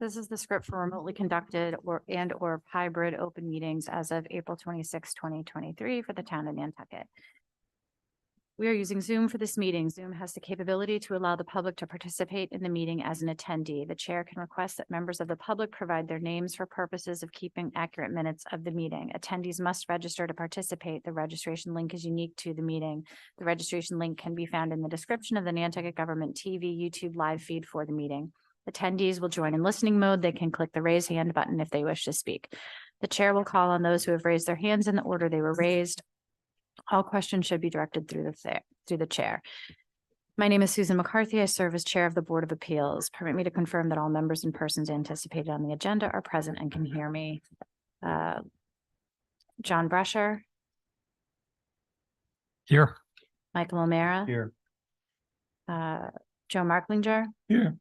This is the script for remotely conducted or hybrid open meetings as of April 26, 2023 for the town of Nantucket. We are using Zoom for this meeting. Zoom has the capability to allow the public to participate in the meeting as an attendee. The chair can request that members of the public provide their names for purposes of keeping accurate minutes of the meeting. Attendees must register to participate. The registration link is unique to the meeting. The registration link can be found in the description of the Nantucket Government TV YouTube live feed for the meeting. Attendees will join in listening mode. They can click the raise hand button if they wish to speak. The chair will call on those who have raised their hands in the order they were raised. All questions should be directed through the chair. My name is Susan McCarthy. I serve as chair of the Board of Appeals. Permit me to confirm that all members and persons anticipated on the agenda are present and can hear me. John Brescher. Here. Michael O'Mara. Here. Joe Marklinger. Here.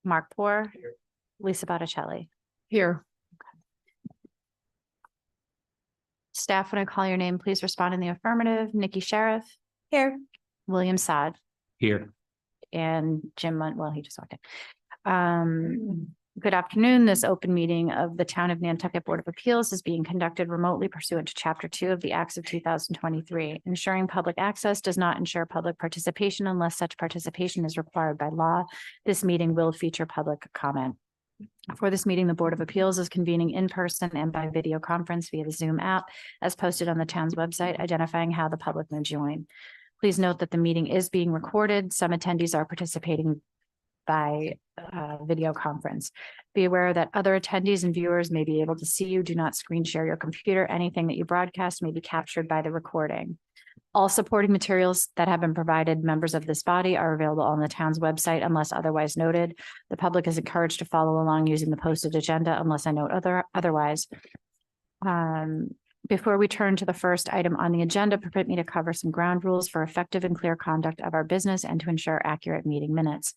Mark Poor. Here. Lisa Botticelli. Here. Staff, when I call your name, please respond in the affirmative. Nikki Sheriff. Here. William Saad. Here. And Jim well, he just walked in. Good afternoon. This open meeting of the Town of Nantucket Board of Appeals is being conducted remotely pursuant to Chapter 2 of the Acts of 2023. Ensuring public access does not ensure public participation unless such participation is required by law. This meeting will feature public comment. For this meeting, the Board of Appeals is convening in person and by video conference via the Zoom app as posted on the town's website, identifying how the public may join. Please note that the meeting is being recorded. Some attendees are participating by video conference. Be aware that other attendees and viewers may be able to see you. Do not screen share your computer. Anything that you broadcast may be captured by the recording. All supporting materials that have been provided members of this body are available on the town's website unless otherwise noted. The public is encouraged to follow along using the posted agenda unless I note otherwise. Before we turn to the first item on the agenda, permit me to cover some ground rules for effective and clear conduct of our business and to ensure accurate meeting minutes.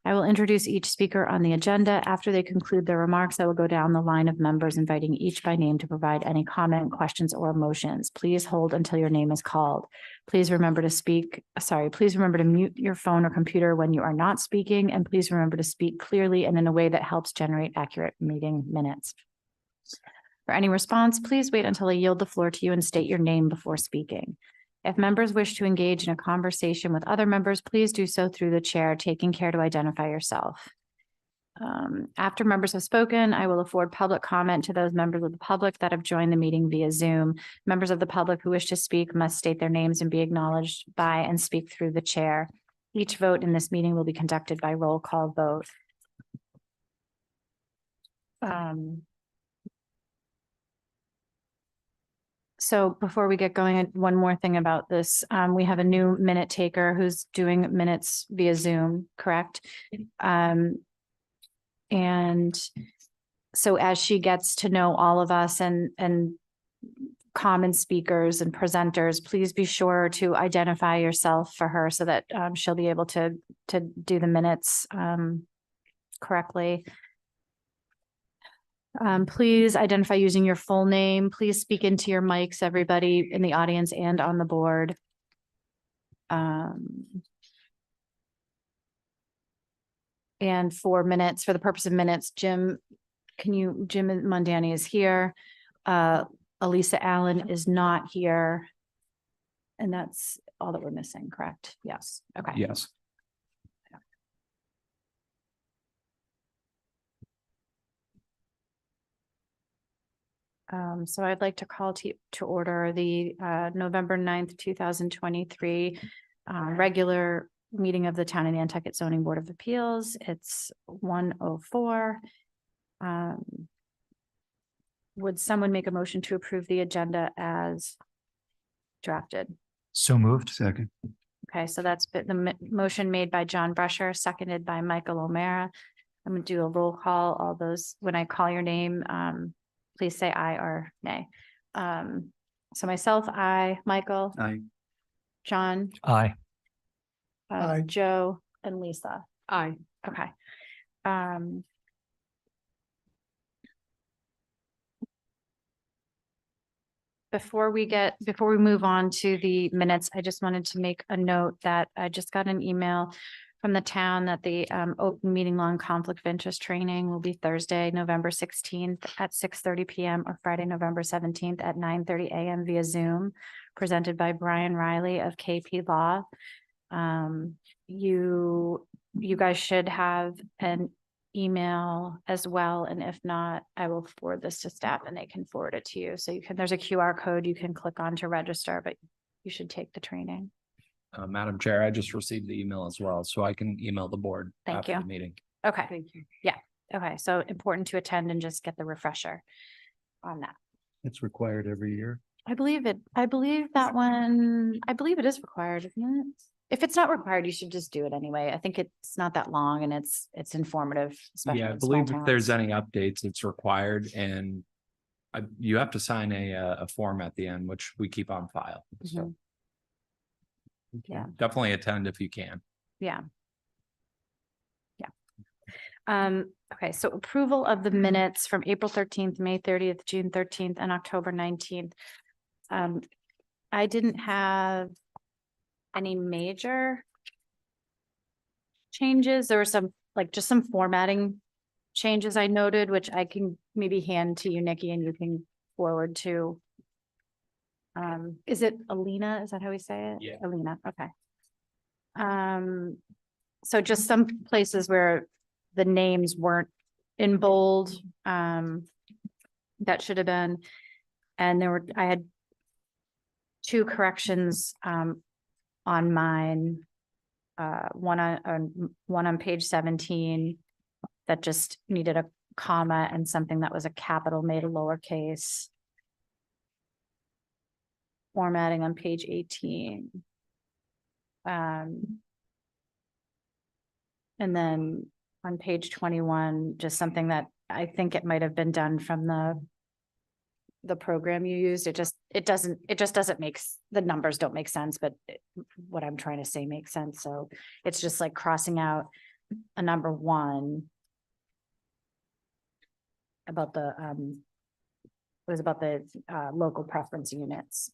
I will introduce each speaker on the agenda. After they conclude their remarks, I will go down the line of members, inviting each by name to provide any comment, questions, or motions. Please hold until your name is called. Please remember to mute your phone or computer when you are not speaking, and please remember to speak clearly and in a way that helps generate accurate meeting minutes. For any response, please wait until I yield the floor to you and state your name before speaking. If members wish to engage in a conversation with other members, please do so through the chair, taking care to identify yourself. After members have spoken, I will afford public comment to those members of the public that have joined the meeting via Zoom. Members of the public who wish to speak must state their names and be acknowledged by and speak through the chair. Each vote in this meeting will be conducted by roll call vote. So before we get going, one more thing about this. We have a new minute taker who's doing minutes via Zoom, correct? And so as she gets to know all of us and common speakers and presenters, please be sure to identify yourself for her so that she'll be able to do the minutes correctly. Please identify using your full name. Please speak into your mics, everybody in the audience and on the board. And for the purpose of minutes, Jim Mondani is here. Elisa Allan is not here. And that's all that we're missing, correct? Yes. Okay. Yes. So I'd like to call to order the November 9th, 2023 regular meeting of the Town of Nantucket Zoning Board of Appeals. It's 1:04. Would someone make a motion to approve the agenda as drafted? So moved. Second. Okay, so that's the motion made by John Brescher, seconded by Michael O'Mara. I'm going to do a roll call. All those, when I call your name, please say aye or nay. So myself, aye. Michael? Aye. John? Aye. Aye. Joe and Lisa? Aye. Okay. Before we move on to the minutes, I just wanted to make a note that I just got an email from the town that the open meeting law and conflict of interest training will be Thursday, November 16th at 6:30 PM or Friday, November 17th at 9:30 AM via Zoom, presented by Brian Riley of KP Law. You guys should have an email as well, and if not, I will forward this to staff and they can forward it to you. So there's a QR code you can click on to register, but you should take the training. Madam Chair, I just received the email as well, so I can email the board Thank after you. the meeting. Okay, Thank you. okay, so important to attend and just get the refresher on that. It's required every year. I believe it is required, isn't it? If it's not required, you should just do it anyway. I think it's not that long and it's informative, especially Yeah, I in small believe if there's towns. any updates, it's required, and you have to sign a form at the end, which we keep on file. So Mhm. Yeah. definitely attend if you can. Yeah. Okay, so approval of the minutes from April 13th, May 30th, June 13th, and October 19th. I didn't have any major changes. There were some, just some formatting changes I noted, which I can maybe hand to you, Nikki, and you can forward to. Is it Alina? Is that how we say it? Yeah. Alina, okay. So just some places where the names weren't in bold, that should have been. And I had two corrections, on mine. One on page 17 that just needed a comma, and something that was a capital made a lowercase. Formatting on page 18. And then on page 21, just something that I think it might have been done from the program you used. It just doesn't the numbers don't make sense, but what I'm trying to say makes sense. So it's just like crossing out a number 1 about the local preference units.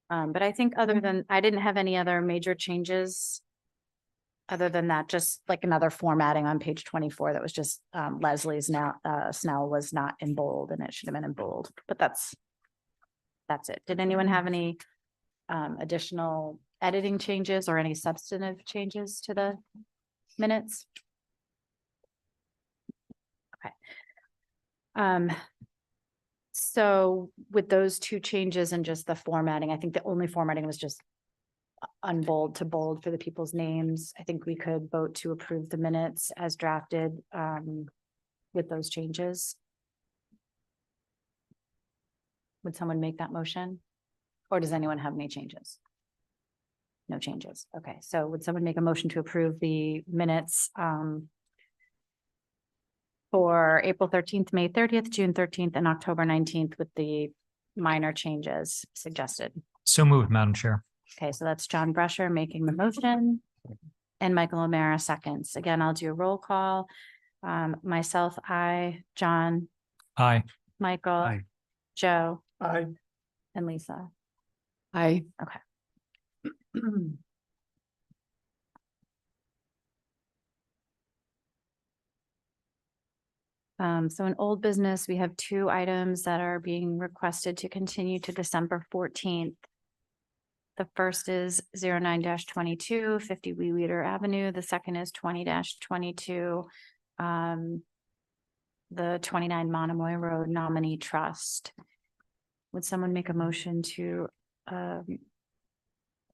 But I think I didn't have any other major changes. Other than that, just like another formatting on page 24 that was just Leslie's Snell was not in bold and it should have been in bold, but that's it. Did anyone have any additional editing changes or any substantive changes to the minutes? Okay. So with those two changes and just the formatting, I think the only formatting was just unbold to bold for the people's names. I think we could vote to approve the minutes as drafted with those changes. Would someone make that motion? Or does anyone have any changes? No changes. Okay, so would someone make a motion to approve the minutes for April 13th, May 30th, June 13th, and October 19th with the minor changes suggested? So moved, Madam Chair. Okay, so that's John Brescher making the motion and Michael O'Mara seconds. Again, I'll do a roll call. Myself, I, John, Aye. Michael, Aye. Joe, Aye. and Lisa. Aye. Okay. So in old business, we have 2 items that are being requested to continue to December 14th. The first is 09-22, 50 Weweeder Avenue. The second is 20-22, the 29 Monomoy Road Nominee Trust. Would someone make a motion to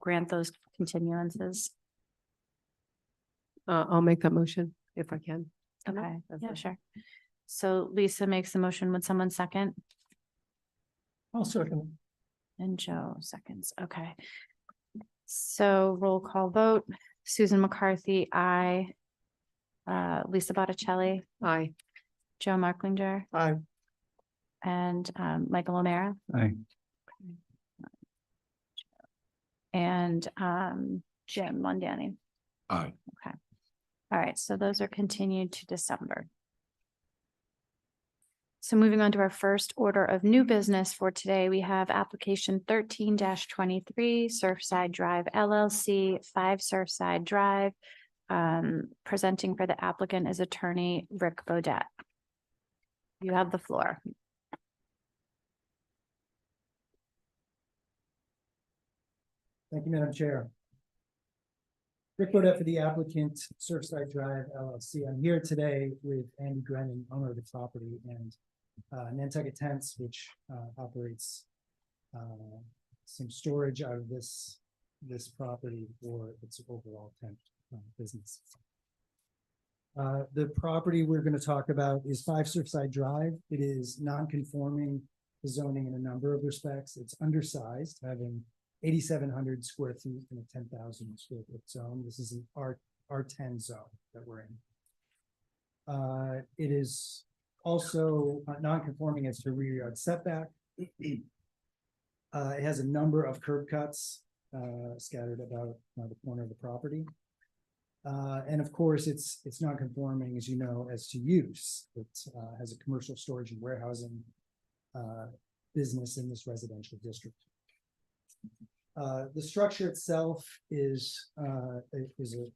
grant those continuances? I'll make that motion if I can. Okay, That's yeah, fine. sure. So Lisa makes the motion. Would someone second? I'll second. And Joe seconds. Okay. So roll call vote. Susan McCarthy, aye. Lisa Botticelli, Aye. Joe Marklinger, Aye. and Michael O'Mara, Aye. and Jim Mondani. Aye. Okay. All right. So those are continued to December. So moving on to our first order of new business for today, we have application 13-23 Surfside Drive LLC, 5 Surfside Drive. Presenting for the applicant is attorney Rick Beaudette. You have the floor. Thank you, Madam Chair. Rick Beaudette for the applicant, Surfside Drive LLC. I'm here today with Andy Grennan, owner of the property, and Nantucket Tents, which operates some storage out of this property for its overall tent business. The property we're going to talk about is 5 Surfside Drive. It is non-conforming to zoning in a number of respects. It's undersized, having 8,700 square feet in a 10,000 square foot zone. This is an R10 zone that we're in. It is also non-conforming as to rear yard setback. It has a number of curb cuts scattered about the corner of the property. And of course, it's non-conforming, as you know, as to use. It has a commercial storage and warehousing business in this residential district. The structure itself is a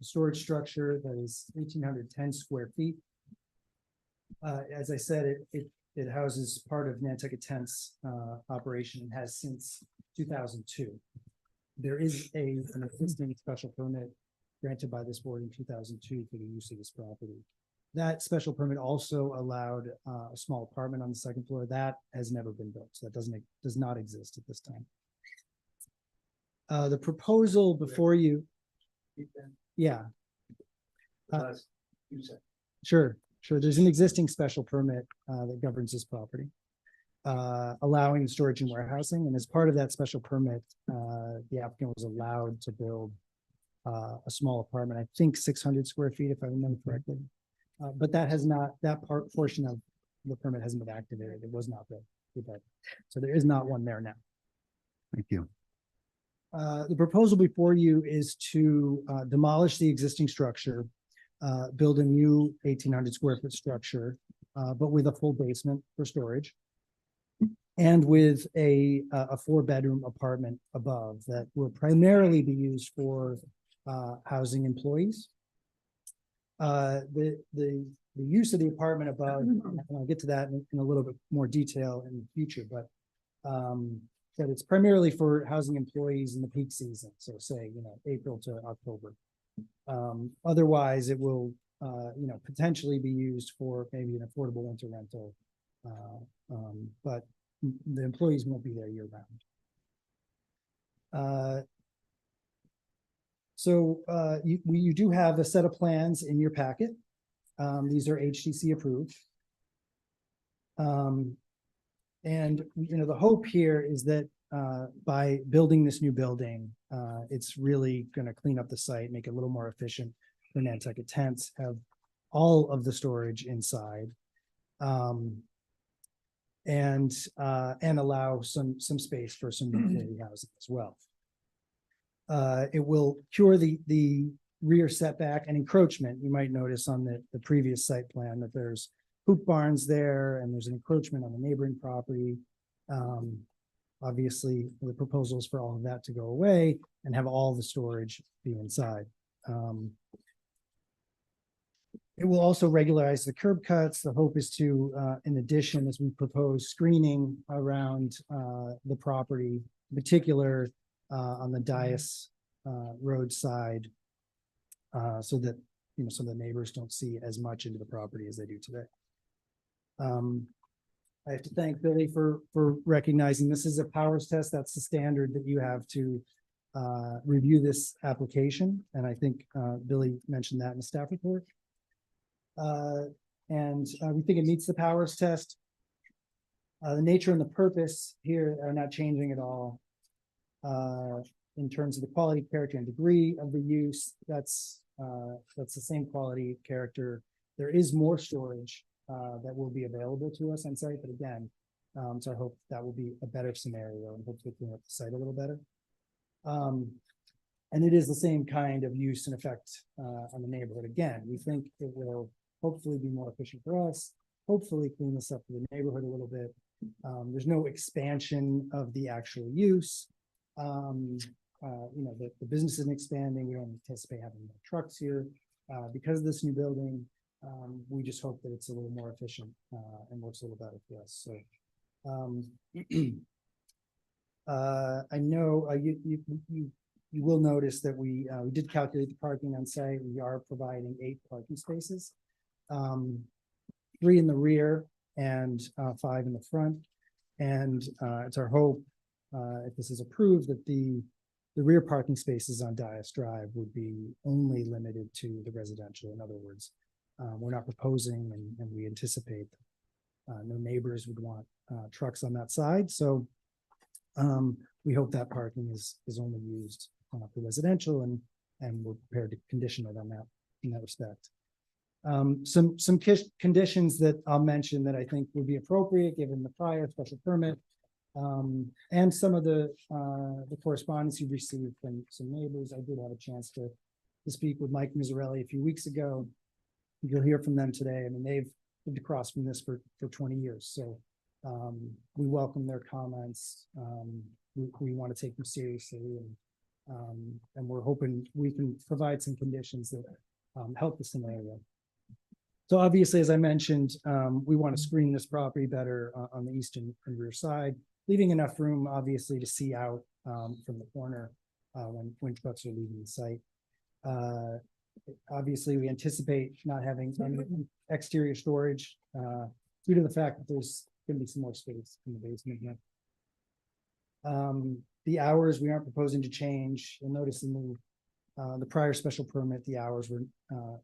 storage structure that is 1,810 square feet. As I said, it houses part of Nantucket Tents operation and has since 2002. There is an existing special permit granted by this board in 2002 for the use of this property. That special permit also allowed a small apartment on the second floor. That has never been built, so that does not exist at this time. The proposal before you, yeah. Sure. There's an existing special permit that governs this property, allowing storage and warehousing. And as part of that special permit, the applicant was allowed to build a small apartment, I think 600 square feet, if I remember correctly. But that portion of the permit hasn't been activated. It was not built. So there is not one there now. Thank you. The proposal before you is to demolish the existing structure, build a new 1,800 square foot structure, but with a full basement for storage, and with a 4-bedroom apartment above that will primarily be used for housing employees. The use of the apartment above, and I'll get to that in a little bit more detail in the future, but that it's primarily for housing employees in the peak season. So say, April to October. Otherwise, it will, potentially be used for maybe an affordable winter rental. But the employees won't be there year round. So you do have a set of plans in your packet. These are HTC approved. And the hope here is that by building this new building, it's really going to clean up the site, make it a little more efficient for Nantucket Tents, have all of the storage inside, and allow some space for some employee housing as well. It will cure the rear setback and encroachment. You might notice on the previous site plan that there's hoop barns there and there's an encroachment on the neighboring property. Obviously, the proposal is for all of that to go away and have all the storage be inside. It will also regularize the curb cuts. The hope is to, in addition, as we propose screening around the property, in particular on the Dias Road side, so that so the neighbors don't see as much into the property as they do today. I have to thank Billy for recognizing this is a powers test. That's the standard that you have to review this application. And I think Billy mentioned that in the staff report. And we think it meets the powers test. The nature and the purpose here are not changing at all. In terms of the quality, character, and degree of the use, that's the same quality, character. There is more storage that will be available to us on site, but again, so I hope that will be a better scenario and hopefully clean up the site a little better. And it is the same kind of use and effect on the neighborhood. Again, we think it will hopefully be more efficient for us hopefully clean this up for the neighborhood a little bit. There's no expansion of the actual use. The business isn't expanding. We don't anticipate having more trucks here. Because of this new building, we just hope that it's a little more efficient and works a little better for us. So I know you will notice that we did calculate the parking on site. We are providing 8 parking spaces, 3 in the rear and 5 in the front. And it's our hope, if this is approved, that the rear parking spaces on Dias Drive would be only limited to the residential. In other words, we're not proposing, and we anticipate no neighbors would want trucks on that side. So we hope that parking is only used for residential, and we're prepared to condition it on that in that respect. Some conditions that I'll mention that I think would be appropriate given the prior special permit, and some of the correspondence you received from some neighbors. I did have a chance to speak with Mike Miserelli a few weeks ago. You'll hear from them today. I mean, they've lived across from this for 20 years. So we welcome their comments. We want to take them seriously, and we're hoping we can provide some conditions that help the scenario. So obviously, as I mentioned, we want to screen this property better on the east and rear side, leaving enough room, obviously, to see out from the corner when trucks are leaving the site. Obviously, we anticipate not having any exterior storage due to the fact that there's going to be some more space in the basement here. The hours we aren't proposing to change. You'll notice in the prior special permit, the hours were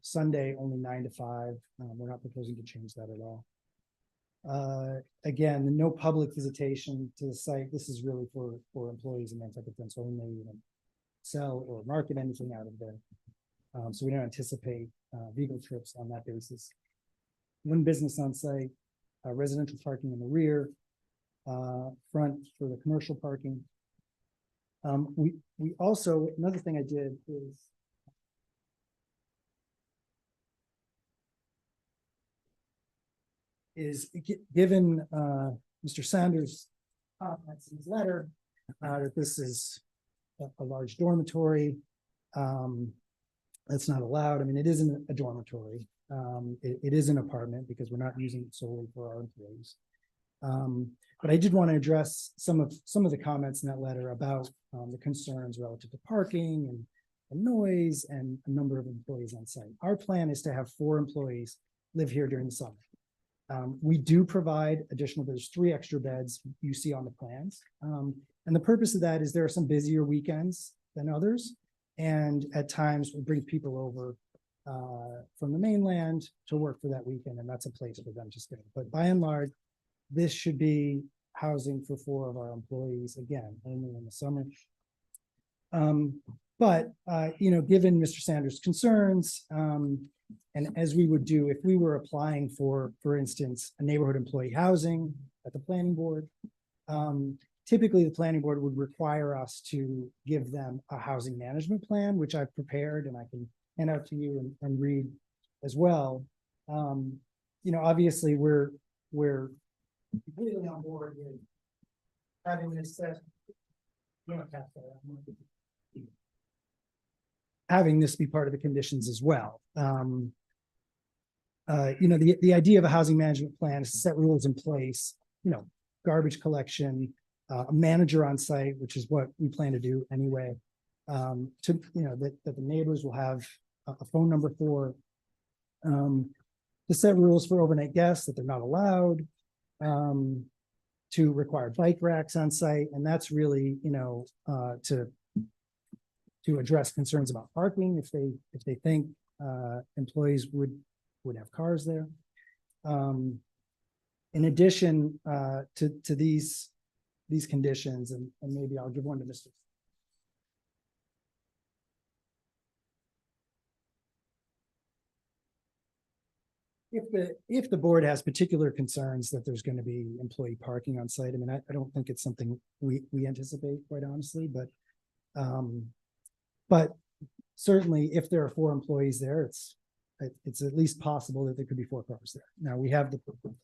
Sunday only 9 to 5. We're not proposing to change that at all. Again, no public visitation to the site. This is really for employees in Nantucket fence only. We don't sell or market anything out of there. So we don't anticipate vehicle trips on that basis. 1 business on site, residential parking in the rear, front for the commercial parking. We also, another thing I did is given Mr. Sanders' comments in his letter that this is a large dormitory. That's not allowed. I mean, it isn't a dormitory. It is an apartment because we're not using it solely for our employees. But I did want to address some of the comments in that letter about the concerns relative to parking and noise and a number of employees on site. Our plan is to have 4 employees live here during the summer. We do provide additional, there's 3 extra beds you see on the plans. And the purpose of that is there are some busier weekends than others. And at times we'll bring people over from the mainland to work for that weekend. And that's a place for them to stay. But by and large, this should be housing for 4 of our employees, again, only in the summer. But given Mr. Sanders' concerns, and as we would do if we were applying for instance, a neighborhood employee housing at the planning board, typically the planning board would require us to give them a housing management plan, which I've prepared and I can hand out to you and read as well. Obviously we're completely on board with having this set. Having this be part of the conditions as well. The idea of a housing management plan is to set rules in place, garbage collection, a manager on site, which is what we plan to do anyway. That the neighbors will have a phone number for, to set rules for overnight guests that they're not allowed, to require bike racks on site. And that's really, to address concerns about parking if they think employees would have cars there. In addition to these conditions, and maybe I'll give one to Mr. If the board has particular concerns that there's going to be employee parking on site, I mean, I don't think it's something we anticipate, quite honestly, but certainly if there are 4 employees there, it's it's at least possible that there could be 4 cars there. Now, we have the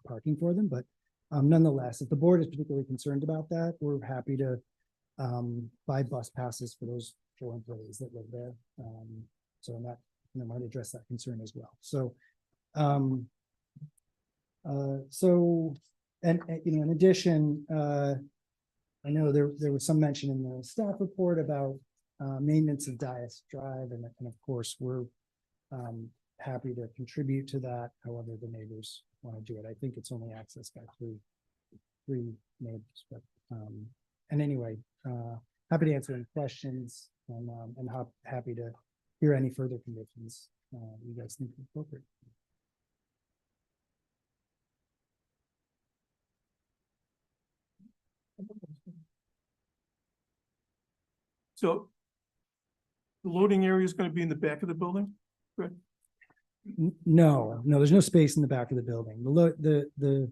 parking for them, but nonetheless, if the board is particularly concerned about that, we're happy to buy bus passes for those 4 employees that live there. So that, might address that concern as well. So, in addition, I know there was some mention in the staff report about maintenance of Dias Drive, and of course, we're happy to contribute to that, however the neighbors want to do it. I think it's only accessed by three neighbors, but and anyway, happy to answer any questions, and happy to hear any further conditions you guys think are appropriate. So the loading area is going to be in the back of the building? No, there's no space in the back of the building. The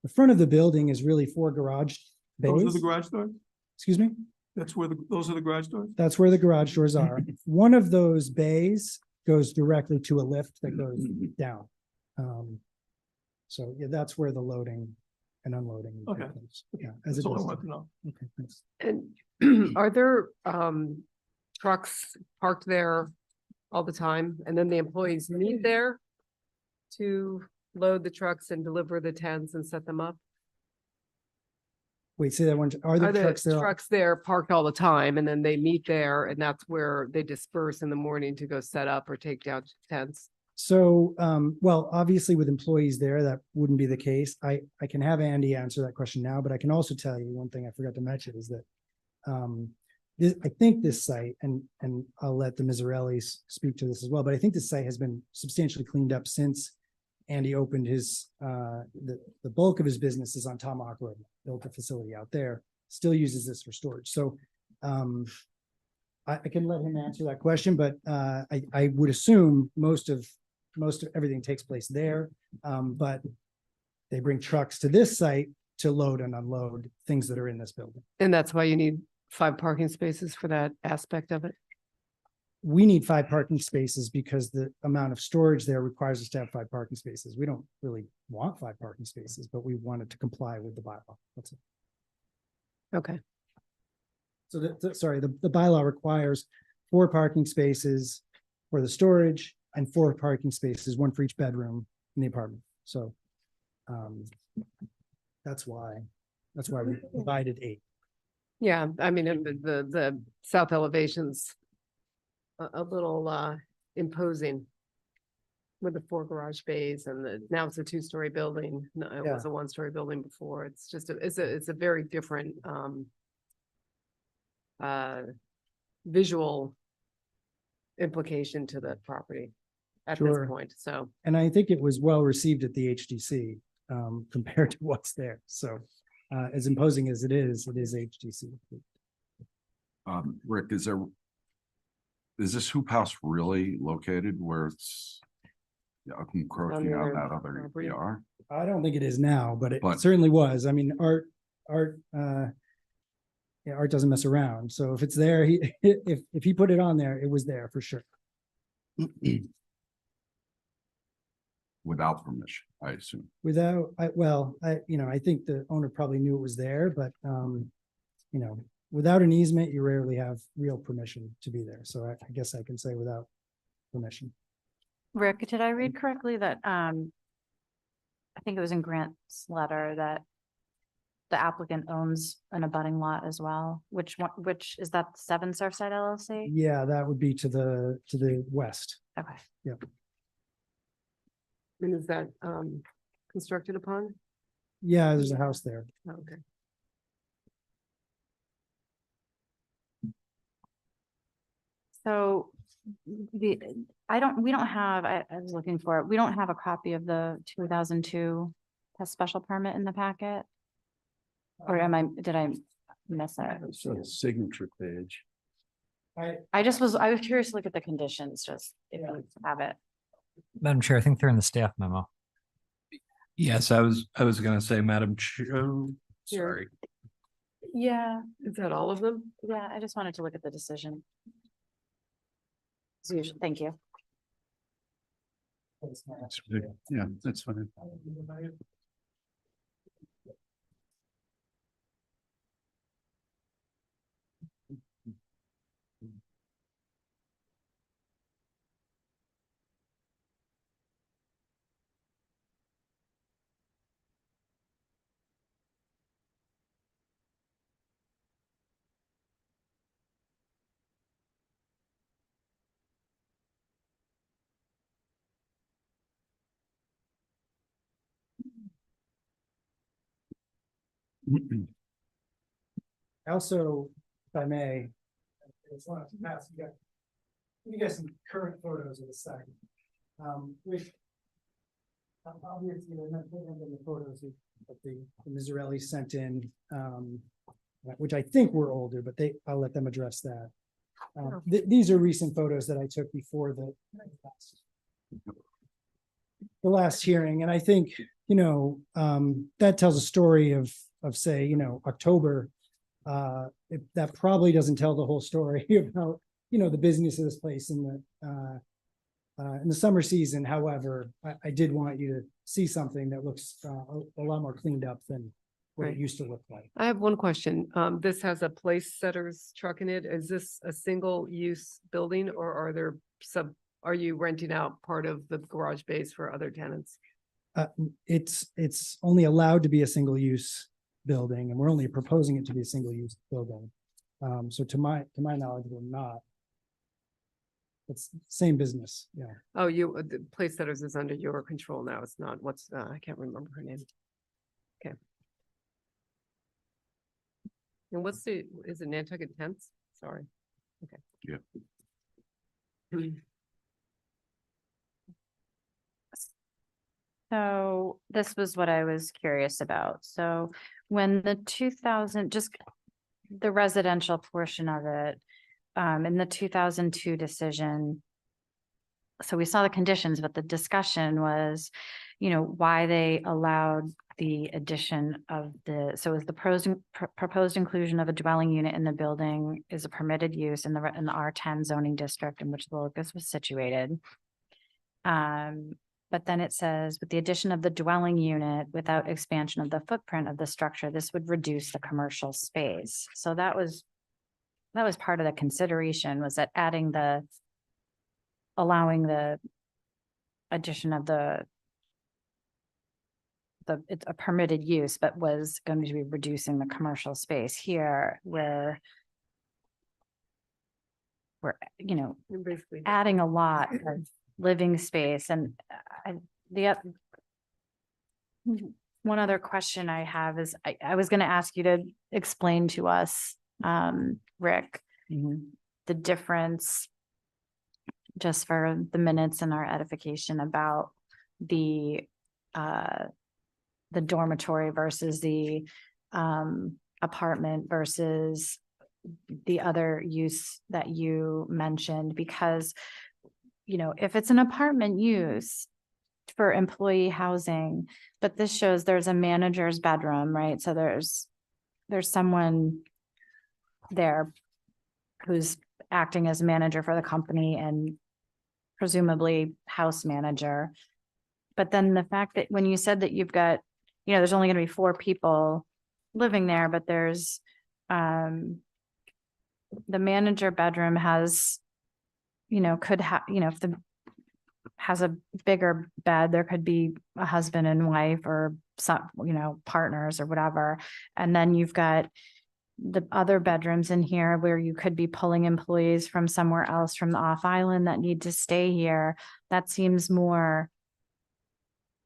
front of the building is really 4 garage Those are bays. the garage doors? Excuse me? That's where those are the garage doors? That's where the garage doors are. One of those bays goes directly to a lift that goes down. So yeah, that's where the loading and unloading. Okay. happens. Yeah, as That's it all I does. want to know. Okay, thanks. And are there trucks parked there all the time? And then the employees meet there to load the trucks and deliver the tents and set them up? Wait, say that one. Are there trucks there? Trucks there parked all the time, and then they meet there, and that's where they disperse in the morning to go set up or take down tents? So, well, obviously with employees there, that wouldn't be the case. I can have Andy answer that question now, but I can also tell you one thing I forgot to mention is that I think this site, and I'll let the Miserellis speak to this as well, but I think this site has been substantially cleaned up since Andy opened his, the bulk of his business is on Tomahawk Road, built a facility out there, still uses this for storage. So I can let him answer that question, but I would assume most of everything takes place there. But they bring trucks to this site to load and unload things that are in this building. And that's why you need 5 parking spaces for that aspect of it? We need 5 parking spaces because the amount of storage there requires us to have 5 parking spaces. We don't really want 5 parking spaces, but we wanted to comply with the bylaw. That's it. Okay. So the bylaw requires 4 parking spaces for the storage and 4 parking spaces, 1 for each bedroom in the apartment. So that's why we provided 8. Yeah, I mean, and the south elevation's a little imposing with the 4 garage bays, and now it's a 2-story building. No, it was a 1-story building before. It's just it's a very different visual implication to the property at this Sure. point. So And I think it was well received at the HDC compared to what's there. So as imposing as it is HDC. Rick, is this hoop house really located where it's encroaching on that other property. yard? I don't think it is now, but it But- certainly was. I mean, Art doesn't mess around. So if it's there, if he put it on there, it was there for sure. Without permission, I assume. I think the owner probably knew it was there, but without an easement, you rarely have real permission to be there. So I guess I can say without permission. Rick, did I read correctly that, I think it was in Grant's letter that the applicant owns an abutting lot as well? Which is that 7 Surfside LLC? Yeah, that would be to the west. Okay. and is that constructed upon? Yeah, there's a house there. Okay. So we don't have, I was looking for it. We don't have a copy of the 2002 test special permit in the packet. Or did I miss it? It's a signature page. I was curious to look at the conditions, just if you have it. Madam Chair, I think they're in the staff memo. Yes, I was gonna say, Madam Chair, Here. sorry. Yeah, Is that all of them? yeah, I just wanted to look at the decision. As usual, thank you. Yeah, that's fine. Also, if I may, I just wanted to pass you guys some current photos of the site. Which obviously they're not putting in the photos that the Mizzarelli sent in, which I think were older, but I'll let them address that. These are recent photos that I took before the last hearing, and I think, that tells a story of say, October. That probably doesn't tell the whole story about, the business of this place in the summer season. However, I did want you to see something that looks a lot more cleaned up than what Right. it used to look like. I have one question. This has a place setter's truck in it. Is this a single use building or are you renting out part of the garage bays for other tenants? It's only allowed to be a single use building, and we're only proposing it to be a single use building. So to my knowledge, we're not. It's same business, yeah. Oh, the place setters is under your control now. It's not, I can't remember her name. Okay. And is it Nantucket Tents? Sorry. Okay. Yeah. So this was what I was curious about. So when the 2000, just the residential portion of it, in the 2002 decision, so we saw the conditions, but the discussion was, why they allowed the addition of so it was the proposed inclusion of a dwelling unit in the building is a permitted use in the R10 zoning district in which the locus was situated. But then it says, with the addition of the dwelling unit without expansion of the footprint of the structure, this would reduce the commercial space. So that was part of the consideration, was that allowing the addition of it's a permitted use, but was going to be reducing the commercial space here where we're, Basically. adding a lot of living space. And one other question I have is, I was going to ask you to explain to us, Rick, the difference, just for the minutes and our edification, about the dormitory versus the apartment versus the other use that you mentioned, because if it's an apartment use for employee housing, but this shows there's a manager's bedroom, right? So there's someone there who's acting as manager for the company and presumably house manager. But then the fact that when you said that you've got, there's only going to be 4 people living there, but there's the manager bedroom has, could have, if has a bigger bed, there could be a husband and wife or some, partners or whatever. And then you've got the other bedrooms in here where you could be pulling employees from somewhere else from the off island that need to stay here. That seems more,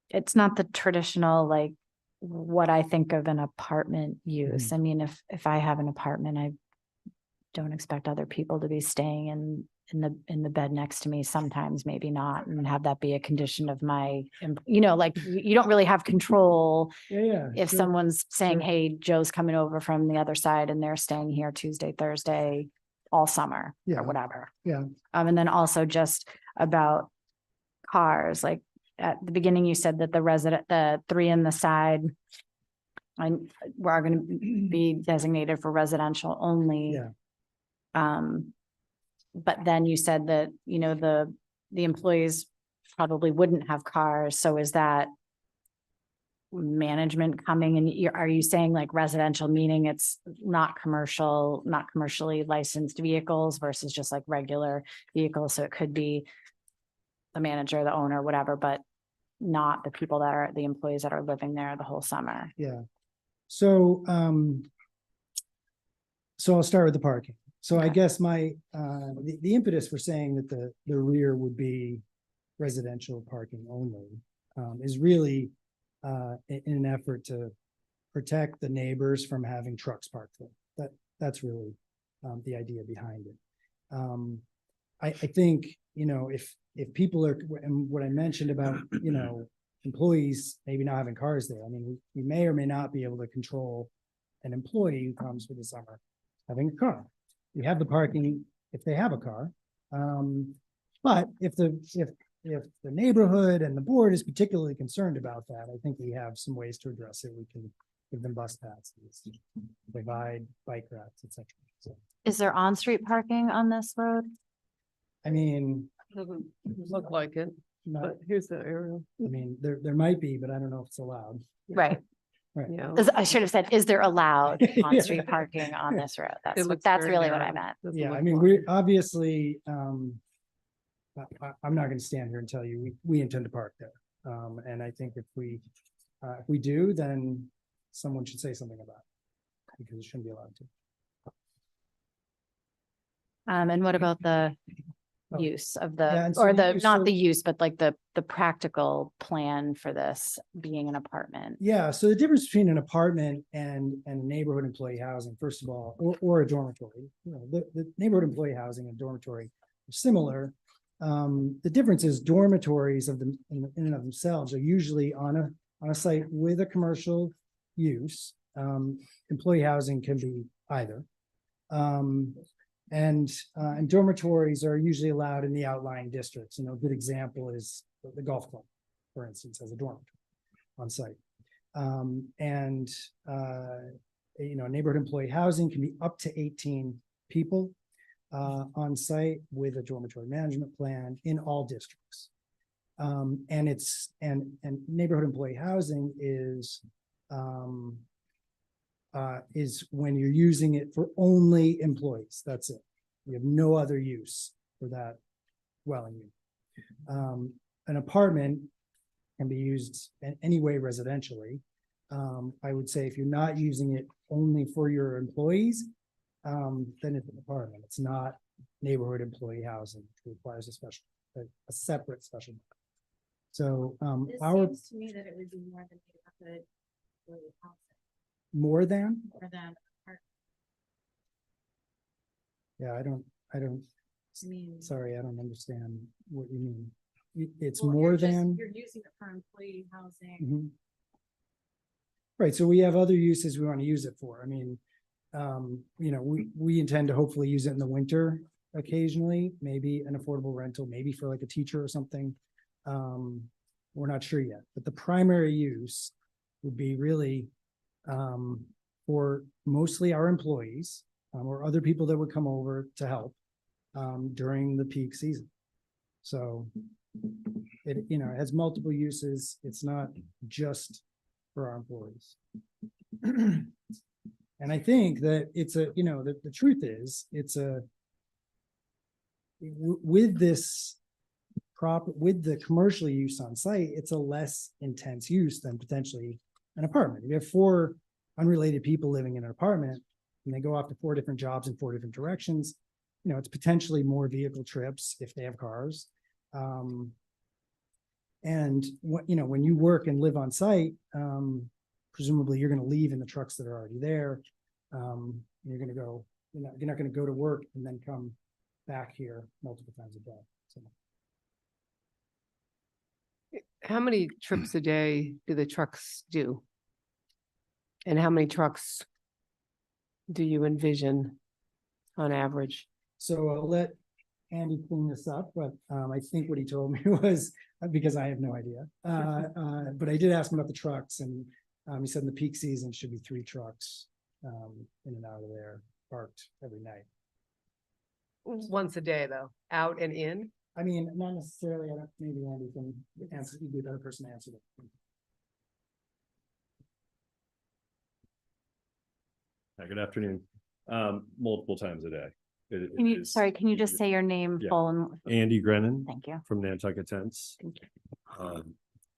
it's not the traditional, like what I think of an apartment use. I mean, if I have an apartment, I don't expect other people to be staying in the bed next to me, sometimes maybe not, and have that be a condition of my, like you don't really have control. Yeah. If sure. someone's saying, Sure. hey, Joe's coming over from the other side and they're staying here Tuesday, Thursday, all summer Yeah. or whatever. Yeah. And then also just about cars, like at the beginning, you said that the 3 in the side we're going to be designated for residential only. Yeah. But then you said that, the employees probably wouldn't have cars. So is that management coming and are you saying like residential, meaning it's not commercially licensed vehicles versus just like regular vehicles? So it could be the manager, the owner, whatever, but not the people that are the employees that are living there the whole summer. Yeah. So, so I'll start with the parking. So I Okay. guess the impetus for saying that the rear would be residential parking only, is really, in an effort to protect the neighbors from having trucks parked there. That's really, the idea behind it. I think, if people are, and what I mentioned about, employees maybe not having cars there. I mean, we may or may not be able to control an employee who comes for the summer having a car. We have the parking if they have a car. But if the neighborhood and the board is particularly concerned about that, I think we have some ways to address it. We can give them bus passes, provide bike racks, etc. So, Is there on-street parking on this road? I mean, Doesn't look like it, not, but here's the aerial. I mean, there might be, but I don't know if it's allowed. Right. Right. Yeah. I should have said, is there allowed Yeah. on-street parking on this road? It looks That's very really what I narrow. meant. Doesn't Yeah, look I mean, like we it. obviously, I'm not gonna stand here and tell you, we intend to park there. And I think if we do, then someone should say something about it. Because it shouldn't be allowed to. And what about the Oh. use of Yeah, the, and so or the the, use not of- the use, but like the practical plan for this being an apartment? Yeah, so the difference between an apartment and neighborhood employee housing, first of all, or a dormitory, the neighborhood employee housing and dormitory are similar. The difference is dormitories in and of themselves are usually on a site with a commercial use. Employee housing can be either. And dormitories are usually allowed in the outlying districts. A good example is the golf club, for instance, has a dormitory on site. Neighborhood employee housing can be up to 18 people on site with a dormitory management plan in all districts. And neighborhood employee housing is when you're using it for only employees. That's it. You have no other use for that dwelling unit. An apartment can be used in any way residentially. I would say if you're not using it only for your employees, then it's an apartment. It's not neighborhood employee housing. It requires a separate special. So This our seems to me that it would be more than neighborhood employee housing, more than, more than apartment. yeah, I don't, I mean. sorry, I don't understand what you mean. It's Well, more you're just- than. You're using it for employee housing. Mhm. Right, so we have other uses we want to use it for. I mean, we intend to hopefully use it in the winter occasionally, maybe an affordable rental, maybe for like a teacher or something. We're not sure yet, but the primary use would be really for mostly our employees or other people that would come over to help during the peak season. So it has multiple uses. It's not just for our employees. And I think that it's the truth is with the commercial use on site, it's a less intense use than potentially an apartment. If you have 4 unrelated people living in an apartment and they go off to 4 different jobs in 4 different directions, it's potentially more vehicle trips if they have cars. And when you work and live on site, presumably you're going to leave in the trucks that are already there. You're going to go, you're not going to go to work and then come back here multiple times a day. So. How many trips a day do the trucks do? And how many trucks do you envision on average? So I'll let Andy clean this up, but I think what he told me was, because I have no idea. But I did ask him about the trucks, and he said in the peak season should be 3 trucks in and out of there, parked every night. Once a day though, out and in? I mean, not necessarily, I don't, maybe Andy can answer, you'd be a better person to answer that. Hi, good afternoon. Multiple times a day. Can you, sorry, can you just say your name Yeah. full and, Andy Grennan thank you. from Nantucket Tents. Thank you.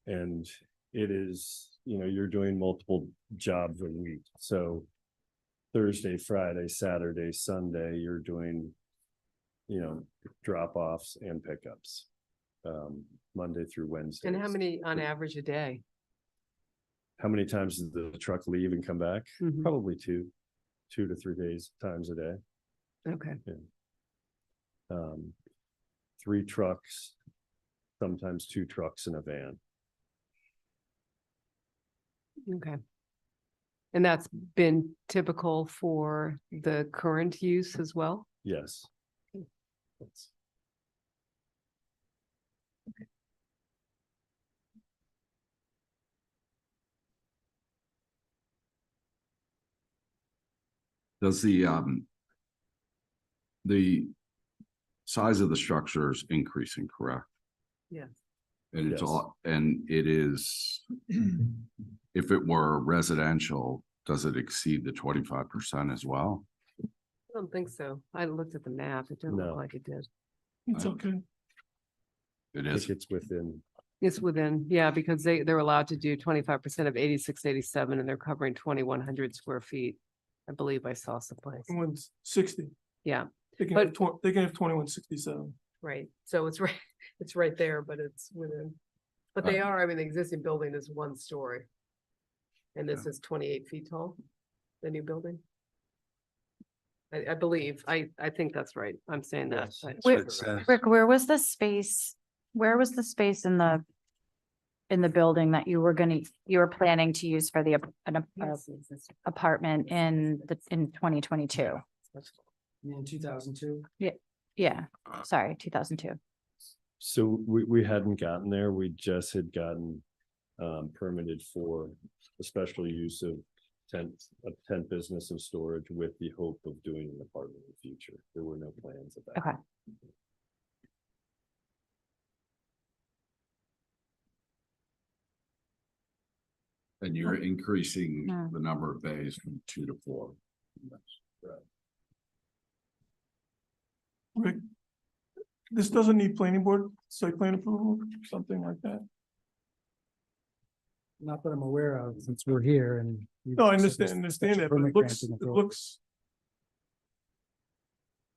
And it is, you're doing multiple jobs a week. So Thursday, Friday, Saturday, Sunday, you're doing, drop-offs and pickups. Monday through Wednesday. And how many on average a day? How many times does the truck leave and come back? Mhm. Probably 2 to 3 times a day. Okay, 3 trucks, sometimes 2 trucks in a van. okay. And that's been typical for the current use as well? Yes. Does the size of the structure is increasing, correct? Yeah. And it's Yes. all, and it is, if it were residential, does it exceed the 25% as well? I don't think so. I looked at the map. It didn't No. look like it did. It's okay. It I is. think it's within, It's within, yeah, because they're allowed to do 25% of 8687 and they're covering 2,100 square feet. I believe I saw someplace. 2160. Yeah, They can But- have they can have 2167. right. So it's right, it's right there, but it's within. But they are, I mean, the existing building is 1 story. And this is 28 feet tall, the new building. I believe, I think that's right. I'm saying that. Yes. but- Wait, Rick, where was the space? Where was the space in the building that you were planning to use for the apartment in 2022? In 2002, Yeah, sorry, 2002. so we hadn't gotten there. We just had gotten permitted for a special use of tent business and storage with the hope of doing an apartment in the future. There were no plans of that. Okay. And you're increasing Yeah. the number of bays from 2 to 4. Rick, this doesn't need planning board site plan approval, something like that. not that I'm aware of, since we're here and. you've No, I said understand this that, special but permit granting authority. looks,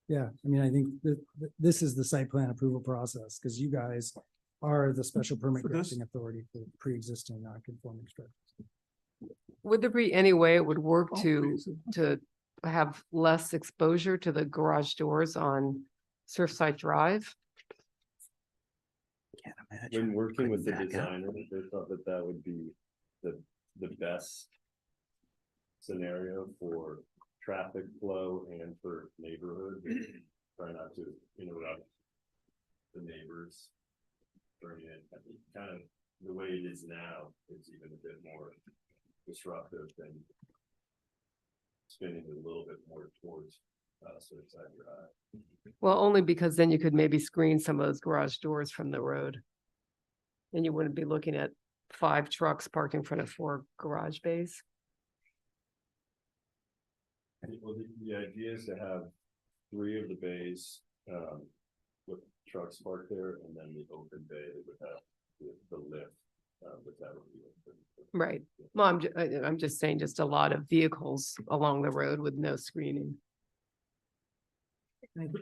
Yeah, I mean, I think that this is the site plan approval process, because you guys are the special permit For this? granting authority for pre-existing non-conforming structures. Would there be any way it would work Oh, to, crazy. to have less exposure to the garage doors on Surfside Drive? When working with the designer, they thought that that would be the best scenario for traffic flow and for neighborhood. Try not to interrupt the neighbors. During it, I think kind of the way it is now, it's even a bit more disruptive than spinning a little bit more towards Surfside Drive. Well, only because then you could maybe screen some of those garage doors from the road. And you wouldn't be looking at 5 trucks parked in front of 4 garage bays. Well, the idea is to have 3 of the bays, with trucks parked there, and then the open bay that would have the lift, with that would be open. Right. Well, I'm just saying just a lot of vehicles along the road with no screening.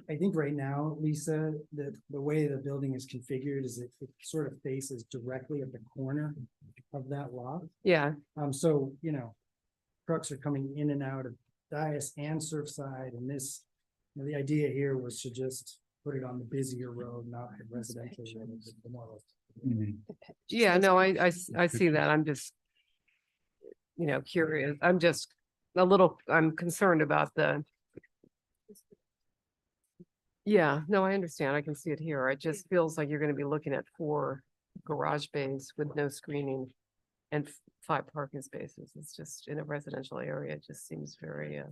I think right now, Lisa, the way the building is configured is it sort of faces directly at the corner of that lot. Yeah, So, trucks are coming in and out of Dias and Surfside, and this, the idea here was to just put it on the busier road, not the residential road. the more- yeah, no, I see that. I'm just, curious. I'm just I'm concerned about the. Yeah, no, I understand. I can see it here. It just feels like you're gonna be looking at 4 garage bays with no screening and 5 parking spaces. It's just in a residential area. It just seems very,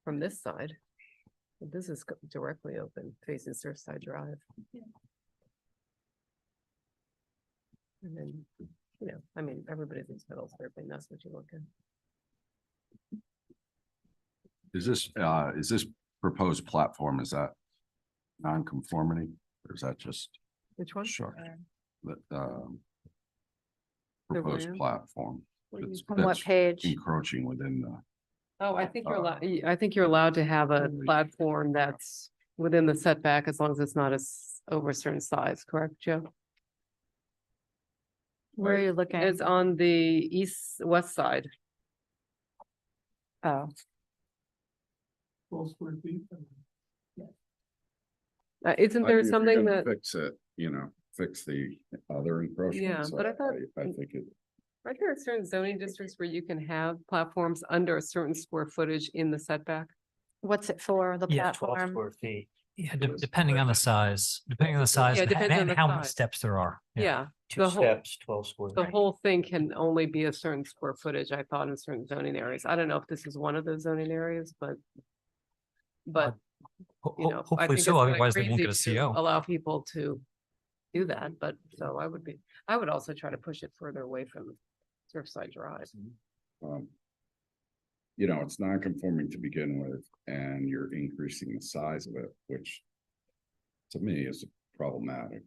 from this side. This is directly open facing Surfside Drive. And then, you know, I mean, everybody thinks middle surfing, that's what you look at. Is this proposed platform, is that non-conformity or is that just Which one? sure? That, The proposed ramp? platform. What do you- that's- On what that's page? Encroaching within the, Oh, I think you're allowed, I think you're allowed to have a platform that's within the setback as long as it's not over a certain size, correct, Joe? Where are you looking? It's on the west side. Oh, 12 square feet. Isn't I there think if you're something gonna that, fix it, fix the other encroachments. but I thought- I think it, are there certain zoning districts where you can have platforms under a certain square footage in the setback? what's it for, the Yeah, 12 platform? square feet. Yeah, depending on the size, depending on the size Yeah, and depends on and the how many size. steps there are. Yeah, Two the whole- steps, 12 square. the whole thing can only be a certain square footage, I thought, in certain zoning areas. I don't know if this is one of those zoning areas, but you know, I Hopefully think it's so, kinda otherwise they won't crazy get a to CO. allow people to do that, but so I would also try to push it further away from Surfside Drive. it's non-conforming to begin with, and you're increasing the size of it, which to me is problematic.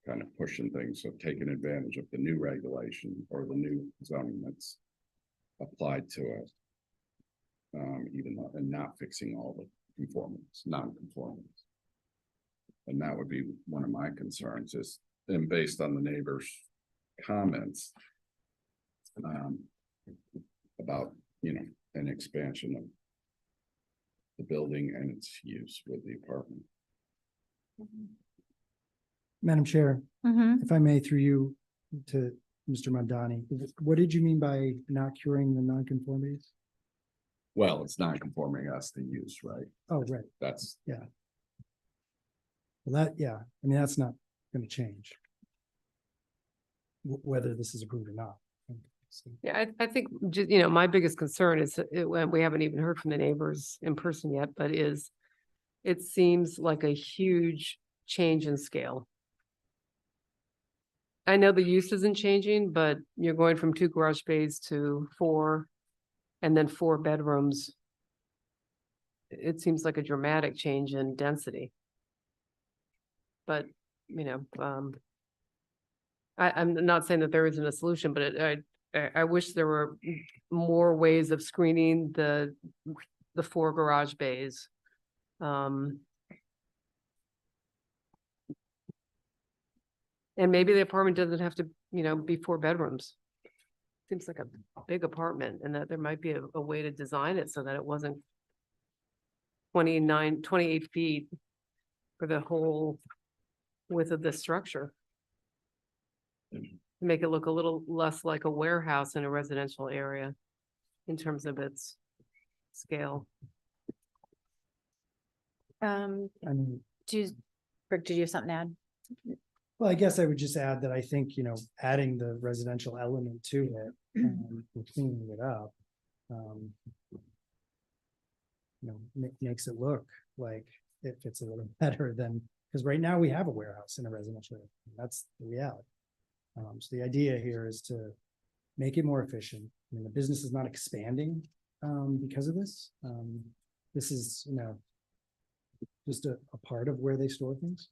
Kind of pushing things, so taking advantage of the new regulation or the new zoning that's applied to it. Even though, and not fixing all the conformance, non-conformance. And that would be one of my concerns is, and based on the neighbors' comments. About, an expansion of. The building and its use with the apartment. Madam Chair, Mm-hmm. if I may, through you to Mr. Mondani, what did you mean by not curing the nonconformities? Well, it's non-conforming as the use, right? Oh, right. That's, Well, that's not gonna change. Whether this is approved or not. So, Yeah, I think, my biggest concern is, and we haven't even heard from the neighbors in person yet, but it seems like a huge change in scale. I know the use isn't changing, but you're going from 2 garage bays to 4, and then 4 bedrooms. It seems like a dramatic change in density. But, I'm not saying that there isn't a solution, but I wish there were more ways of screening the 4 garage bays. And maybe the apartment doesn't have to, be 4 bedrooms. Seems like a big apartment, and that there might be a way to design it so that it wasn't 28 feet for the whole width of the structure. Make it look a little less like a warehouse in a residential area in terms of its scale. I mean, Rick, did you have something to add? well, I guess I would just add that I think, adding the residential element to it, and cleaning it up. Makes it look like it fits a little better than, because right now we have a warehouse in a residential area. That's the reality. So the idea here is to make it more efficient. I mean, the business is not expanding because of this. This is, just a part of where they store things.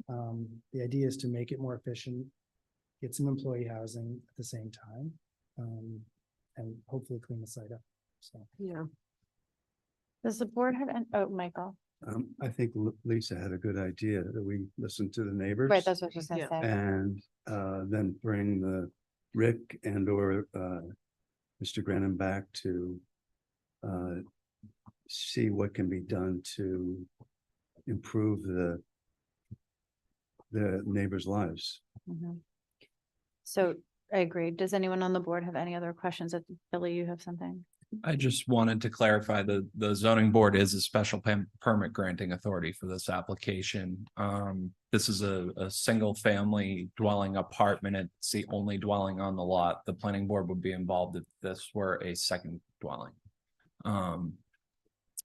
The idea is to make it more efficient, get some employee housing at the same time, and hopefully clean the site up. So. Yeah. Does the board have, Michael? I think Lisa had a good idea that we listen to the neighbors. Right, that's what I was just Yeah. gonna say. And then bring Rick and or Mr. Grennan back to see what can be done to improve the neighbors' lives. Mhm. So I agree. Does anyone on the board have any other questions? Billy, you have something? I just wanted to clarify the zoning board is a special permit granting authority for this application. This is a single family dwelling apartment. It's the only dwelling on the lot. The planning board would be involved if this were a second dwelling.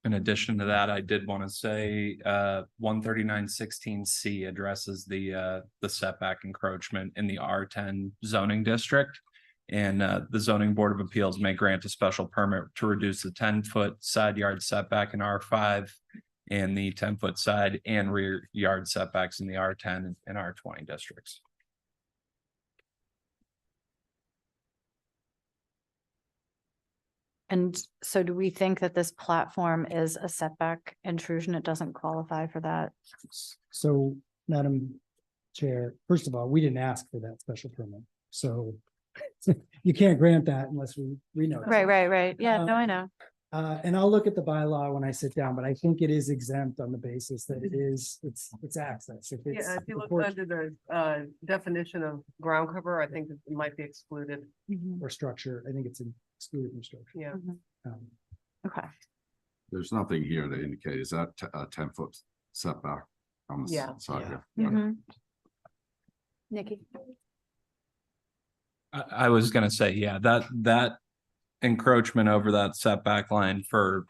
In addition to that, I did want to say, 13916C addresses the setback encroachment in the R10 zoning district. And, the zoning board of appeals may grant a special permit to reduce the 10-foot side yard setback in R5 and the 10-foot side and rear yard setbacks in the R10 and R20 districts. And so do we think that this platform is a setback intrusion? It doesn't qualify for that? So, Madam Chair, first of all, we didn't ask for that special permit, so you can't grant that unless we know. Right. Yeah, no, I know. And I'll look at the bylaw when I sit down, but I think it is exempt on the basis that it's access. If it's Yeah, if you look purport- under the definition of ground cover, I think it might be excluded. or structure, I think it's excluded from structure. Yeah. Um, Okay. There's nothing here to indicate, is that a 10-foot setback on the Yeah. side here? Mhm. Nikki? I was gonna say, yeah, that encroachment over that setback line for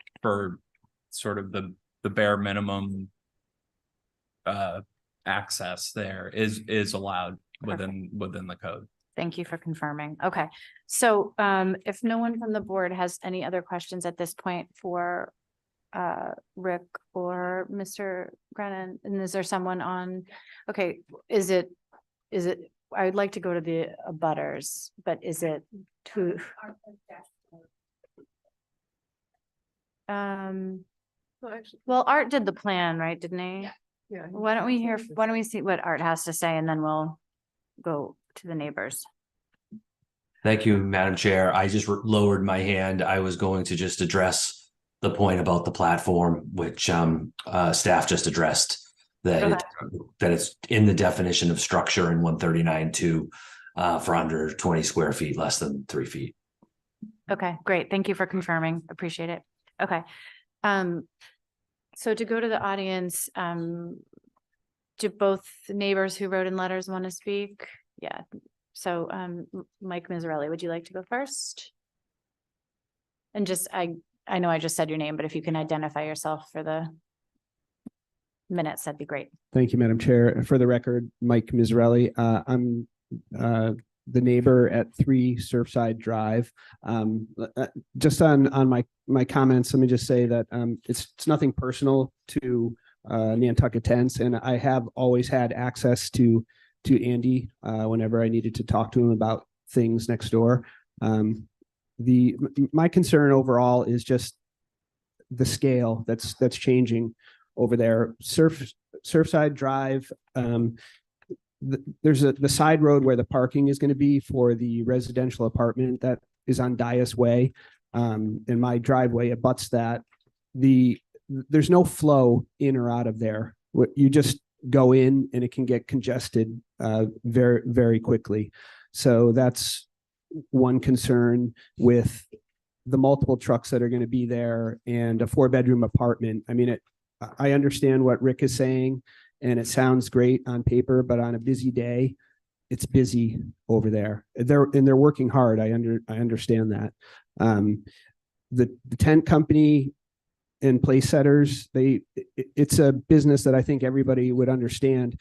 sort of the bare minimum access there is allowed within the code. Thank you for confirming. Okay, so if no one from the board has any other questions at this point for Rick or Mr. Grennan, and is there someone on? Okay, is it? I would like to go to the abutters, but is it to? Well, Art did the plan, right? Didn't he? Yeah. Why don't we see what Art has to say and then we'll go to the neighbors. Thank you, Madam Chair. I just lowered my hand. I was going to just address the point about the platform, which staff just addressed, that it's in the definition of structure in 139(2) for under 20 square feet, less than 3 feet. Okay, great. Thank you for confirming. Appreciate it. Okay. So to go to the audience, do both neighbors who wrote in letters want to speak? Yeah. So, Mike Miserelli, would you like to go first? And just, I know I just said your name, but if you can identify yourself for the minutes, that'd be great. Thank you, Madam Chair. For the record, Mike Miserelli. I'm the neighbor at 3 Surfside Drive. Just on my comments, let me just say that it's nothing personal to Nantucket Tents, and I have always had access to Andy whenever I needed to talk to him about things next door. My concern overall is just the scale that's changing over there. Surfside Drive, there's the side road where the parking is going to be for the residential apartment that is on Dias Way, and my driveway abuts that. There's no flow in or out of there. You just go in and it can get congested very, very quickly. So that's one concern with the multiple trucks that are going to be there and a 4-bedroom apartment. I mean, I understand what Rick is saying and it sounds great on paper, but on a busy day, it's busy over there. They're working hard. I understand that. The tent company and place setters, it's a business that I think everybody would understand.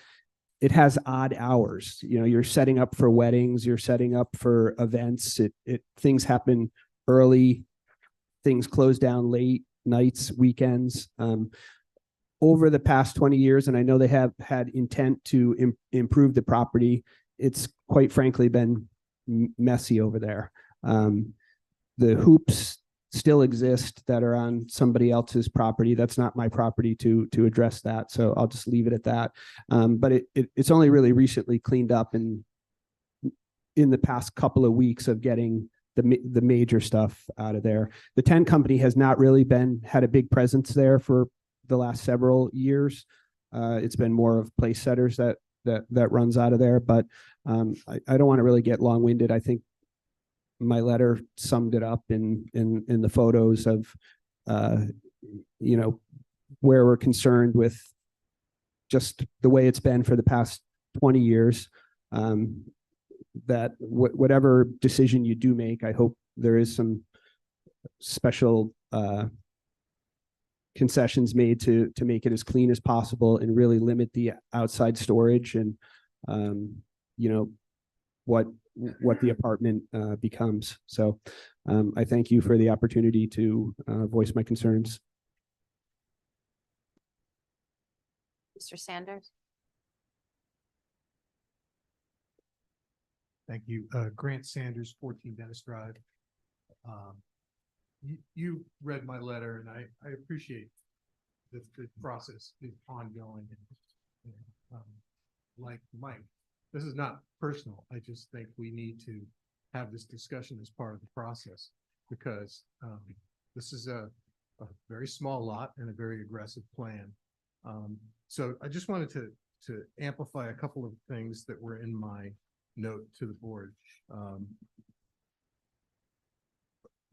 It has odd hours. You know, you're setting up for weddings, you're setting up for events. Things happen early, things close down late, nights, weekends. Over the past 20 years, and I know they have had intent to improve the property, it's quite frankly been messy over there. The hoops still exist that are on somebody else's property. That's not my property to address that. So I'll just leave it at that. But it's only really recently cleaned up in the past couple of weeks of getting the major stuff out of there. The tent company has not really had a big presence there for the last several years. It's been more of place setters that runs out of there. But I don't want to really get long-winded. I think my letter summed it up in the photos of, where we're concerned with just the way it's been for the past 20 years. That whatever decision you do make, I hope there is some special concessions made to make it as clean as possible and really limit the outside storage and, you know, what the apartment becomes. So I thank you for the opportunity to voice my concerns. Mr. Sanders? Thank you. Grant Sanders, 14 Dennis Drive. You read my letter and I appreciate the process is ongoing. And, like Mike, this is not personal. I just think we need to have this discussion as part of the process because this is a very small lot and a very aggressive plan. So I just wanted to amplify a couple of things that were in my note to the board.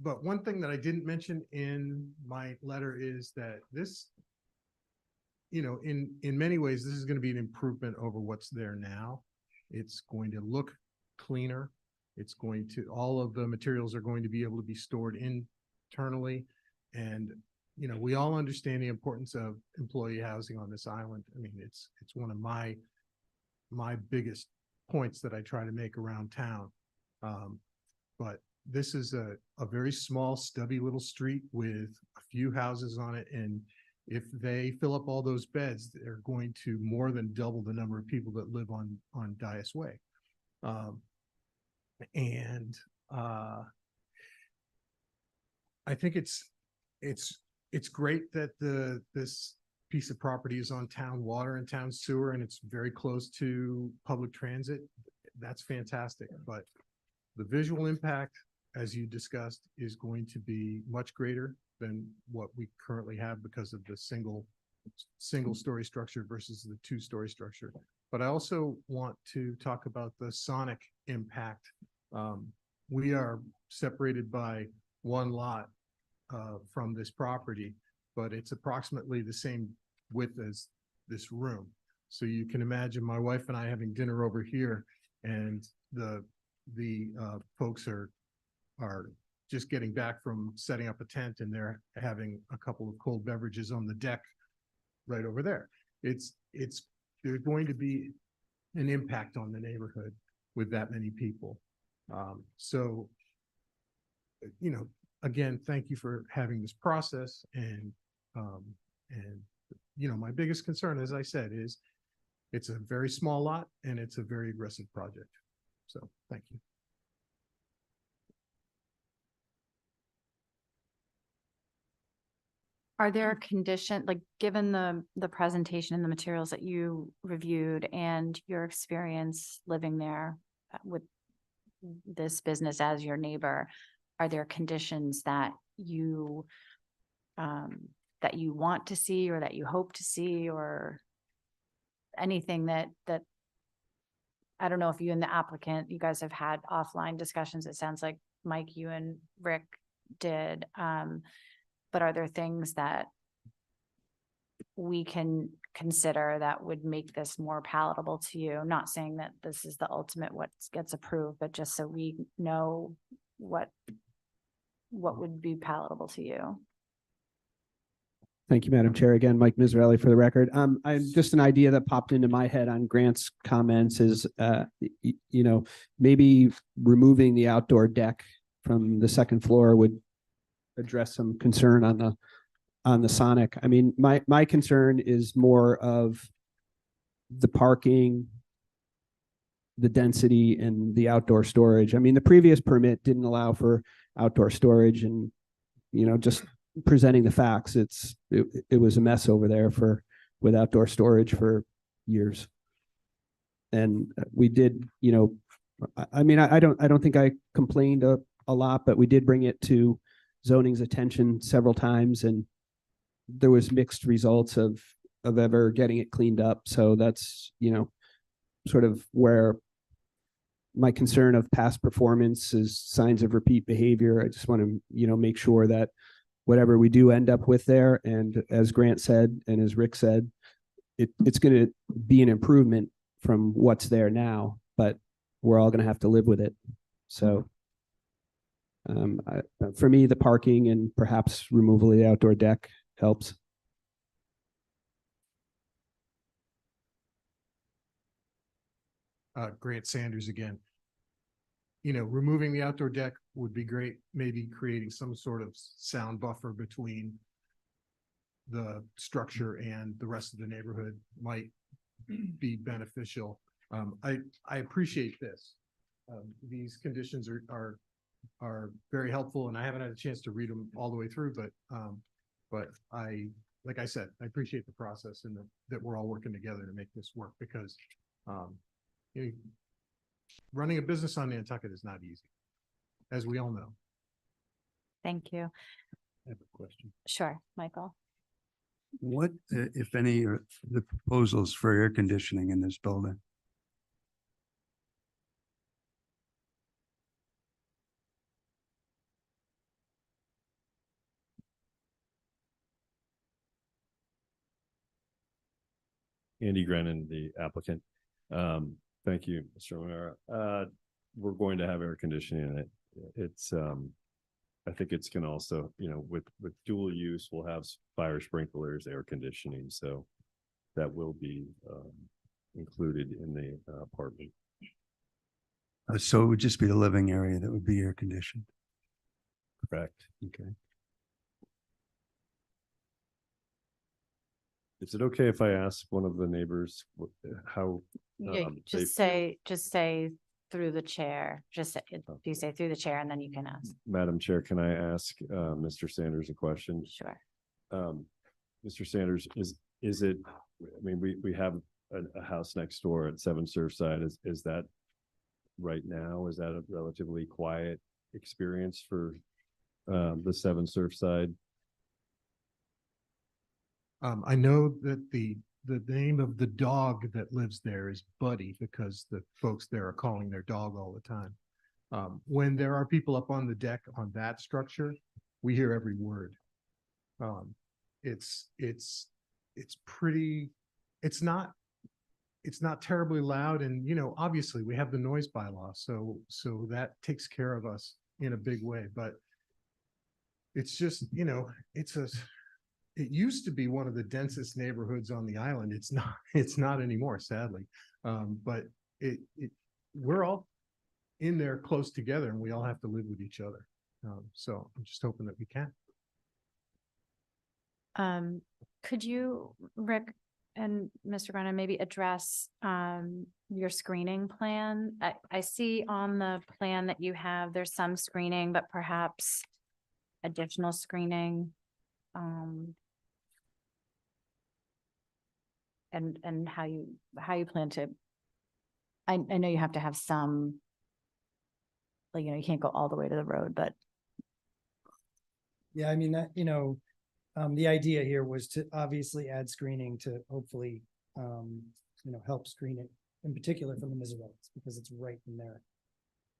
But one thing that I didn't mention in my letter is that this, you know, in many ways, this is going to be an improvement over what's there now. It's going to look cleaner. It's going to, all of the materials are going to be able to be stored internally. And, you know, we all understand the importance of employee housing on this island. I mean, it's one of my biggest points that I try to make around town. But this is a very small, stubby little street with a few houses on it. And if they fill up all those beds, they're going to more than double the number of people that live on Dias Way. I think it's great that this piece of property is on town water and town sewer, and it's very close to public transit. That's fantastic. But the visual impact, as you discussed, is going to be much greater than what we currently have because of the single story structure versus the 2-story structure. But I also want to talk about the sonic impact. We are separated by one lot from this property, but it's approximately the same width as this room. So you can imagine my wife and I having dinner over here, and the folks are just getting back from setting up a tent, and they're having a couple of cold beverages on the deck right over there. There's going to be an impact on the neighborhood with that many people. So, you know, again, thank you for having this process. And, you know, my biggest concern, as I said, is it's a very small lot and it's a very aggressive project. So thank you. Are there conditions, like given the presentation and the materials that you reviewed and your experience living there with this business as your neighbor, are there conditions that you want to see or that you hope to see, or anything that I don't know if you and the applicant, you guys have had offline discussions? It sounds like Mike, you and Rick did. But are there things that we can consider that would make this more palatable to you? Not saying that this is the ultimate what gets approved, but just so we know what would be palatable to you. Thank you, Madam Chair. Again, Mike Miserelli for the record. I'm just an idea that popped into my head on Grant's comments is, you know, maybe removing the outdoor deck from the second floor would address some concern on the sonic. I mean, my concern is more of the parking, the density, and the outdoor storage. I mean, the previous permit didn't allow for outdoor storage, and, you know, just presenting the facts, it was a mess over there with outdoor storage for years. And we did, you know, I mean, I don't think I complained a lot, but we did bring it to zoning's attention several times, and there was mixed results of ever getting it cleaned up. So that's, you know, sort of where my concern of past performance is signs of repeat behavior. I just want to, you know, make sure that whatever we do end up with there, and as Grant said, and as Rick said, it's going to be an improvement from what's there now, but we're all going to have to live with it. So for me, the parking and perhaps removal of the outdoor deck helps. Grant Sanders again. You know, removing the outdoor deck would be great, maybe creating some sort of sound buffer between the structure and the rest of the neighborhood might be beneficial. I appreciate this. These conditions are very helpful, and I haven't had a chance to read them all the way through, but like I said, I appreciate the process and that we're all working together to make this work, because you know, running a business on Nantucket is not easy, as we all know. Thank you. I have a question. Sure, Michael. What, if any, are the proposals for air conditioning in this building? Andy Grennan, the applicant. Thank you, Mr. O'Meara. We're going to have air conditioning in it. It's, I think it's gonna also, you know, with dual use, we'll have fire sprinklers, air conditioning, so that will be included in the apartment. So it would just be the living area that would be air conditioned. Correct. Okay. Is it okay if I ask one of the neighbors how? Yeah, they just say through the chair, you say through the chair and then you can ask. Madam Chair, can I ask Mr. Sanders a question? Sure. Mr. Sanders, is it, I mean, we have a house next door at 7 Surfside. Is that right now, is that a relatively quiet experience for the 7 Surfside? I know that the name of the dog that lives there is Buddy, because the folks there are calling their dog all the time. When there are people up on the deck on that structure, we hear every word. It's pretty, it's not terribly loud, and you know, obviously we have the noise bylaw, so that takes care of us in a big way. But it's just, you know, it used to be one of the densest neighborhoods on the island. It's not anymore, sadly. But we're all in there close together, and we all have to live with each other. So I'm just hoping that we can. Could you, Rick and Mr. Brennan, maybe address your screening plan? I see on the plan that you have, there's some screening, but perhaps additional screening. And how you plan to, I know you have to have some, like, you know, you can't go all the way to the road, but. Yeah, I mean, that, you know, the idea here was to obviously add screening to hopefully, you know, help screen it, in particular from the Mizraelites, because it's right in their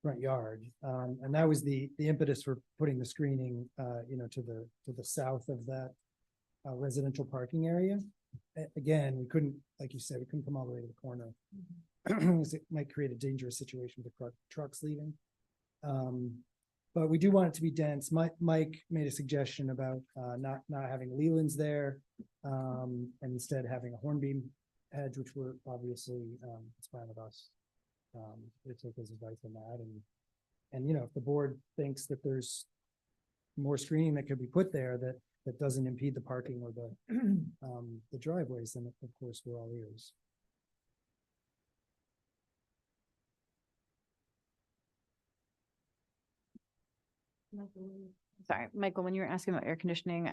front yard. And that was the impetus for putting the screening, you know, to the south of that residential parking area. Again, we couldn't, like you said, we couldn't come all the way to the corner. It might create a dangerous situation with the trucks leaving. But we do want it to be dense. Mike made a suggestion about not having Leland's there, and instead having a hornbeam hedge, which we're obviously, it's fine with us. We take his advice on that, and you know, if the board thinks that there's more screening that could be put there that doesn't impede the parking or the driveways, then of course we're all ears. Sorry, Michael, when you were asking about air conditioning,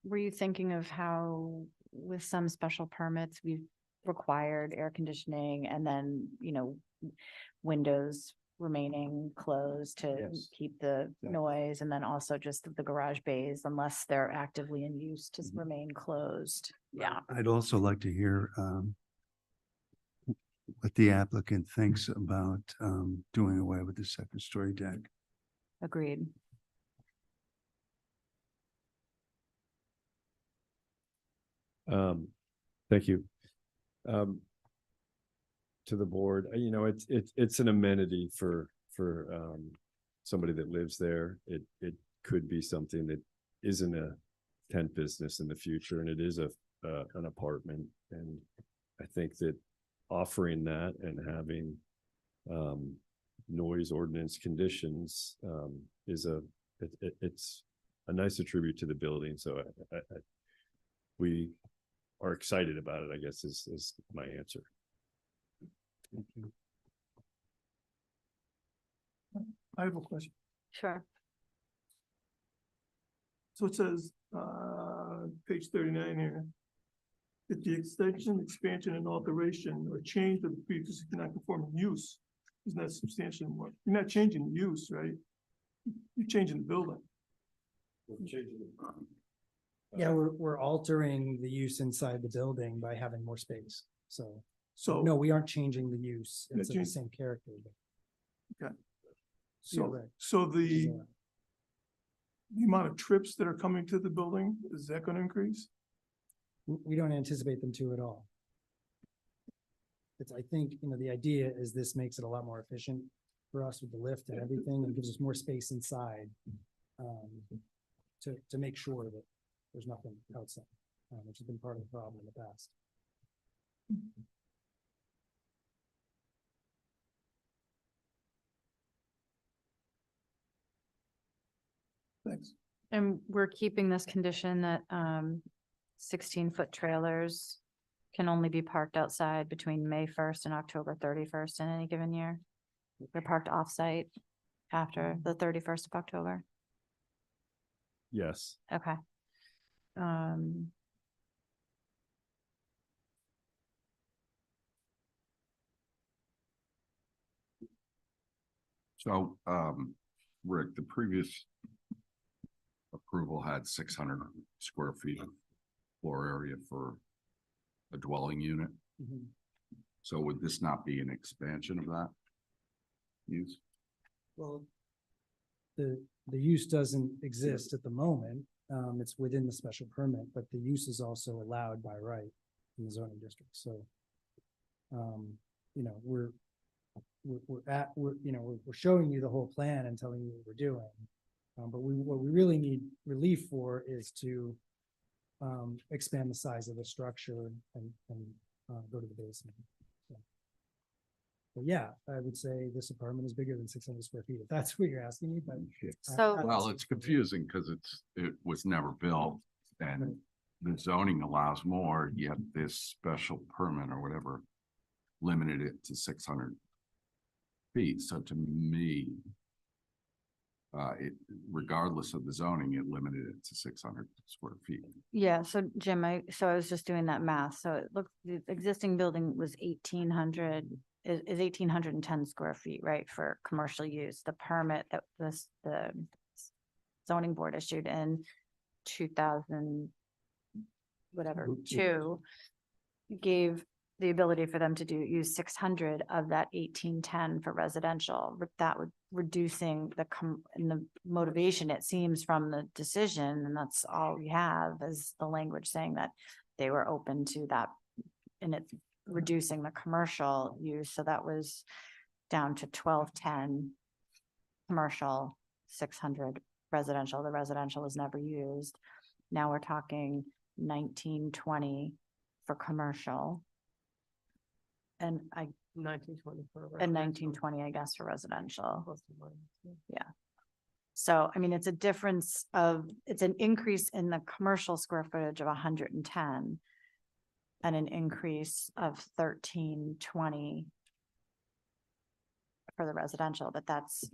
were you thinking of how with some special permits, we've required air conditioning and then, you know, windows remaining closed to keep the noise, and then also just the garage bays, unless they're actively in use, to remain closed. Yeah. I'd also like to hear what the applicant thinks about doing away with the second story deck. Agreed. Thank you. To the board, you know, it's an amenity for somebody that lives there. It could be something that isn't a tent business in the future, and it is an apartment. And I think that offering that and having noise ordinance conditions is it's a nice attribute to the building. So we are excited about it, I guess is my answer. Thank you. I have a question. Sure. So it says, page 39 here. That the extension, expansion and alteration or change of the pre-existing non-conforming use is not substantially more. You're not changing the use, right? You're changing the building. Yeah, we're altering the use inside the building by having more space. So, So. no, we aren't changing the use. It's the change- same character. but you're So, right. so the Yeah. amount of trips that are coming to the building, is that gonna increase? We don't anticipate them to at all. It's, I think, the idea is this makes it a lot more efficient for us with the lift and everything, and gives us more space inside. To make sure that there's nothing outside, which has been part of the problem in the past. Thanks. And we're keeping this condition that 16-foot trailers can only be parked outside between May 1st and October 31st in any given year. They're parked off-site after the 31st of October. Yes. Okay. So, Rick, the previous approval had 600 square feet of floor area for a dwelling unit. Mhm. So would this not be an expansion of that use? Well, the use doesn't exist at the moment. It's within the special permit, but the use is also allowed by right in the zoning district. So, we're showing you the whole plan and telling you what we're doing. But what we really need relief for is to expand the size of the structure and go to the basement. So, but yeah, I would say this apartment is bigger than 600 square feet, if that's what you're asking me, but. So- Well, it's confusing because it was never built and the zoning allows more, yet this special permit or whatever limited it to 600 feet. So to me, regardless of the zoning, it limited it to 600 square feet. Yeah, so Jim, I was just doing that math. So it looks, the existing building was 1,800, is 1,810 square feet, right, for commercial use. The permit that the zoning board issued in 2000, whatever, 2, gave the ability for them to use 600 of that 1,810 for residential. That would reducing the motivation, it seems, from the decision, and that's all we have is the language saying that they were open to that, and it's reducing the commercial use. So that was down to 1,210 commercial, 600 residential. The residential was never used. Now we're talking 1920 for commercial. And 1920 for. and 1920, I guess, for residential. Plus or minus, yeah. Yeah. So, I mean, it's an increase in the commercial square footage of 110 and an increase of 1320 for the residential, but that's,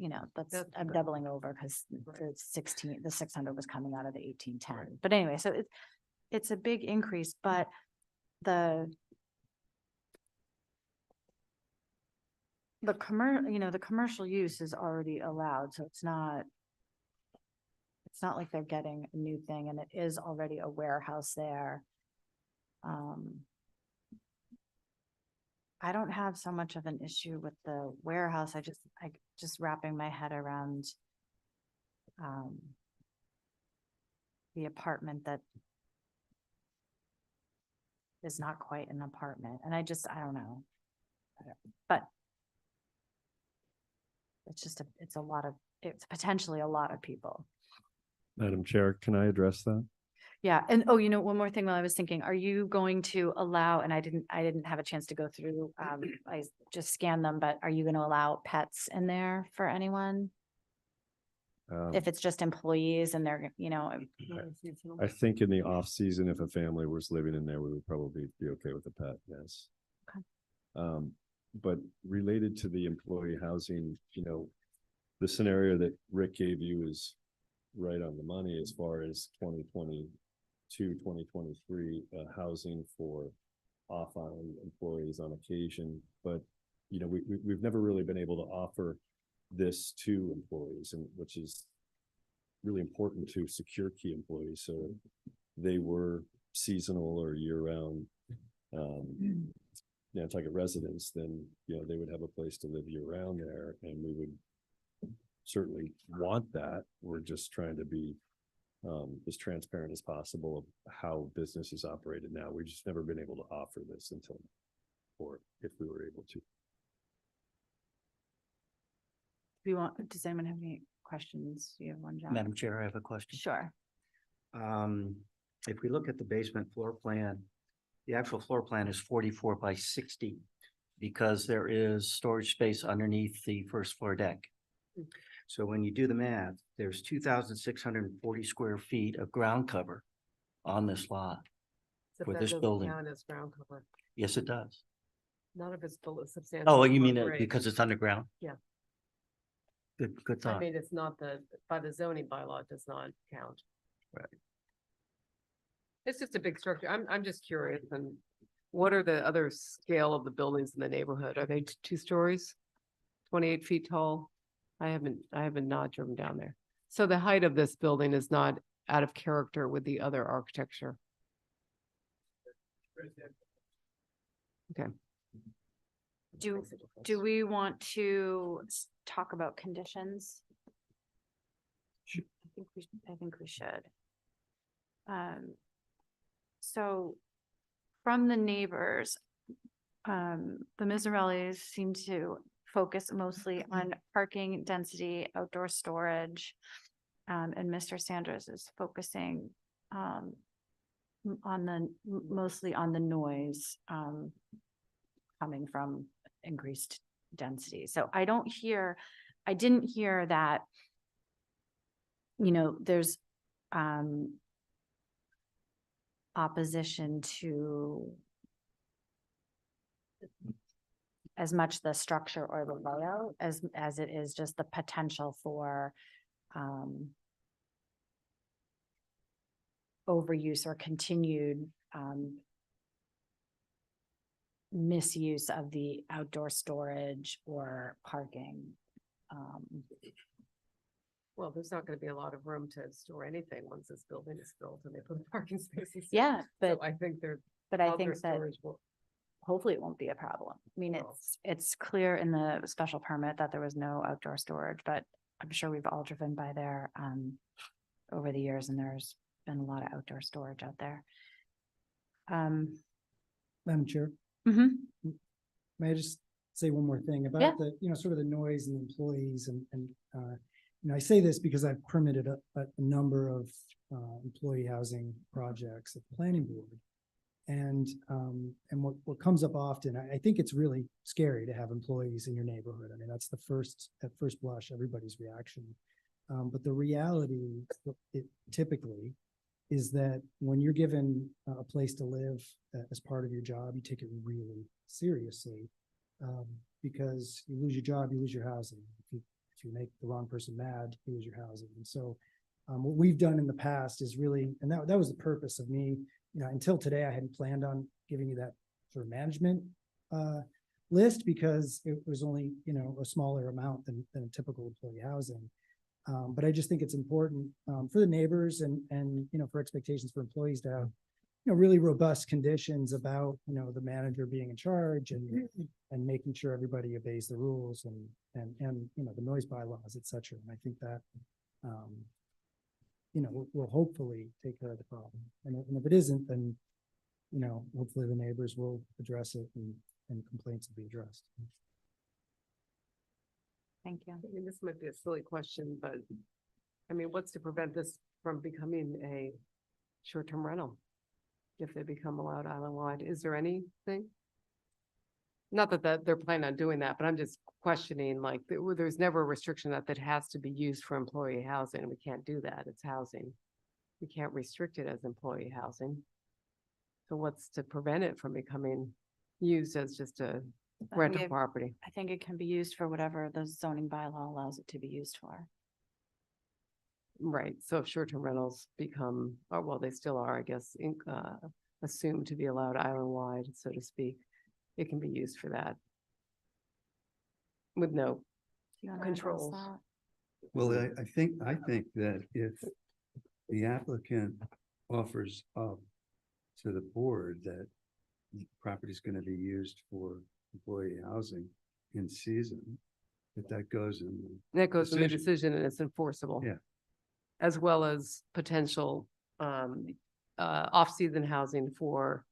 I'm doubling over because the 600 was coming out of the 1810. Right. But anyway, so it's a big increase, but the commercial use is already allowed, so it's not like they're getting a new thing, and it is already a warehouse there. I don't have so much of an issue with the warehouse. I just wrapping my head around the apartment that is not quite an apartment, and I don't know. But it's potentially a lot of people. Madam Chair, can I address that? Yeah, and oh, one more thing while I was thinking, are you going to allow, and I didn't have a chance to go through, I just scanned them, but are you gonna allow pets in there for anyone? If it's just employees and they're, I think in the off season, if a family was living in there, we would probably be okay with a pet, yes. Okay. But related to the employee housing, the scenario that Rick gave you is right on the money as far as 2022, 2023 housing for off-island employees on occasion. But, we've never really been able to offer this to employees, and which is really important to secure key employees. So they were seasonal or year-round Nantucket residents, then they would have a place to live year-round there, and we would certainly want that. We're just trying to be as transparent as possible of how business is operated now. We've just never been able to offer this until, or if we were able to. Does anyone have any questions? You have one, John? Madam Chair, I have a question. Sure. If we look at the basement floor plan, the actual floor plan is 44 by 60 because there is storage space underneath the first floor deck. So when you do the math, there's 2,640 square feet of ground cover on this lot. Except For that this doesn't building. count as ground cover. Yes, it does. Not if it's below substantial. Oh, you mean below it grade. because it's underground? Yeah. Good I thought. mean, it's not by the zoning bylaw, it does not count. Right. It's just a big structure. I'm just curious, and what are the other scale of the buildings in the neighborhood? Are they 2 stories? 28 feet tall? I haven't not driven down there. So the height of this building is not out of character with the other architecture. Okay. Do we want to talk about conditions? I think we should. So from the neighbors, the Mizzarellis seem to focus mostly on parking density, outdoor storage. And Mr. Sanders is focusing mostly on the noise coming from increased density. So I didn't hear that, there's opposition to as much the structure or the layout as it is just the potential for overuse or continued misuse of the outdoor storage or parking. Well, there's not gonna be a lot of room to store anything once this building is built and they put parking spaces. Yeah, So but I think they're. I outdoor think that storage will- hopefully it won't be a problem. I mean, Well. it's clear in the special permit that there was no outdoor storage, but I'm sure we've all driven by there over the years, and there's been a lot of outdoor storage out there. Madam Chair, Mhm. may I just say one more thing about Yeah. the, sort of the noise and the employees and I say this because I've permitted a number of employee housing projects at the planning board. And what comes up often, I think it's really scary to have employees in your neighborhood. I mean, that's at first blush, everybody's reaction. But the reality, typically, is that when you're given a place to live as part of your job, you take it really seriously. Because you lose your job, you lose your housing. If you make the wrong person mad, you lose your housing. And so what we've done in the past is really, and that was the purpose of me, until today, I hadn't planned on giving you that sort of management list because it was only, a smaller amount than a typical employee housing. But I just think it's important for the neighbors and for expectations for employees to have, really robust conditions about, the manager being in charge and making sure everybody obeys the rules and the noise bylaws, et cetera. And I think that, will hopefully take care of the problem. And if it isn't, then, hopefully the neighbors will address it and complaints will be addressed. Thank you. I mean, this might be a silly question, but I mean, what's to prevent this from becoming a short-term rental. If they become allowed island-wide, is there anything? Not that they're planning on doing that, but I'm just questioning, like, there's never a restriction that has to be used for employee housing. We can't do that. It's housing. We can't restrict it as employee housing. So what's to prevent it from becoming used as just a rental property? I think it can be used for whatever the zoning bylaw allows it to be used for. Right, so if short-term rentals become, or well, they still are, I guess, assumed to be allowed island-wide, so to speak, it can be used for that. With no Do you wanna address controls. that? Well, I think that if the applicant offers up to the board that the property is going to be used for employee housing in season, that goes in. That goes in the decision. decision and it's enforceable. Yeah. As well as potential off-season housing for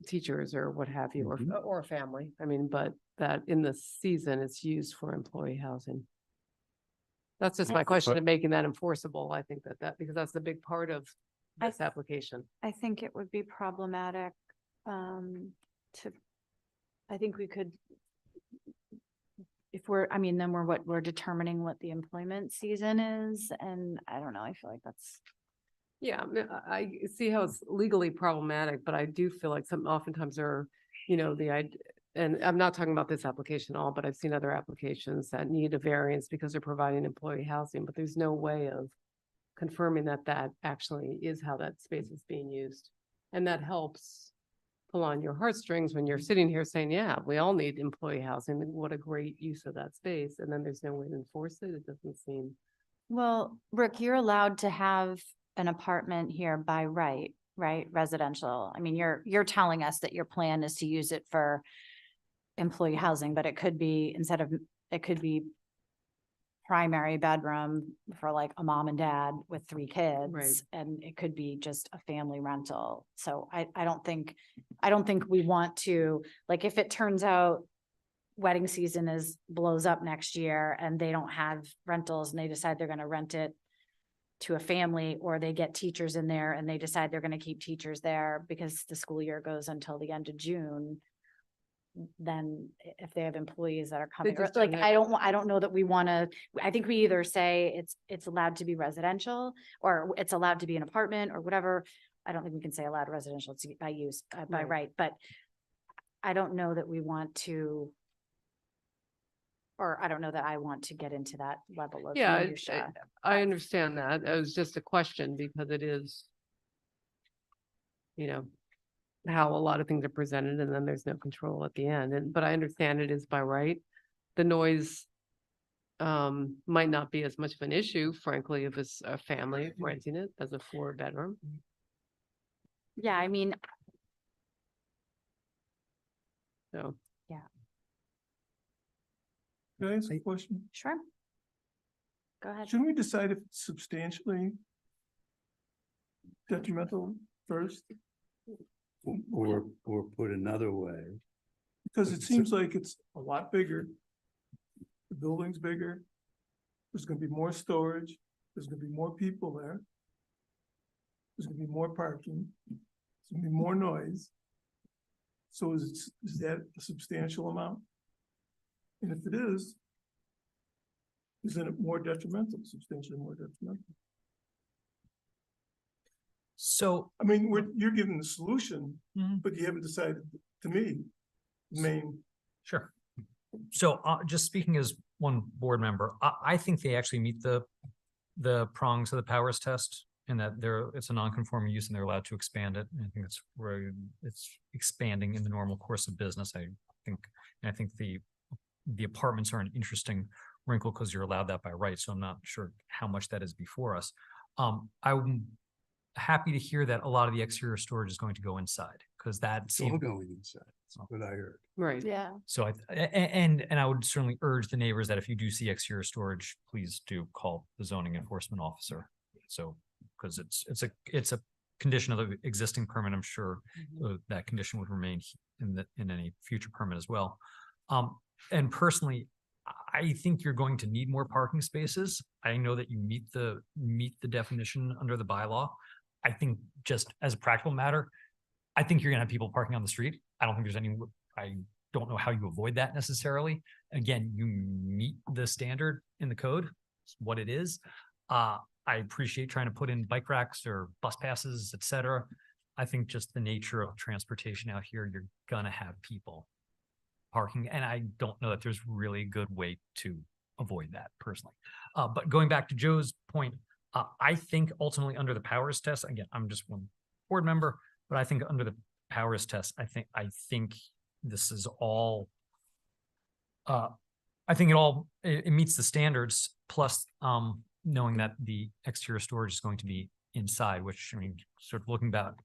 teachers or what have you, or a family. I mean, but that in the season it's used for employee housing. That's just my question of making that enforceable. I think that because that's the big part of this application. I think it would be problematic I think we could, if then we're determining what the employment season is, and I don't know, I feel like that's. Yeah, I see how it's legally problematic, but I do feel like oftentimes are, and I'm not talking about this application at all, but I've seen other applications that need a variance because they're providing employee housing, but there's no way of confirming that actually is how that space is being used. And that helps pull on your heartstrings when you're sitting here saying, yeah, we all need employee housing. What a great use of that space. And then there's no way to enforce it. It doesn't seem. Well, Rick, you're allowed to have an apartment here by right? Residential. I mean, you're telling us that your plan is to use it for employee housing, but it could be primary bedroom for like a mom and dad with 3 kids. Right. And it could be just a family rental. So I don't think we want to, like, if it turns out wedding season blows up next year and they don't have rentals and they decide they're going to rent it to a family, or they get teachers in there and they decide they're going to keep teachers there because the school year goes until the end of June, then if they have employees that are coming, just like, don't I don't know that we want to, I think we either say it's allowed to be residential or it's allowed to be an apartment or whatever. I don't think we can say allowed residential by use, by right, but I don't know that we want to, or I don't know that I want to get into that level of minutia. I understand that. It was just a question because it is, how a lot of things are presented and then there's no control at the end. But I understand it is by right. The noise might not be as much of an issue, frankly, if it's a family renting it as a 4-bedroom. Yeah, I mean, So. yeah, Can I ask a question? sure. Go ahead. Shouldn't we decide if it's substantially detrimental first? Or put another way, Because it seems like it's a lot bigger. The building's bigger. There's gonna be more storage. There's gonna be more people there. There's gonna be more parking. There's gonna be more noise. So is that a substantial amount? And if it is, isn't it more detrimental, substantially more detrimental? So, I mean, you're giving the solution, Mhm. but you haven't decided, to me, the main. sure. So, just speaking as one board member, I think they actually meet the prongs of the powers test, and that it's a non-conforming use and they're allowed to expand it. And I think it's where it's expanding in the normal course of business. I think the apartments are an interesting wrinkle because you're allowed that by right. So I'm not sure how much that is before us. I'm happy to hear that a lot of the exterior storage is going to go inside because it's all going inside. That's what I heard. Right. Yeah. So and I would certainly urge the neighbors that if you do see exterior storage, please do call the zoning enforcement officer. So, because it's a condition of the existing permit, I'm sure that condition would remain in any future permit as well. And personally, I think you're going to need more parking spaces. I know that you meet the definition under the bylaw. I think just as a practical matter, I think you're gonna have people parking on the street. I don't think there's any, I don't know how you avoid that necessarily. Again, you meet the standard in the code, it's what it is. I appreciate trying to put in bike racks or bus passes, et cetera. I think just the nature of transportation out here, you're gonna have people parking, and I don't know that there's really a good way to avoid that personally. But going back to Joe's point, I think ultimately under the powers test, again, I'm just one board member, but I think under the powers test, I think this is all, I think it meets the standards, plus knowing that the exterior storage is going to be inside, which, I mean, sort of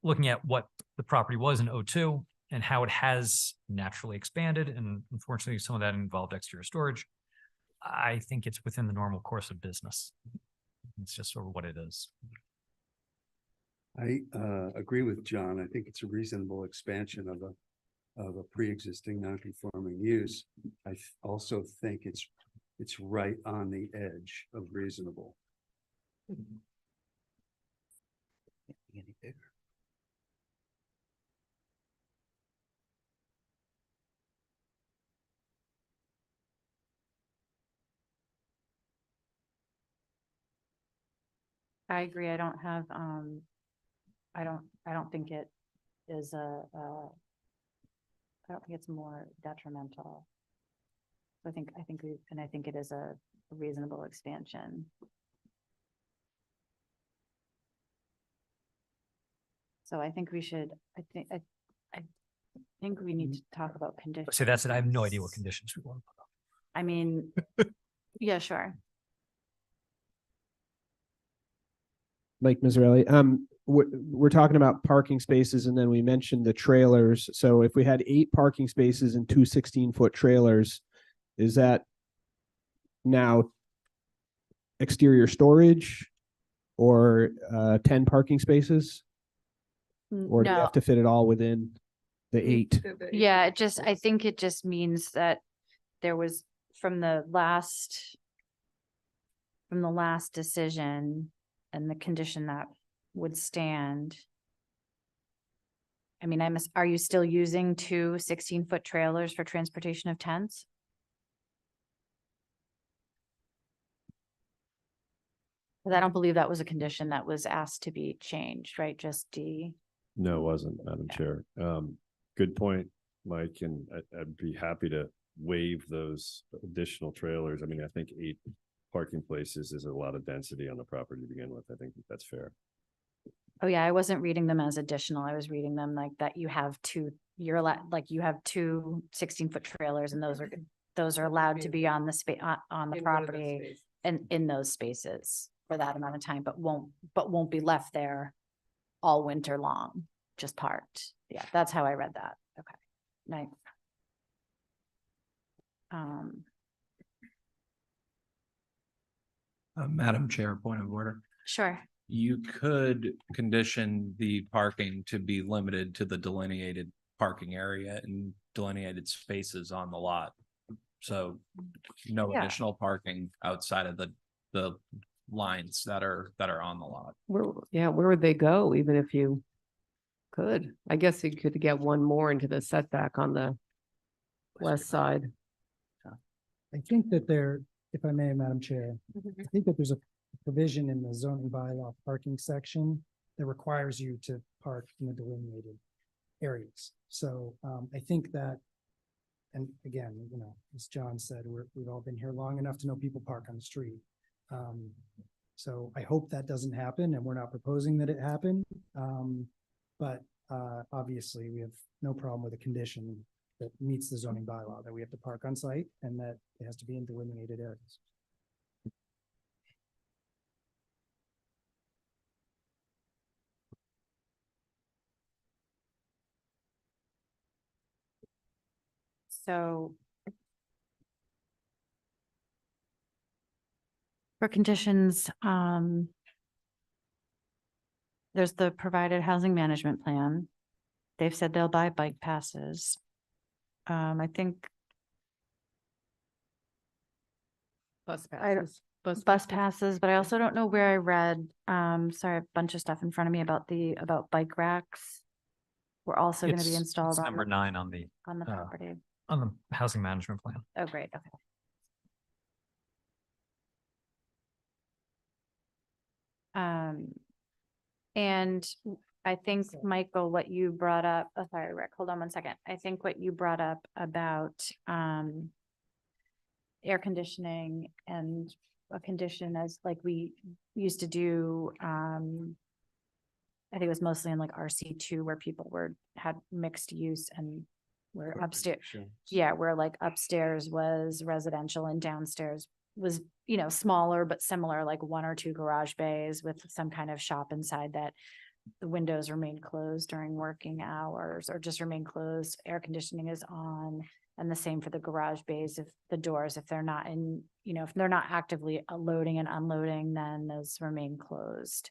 looking at what the property was in '02 and how it has naturally expanded, and unfortunately some of that involved exterior storage. I think it's within the normal course of business. It's just sort of what it is. I agree with John. I think it's a reasonable expansion of a pre-existing non-conforming use. I also think it's right on the edge of reasonable. Any bigger. I agree. I don't have, I don't think it is I don't think it's more detrimental. I think it is a reasonable expansion. So I think we should, I think we need to talk about conditions. So that's it. I have no idea what conditions we want to put up. I mean, yeah, sure. Mike Miserelli, we're talking about parking spaces, and then we mentioned the trailers. So if we had 8 parking spaces and 2 16-foot trailers, is that now exterior storage or 10 parking spaces? Or do we No, have to fit it all within the 8? yeah, I think it just means that there was from the last decision and the condition that would stand. I mean, are you still using 2 16-foot trailers for transportation of tents? Because I don't believe that was a condition that was asked to be changed, right? Just D. No, it wasn't, Madam Chair. Good point, Mike, and I'd be happy to waive those additional trailers. I mean, I think 8 parking places is a lot of density on the property to begin with. I think that's fair. Oh yeah, I wasn't reading them as additional. I was reading them like that you have 2, you're allowed, like you have 2 16-foot trailers, and those are allowed to be on the space on the property and in those spaces for that amount of time, but won't be left there all winter long, just parked. Yeah, that's how I read that. Okay. Nice. Madam Chair, point of order. Sure. You could condition the parking to be limited to the delineated parking area and delineated spaces on the lot. So no additional parking outside of the lines that are on the lot. Where would they go, even if you could? I guess you could get one more into the setback on the west side. I think that if I may, Madam Chair, I think that there's a provision in the zoning bylaw parking section that requires you to park in the delineated areas. So I think that, and again, you know, as John said, we've all been here long enough to know people park on the street. So I hope that doesn't happen, and we're not proposing that it happen. But obviously we have no problem with a condition that meets the zoning bylaw, that we have to park on site and that it has to be in delineated areas. So for conditions, there's the provided housing management plan. They've said they'll buy bike passes. I think Bus I don't- passes. Bus bus passes, but I also don't know where I read, sorry, a bunch of stuff in front of me about bike racks. Were also gonna be It's installed on number 9 on the the property. housing management plan. Oh, great, okay. And I think, Michael, what you brought up, oh, sorry, Rick, hold on one second. I think what you brought up about, air conditioning and a condition as like we used to do, I think it was mostly in like RC2 where people had mixed use and where upstairs, yeah, where like upstairs was residential and downstairs was, smaller but similar, like 1 or 2 garage bays with some kind of shop inside that the windows remain closed during working hours or just remain closed. Air conditioning is on. And the same for the garage bays, if the doors, if they're not in, if they're not actively loading and unloading, then those remain closed.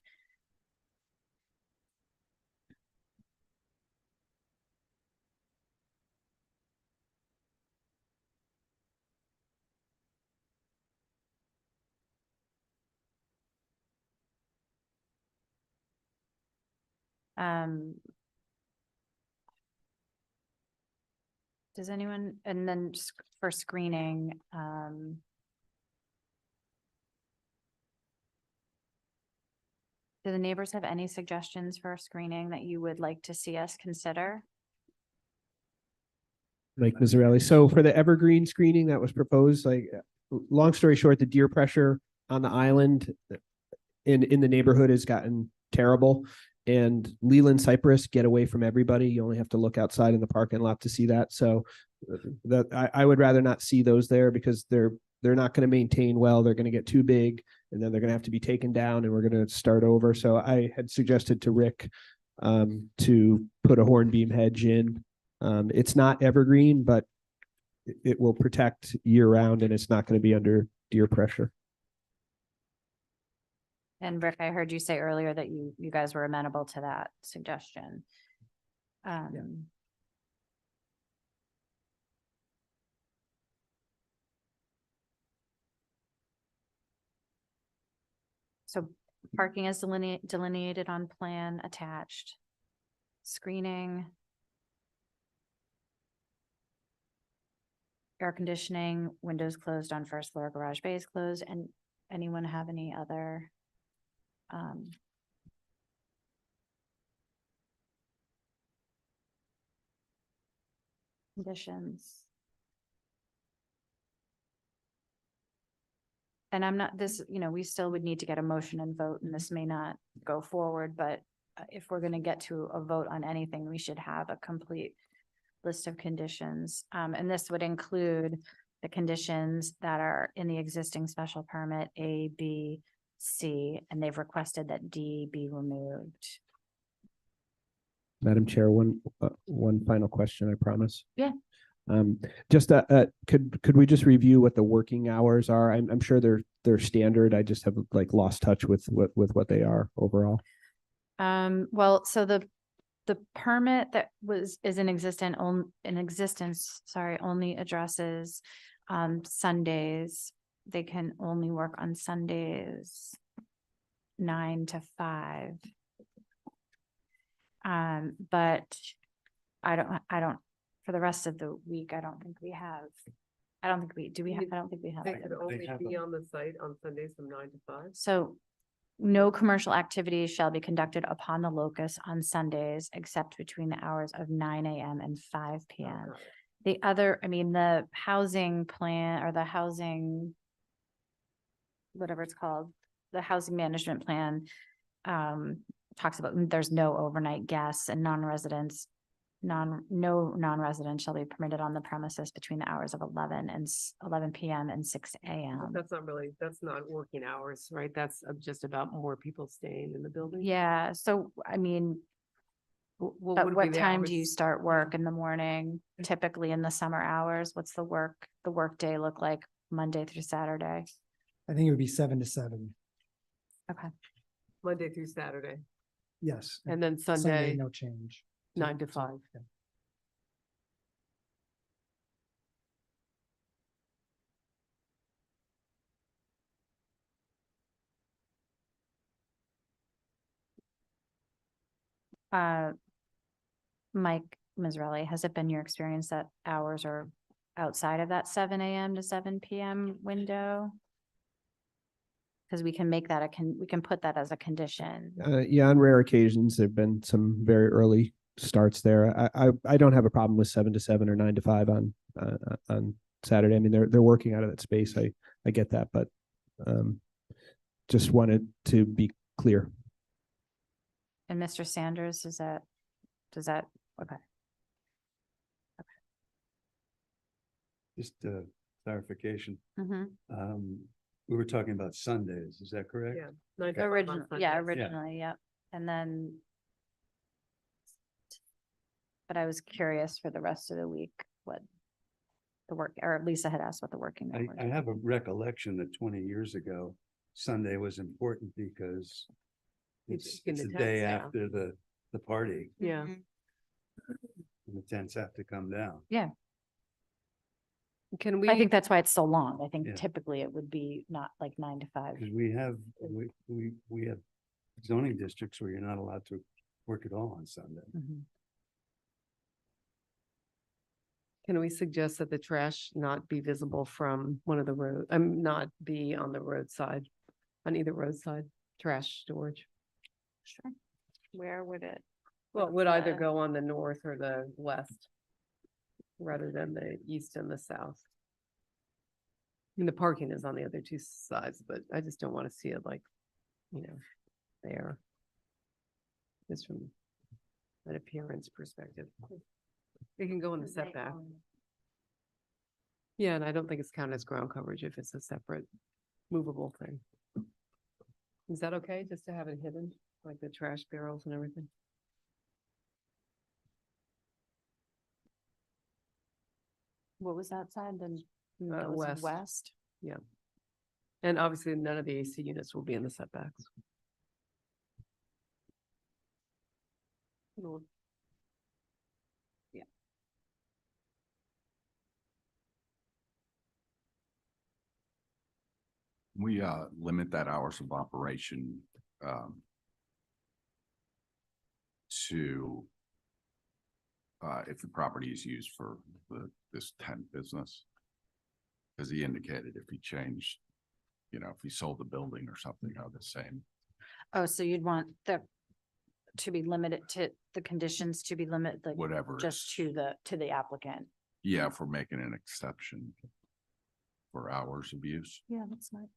Does anyone, and then for screening, do the neighbors have any suggestions for screening that you would like to see us consider? Mike Mizzarelli. So for the evergreen screening that was proposed, like, long story short, the deer pressure on the island in the neighborhood has gotten terrible. And Leland cypress get away from everybody. You only have to look outside in the parking lot to see that. So that I would rather not see those there because they're not going to maintain well. They're going to get too big and then they're going to have to be taken down and we're going to start over. So I had suggested to Rick to put a hornbeam hedge in. It's not evergreen, but it will protect year round and it's not going to be under deer pressure. And Rick, I heard you say earlier that you guys were amenable to that suggestion. So parking is delineated on plan attached. Screening. Air conditioning, windows closed on first floor, garage bays closed, and anyone have any other conditions? And I'm not we still would need to get a motion and vote, and this may not go forward, but if we're going to get to a vote on anything, we should have a complete list of conditions. And this would include the conditions that are in the existing special permit A, B, C, and they've requested that D be removed. Madam Chair, one final question, I promise. Yeah. Just could we just review what the working hours are? I'm sure they're standard. I just have like lost touch with what they are overall. Well, so the permit that is in existence only addresses Sundays. They can only work on Sundays 9 to 5. But I don't for the rest of the week, I don't think we have. I don't think we have. They could only be on the site on Sundays from 9 to 5. So no commercial activities shall be conducted upon the locus on Sundays except between the hours of 9 a.m. and 5 p.m. The housing plan or the housing, whatever it's called, the housing management plan talks about there's no overnight guests and no non-residents shall be permitted on the premises between the hours of 11 p.m. and 6 a.m. That's not working hours, right? That's just about more people staying in the building. Yeah. So, at what time do you start work in the morning? Typically in the summer hours, what's the work day look like Monday through Saturday? I think it would be 7 to 7. Okay. Monday through Saturday. Yes. And then Sunday, no change. 9 to 5. Yeah. Mike Mazzarelli, has it been your experience that hours are outside of that 7 AM to 7 PM window? Because we can make that we can put that as a condition. Yeah, on rare occasions, there've been some very early starts there. I don't have a problem with 7 to 7 or 9 to 5 on Saturday. I mean, they're working out of that space. I get that, but just wanted to be clear. And Mr. Sanders, does that, okay. Just clarification. Mm-hmm. We were talking about Sundays, is that correct? Yeah. 9 to 5 on Originally, Sundays. originally, yep. And then, but I was curious for the rest of the week, what the work, or Lisa had asked what the working. I have a recollection that 20 years ago, Sunday was important because it's taking the the day tents down. after the party, Yeah. and the tents have to come down. Yeah, Can we? I think that's why it's so long. I think Yeah. typically it would be not like 9 to 5. Because we have zoning districts where you're not allowed to work at all on Sunday. Mhm. Can we suggest that the trash not be visible from one of the road, not be on the roadside, on either roadside, trash storage? Sure. Where would it? Well, it would either the- go on the north or the west, rather than the east and the south. I mean, the parking is on the other two sides, but I just don't want to see it like, there. Just from an appearance perspective. It can go in the setback. Yeah, and I don't think it's counted as ground coverage if it's a separate movable thing. Is that okay, just to have it hidden, like the trash barrels and everything? What was that side? Then that was west. west. Yeah. And obviously none of the AC units will be in the setbacks. Yeah. We limit that hours of operation to if the property is used for this tent business. Because he indicated if he changed, if he sold the building or something, how the same. Oh, so you'd want to be limited to the conditions to be limited, like Whatever. just to the applicant. Yeah, if we're making an exception for hours of use, Yeah, that's nice.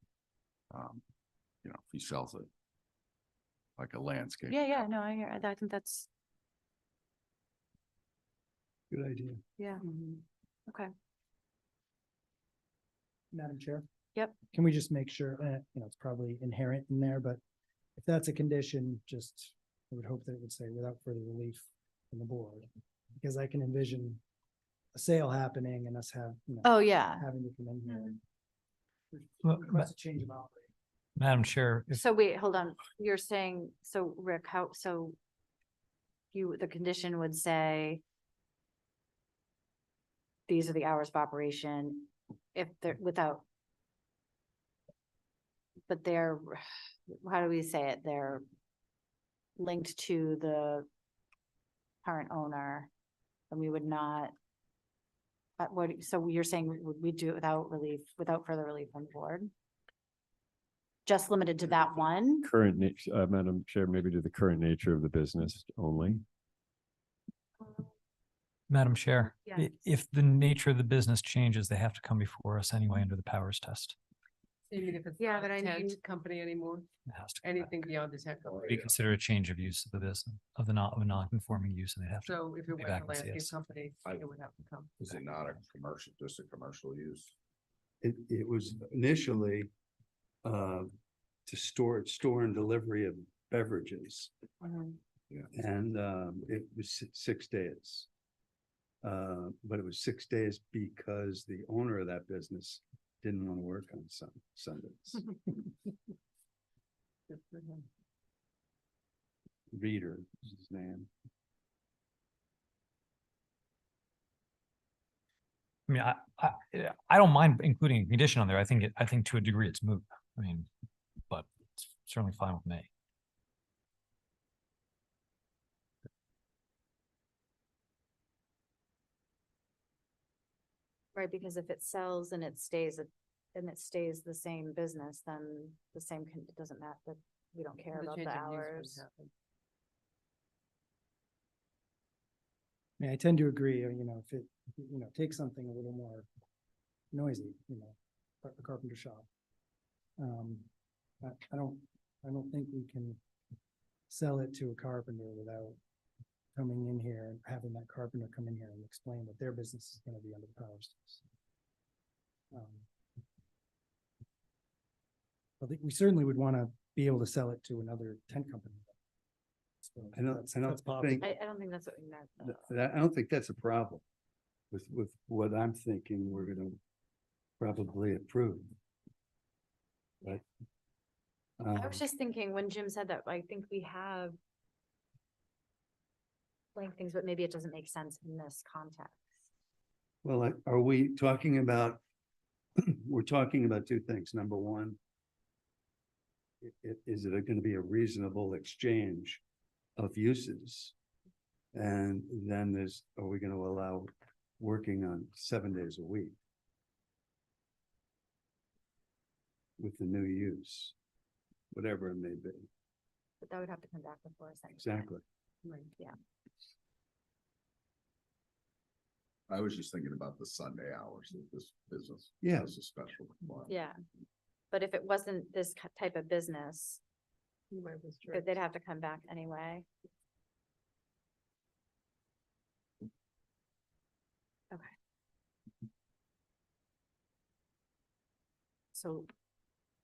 if he sells it like a landscape. Yeah, no, I hear, I think that's, Good idea. yeah, okay. Madam Chair? Yep. Can we just make sure, it's probably inherent in there, but if that's a condition, just, I would hope that it would say without further relief from the board. Because I can envision a sale happening and us Oh, yeah. having to come in here. Well, Request a change of operating. Madam Chair, if So wait, hold on. You're saying, so Rick, the condition would say these are the hours of operation if they're but they're, how do we say it? They're linked to the current owner, and we would not. So you're saying would we do it without further relief from the board? Just limited to that one? Current nature, Madam Chair, maybe to the current nature of the business only. Madam Chair, Yeah. if the nature of the business changes, they have to come before us anyway under the powers test. Even if it's Yeah, not but a I tent mean- company anymore, It has to come back. anything beyond the tent Be company. considered a change of use of the business of a non-conforming use, and they have to. So if it be went back to and see landscape us. company, it would have to come. Is it not a commercial, just a commercial use? It was initially to store and delivery of beverages. And it was 6 days. But it was 6 days because the owner of that business didn't want to work on Sundays. Good for him. Reader is his name. I mean, I don't mind including a condition on there. I think to a degree it's moot. I mean, but it's certainly fine with me. Right, because if it sells and it stays, and it stays the same business, then the same, it doesn't matter, that we don't care about the change of use wouldn't hours. happen. I mean, I tend to agree, if it, takes something a little more noisy, a carpenter shop. I don't think we can sell it to a carpenter without coming in here and having that carpenter come in here and explain that their business is gonna be under the power source. I think we certainly would wanna be able to sell it to another tent company. So I don't that's think, possible. I don't think that's what we meant. though. I don't think that's a problem with what I'm thinking we're gonna probably approve. But. I was just thinking when Jim said that, I think we have like things, but maybe it doesn't make sense in this context. Well, are we talking about, we're talking about two things. Number one, is it going to be a reasonable exchange of uses? And then are we going to allow working on 7 days a week with the new use, whatever it may be? But that would have to come back before us. Exactly. Right, yeah. I was just thinking about the Sunday hours of this business. Yeah. As a special. requirement. Yeah, but if it wasn't this type of business, You might be but they'd have to come back anyway. Okay. So,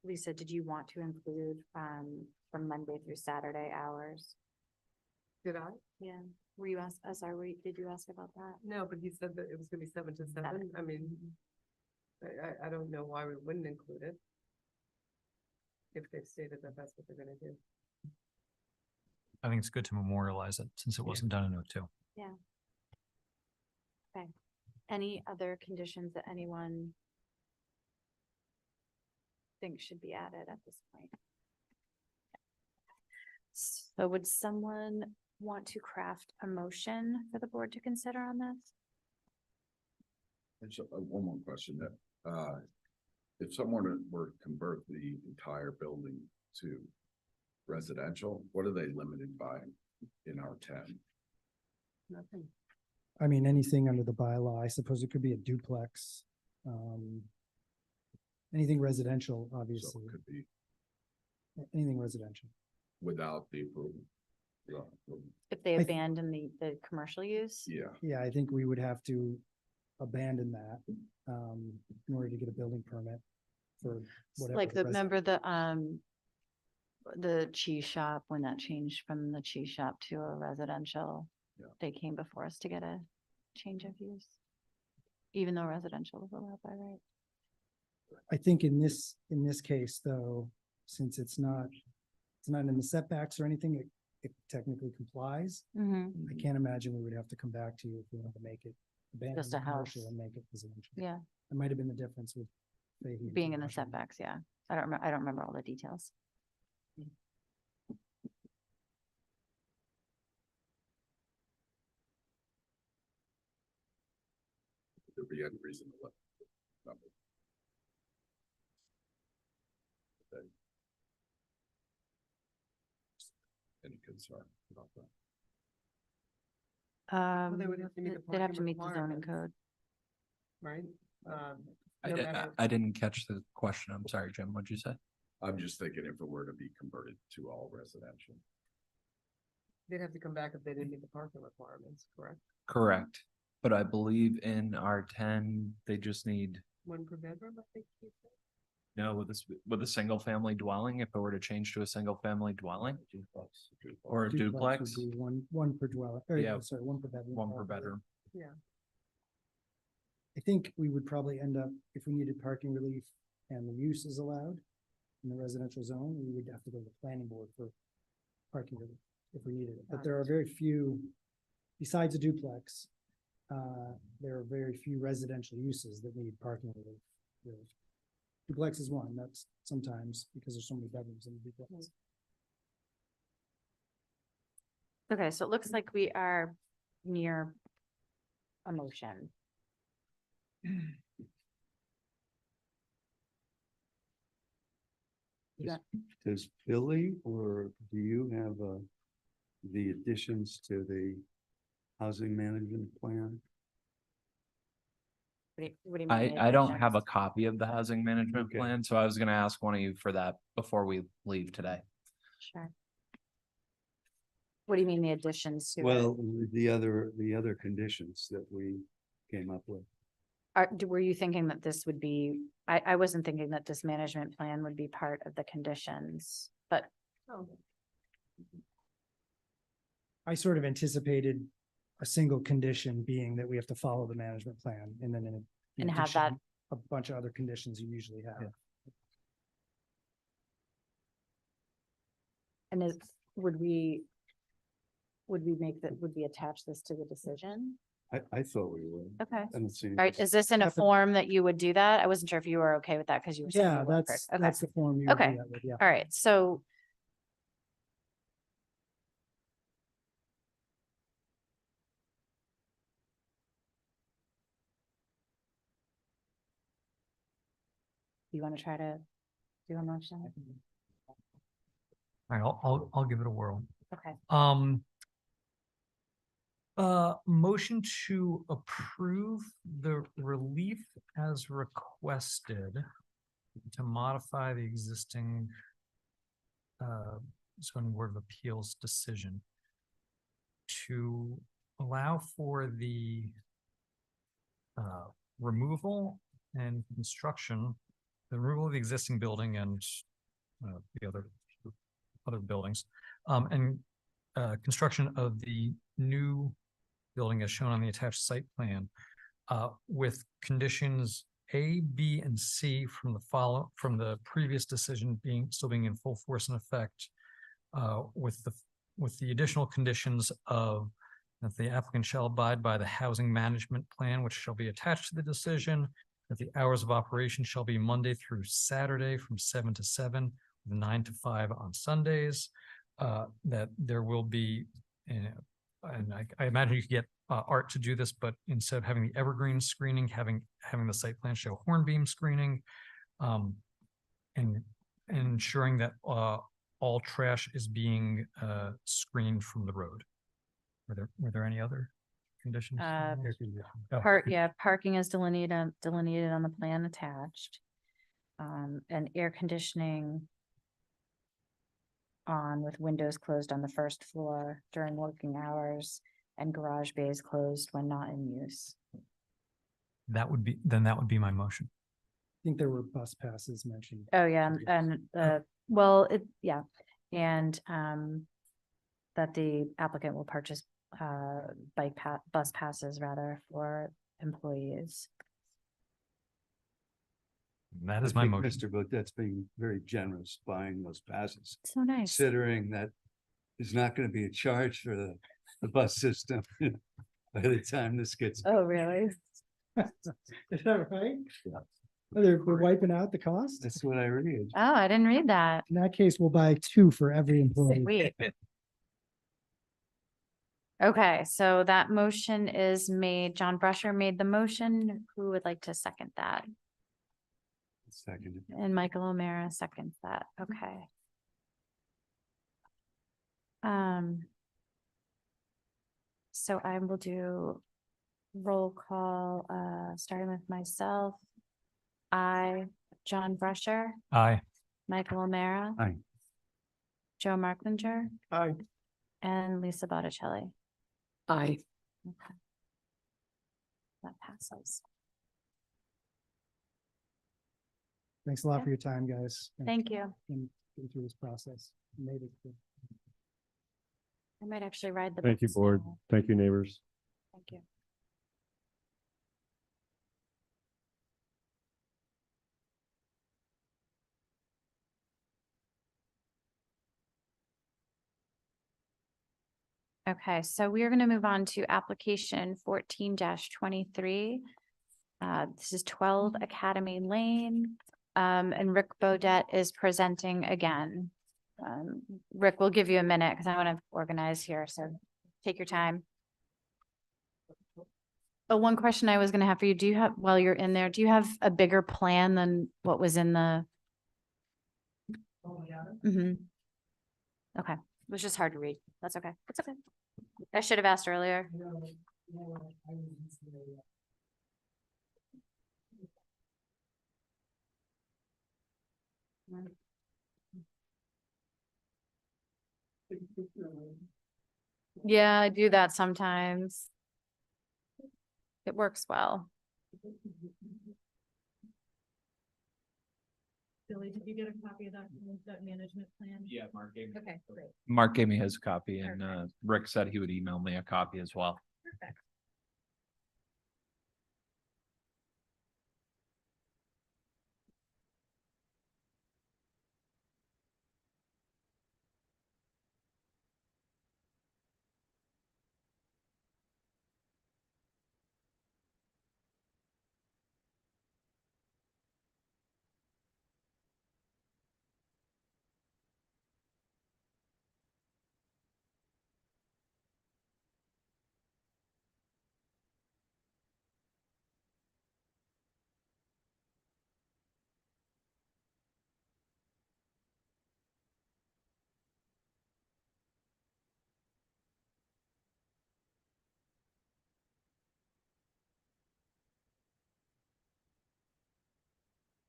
Lisa, did you want to include, from Monday through Saturday hours? Did I? Yeah, were you sorry, did you ask about that? No, but he said that it was gonna be 7 to 7. I mean, I don't know why we wouldn't include it. If they've stated that that's what they're gonna do. I think it's good to memorialize it since it wasn't done in '02. Yeah. Okay. Any other conditions that anyone thinks should be added at this point? So would someone want to craft a motion for the board to consider on this? And so, one more question that, if someone were to convert the entire building to residential, what are they limited by in R10? Nothing. I mean, anything under the bylaw, I suppose it could be a duplex. Anything residential, So obviously, it could be anything residential. without the approval. If they I th- abandon the commercial use? Yeah, Yeah, I think we would have to abandon that, in order to get a building permit for whatever. Like the remember the cheese shop, when that changed from the cheese shop to a residential? Yeah. They came before us to get a change of use. Even though residential was allowed by right. I think in this case, though, since it's not in the setbacks or anything, it technically complies. Mm-hmm. I can't imagine we would have to come back to you if we want to make it abandoned Just a commercial house. and make it residential. Yeah, It might have been the difference with Fahey and being in the Washington. setbacks, yeah. I don't remember all the details. there'd be any reason to let. number. Okay. Any concern about that? They would have to meet the They'd have to parking meet the zoning requirements. code. Right? I No did, matter- I didn't catch the question. I'm sorry, Jim. What'd you say? I'm just thinking if it were to be converted to all residential. They'd have to come back if they didn't meet the parking requirements, correct? Correct. But I believe in R10, they just need, One per bedroom, I think you said. no, with a single family dwelling, if it were to change to a single family dwelling or a duplex, Would be one per dwelling, or, Yeah. sorry, one per bedroom. one per bedroom. Yeah. I think we would probably end up, if we needed parking relief and the use is allowed in the residential zone, we would have to go to the planning board for parking relief if we needed it. But there are very few, besides a duplex, there are very few residential uses that need parking relief. really. Duplex is one, that's sometimes because there's so many bedrooms in the duplex. Okay, so it looks like we are near a motion. Yeah. Does Billy or do you have the additions to the housing management plan? What do you mean? I don't have a copy of the housing management Okay. plan, so I was gonna ask one of you for that before we leave today. Sure. What do you mean the additions to it? Well, the other conditions that we came up with. Were you thinking that this would be, I wasn't thinking that this management plan would be part of the conditions, but I sort of anticipated a single condition being that we have to follow the management plan and then in And have that- addition, a bunch of other conditions you usually have. and would we attach this to the decision? I thought we would. Okay. I don't see. All right, is this in a Have to- form that you would do that? I wasn't sure if you were okay with that because you were saying. Yeah, you weren't that's, first. Okay. that's the form you would do Okay. that with, yeah. All right, so. You want to try to do a motion? All right, I'll give it a whirl. Okay. Motion to approve the relief as requested to modify the existing zoning board of appeals decision to allow for the removal and construction, the removal of the existing building and the other buildings, and construction of the new building as shown on the attached site plan, with conditions A, B, and C from the previous decision still being in full force and effect, with the additional conditions of that the applicant shall abide by the housing management plan, which shall be attached to the decision, that the hours of operation shall be Monday through Saturday from 7 to 7, with 9 to 5 on Sundays, that there will be, and I imagine you could get Art to do this, but instead of having the evergreen screening, having the site plan show hornbeam screening, and ensuring that all trash is being screened from the road. Were there any other conditions? Parking is delineated on the plan attached. And air conditioning on with windows closed on the first floor during working hours and garage bays closed when not in use. That would be my motion. I think there were bus passes mentioned. Oh, yeah, and well, and that the applicant will purchase bus passes rather for employees. That is I my think motion. Mr. Beaudette's being very generous buying those passes, So nice. considering that there's not going to be a charge for the bus system by the time this gets. Oh, really? Is that right? Yeah. Oh, we're wiping out the cost? That's what I read. Oh, I didn't read that. In that case, we'll buy 2 for every employee. Sweet. Okay, so that motion is made. John Brescher made the motion. Who would like to second that? Second. And Michael O'Mara seconds that. Okay. So I will do roll call, starting with myself. John Brescher, Aye. Michael O'Mara. Aye. Joe Marklinger Aye. and Lisa Botticelli. Aye. Okay. That passes. Thanks a lot for your time, guys. Thank you. And getting through this process. Made it good. I might actually ride the. Thank you, bus board. now. Thank you, neighbors. Thank you. Okay, so we are going to move on to application 14-23. This is 12 Academy Lane, and Rick Beaudette is presenting again. Rick, we'll give you a minute because I want to organize here, so take your time. Oh, one question I was going to have for you, do you have, while you're in there, do you have a bigger plan than what was in the Mm-hmm. Okay, it was just hard to read. That's okay. It's okay. I should have asked earlier. Yeah, I do that sometimes. It works well. Billy, did you get a copy of that management plan? Yeah, Mark gave me. Okay, great. Mark gave me his copy and Rick said he would email me a copy as well. Perfect.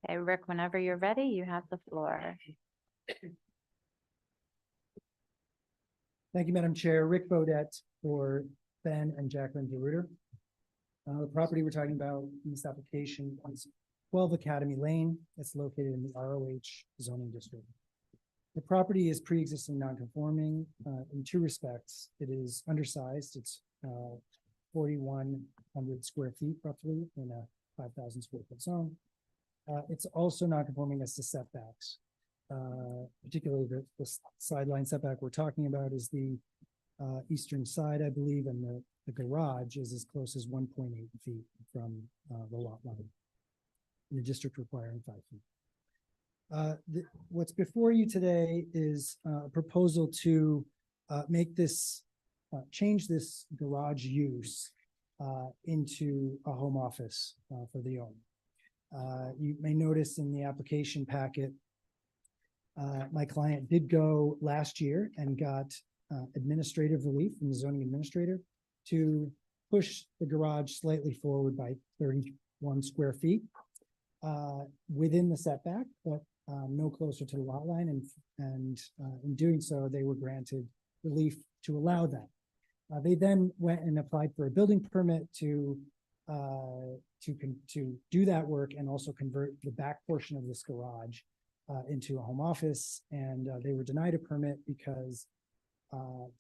Okay, Rick, whenever you're ready, you have the floor. Thank you, Madam Chair. Rick Beaudette for Ben and Jacqueline deRuyter. The property we're talking about in this application is 12 Academy Lane. It's located in the ROH zoning district. The property is pre-existing non-conforming in two respects. It is undersized. It's 4,100 square feet roughly in a 5,000 square foot zone. It's also non-conforming as to setbacks. Particularly the sideline setback we're talking about is the eastern side, I believe, and the garage is as close as 1.8 feet from the lot line. In the district requiring 5 feet. What's before you today is a proposal to make this, change this garage use into a home office for the owner. You may notice in the application packet, my client did go last year and got administrative relief from the zoning administrator to push the garage slightly forward by 31 square feet within the setback, but no closer to the lot line. And in doing so, they were granted relief to allow that. They then went and applied for a building permit to do that work and also convert the back portion of this garage into a home office. And they were denied a permit because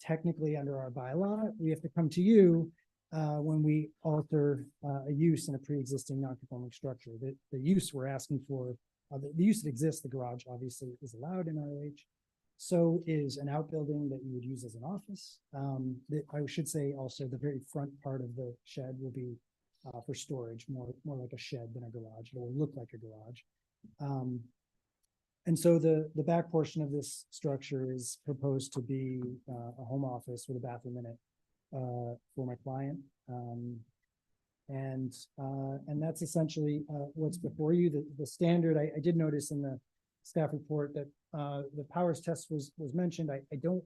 technically under our bylaw, we have to come to you when we alter a use in a pre-existing non-conforming structure. The use we're asking for, the use that exists, the garage obviously is allowed in ROH. So is an outbuilding that you would use as an office. I should say also the very front part of the shed will be for storage, more like a shed than a garage. It will look like a garage. And so the back portion of this structure is proposed to be a home office with a bathroom in it for my client. And that's essentially what's before you. The standard, I did notice in the staff report that the powers test was mentioned. I don't,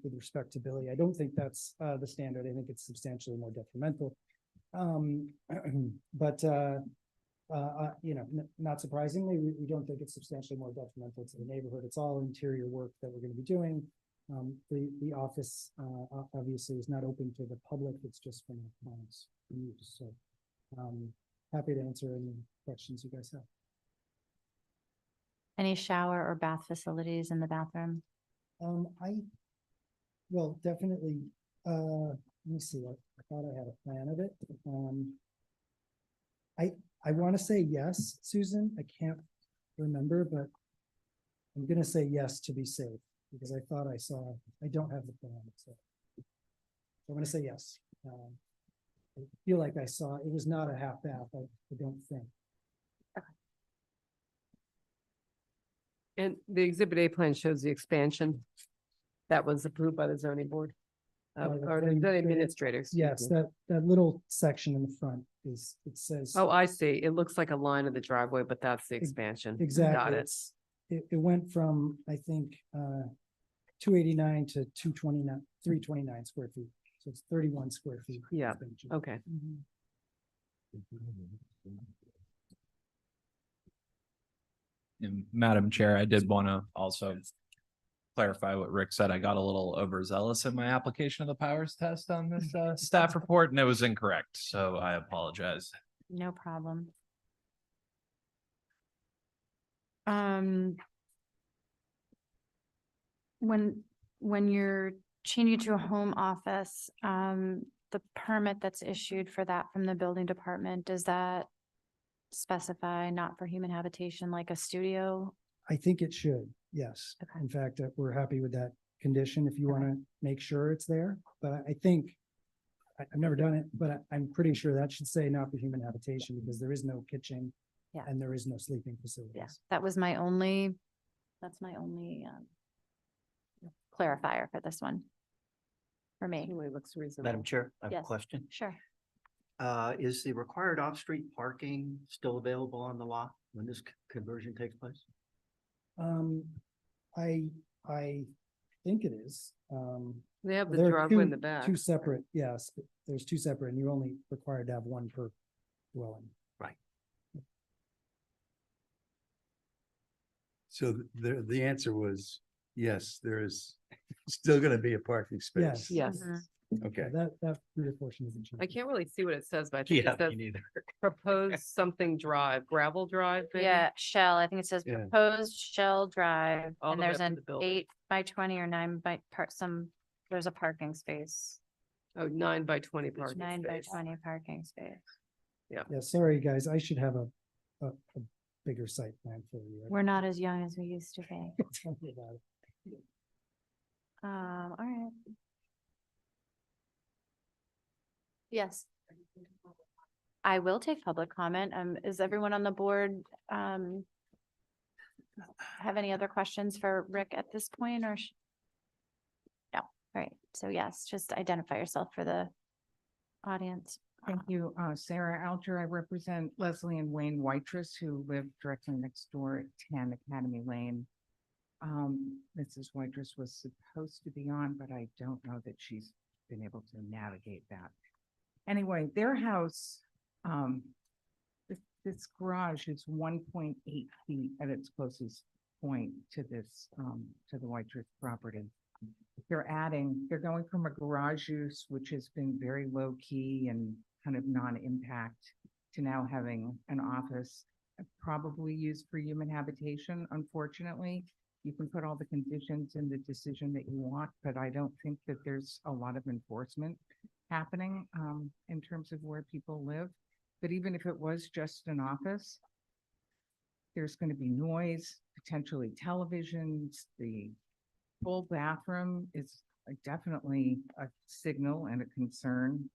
with respect to Billy, I don't think that's the standard. I think it's substantially more detrimental. But you know, not surprisingly, we don't think it's substantially more detrimental to the neighborhood. It's all interior work that we're going to be doing. The office obviously is not open to the public. It's just for my clients' use. So happy to answer any questions you guys have. Any shower or bath facilities in the bathroom? Well, definitely, let me see, I thought I had a plan of it. I want to say yes, Susan, I can't remember, but I'm going to say yes to be safe because I thought I saw, I don't have the plan. So I'm going to say yes. I feel like I saw, it was not a half bath, I don't think. And the Exhibit A plan shows the expansion that was approved by the zoning board. Or the administrator. excuse Yes, me. that little section in the front is, it says. Oh, I see. It looks like a line of the driveway, but that's the expansion. Exactly. Got it. it went from, I think, 289 to 229, 329 square feet. So it's 31 square feet. Yeah, expansion. okay. And Madam Chair, I did want to also clarify what Rick said. I got a little overzealous in my application of the powers test on this staff report, and it was incorrect. So I apologize. No problem. When you're changing to a home office, the permit that's issued for that from the building department, does that specify not for human habitation like a studio? I think it should, yes. Okay. In fact, we're happy with that condition if you Okay. want to make sure it's there. But I think, I've never done it, but I'm pretty sure that should say not for human habitation because there is no kitchen. Yeah. And there is no sleeping facilities. Yeah, that was my only, that's my only clarifier for this one. For me, Really looks reasonable. Madam Chair, I have a Yes. question. sure. Is the required off-street parking still available on the lot when this conversion takes place? I think it is. They have the There are driveway in two- the back. Two separate, yes, but there's two separate and you're only required to have one per dwelling. Right. So the answer was, yes, there is still gonna be a parking space. Yes. Yes. Okay. That rear portion isn't changing. I can't really see what it says, but I think Yeah, it says me neither. proposed something drive, gravel drive, maybe? Yeah, shell, I think it says Yeah. proposed shell drive, All and the way there's up to an the building. 8x20 or 9 by there's a parking space. Oh, 9x20 parking 9x20 space. parking space. Yeah, sorry, guys, I should have a bigger site plan for you. We're not as young as we used to be. Tell me about it. All right. Yes. I will take public comment. Is everyone on the board, have any other questions for Rick at this point or? No, all right. So yes, just identify yourself for the audience. Thank you, Sarah Alger. I represent Leslie and Wayne Whitress, who live directly next door at 10 Academy Lane. Mrs. Whitress was supposed to be on, but I don't know that she's been able to navigate that. Anyway, their house, this garage is 1.8 feet at its closest point to this, to the Whitress property. They're going from a garage use, which has been very low key and kind of non-impact, to now having an office probably used for human habitation. Unfortunately, you can put all the conditions in the decision that you want, but I don't think that there's a lot of enforcement happening in terms of where people live. But even if it was just an office, there's going to be noise, potentially televisions. The full bathroom is definitely a signal and a concern.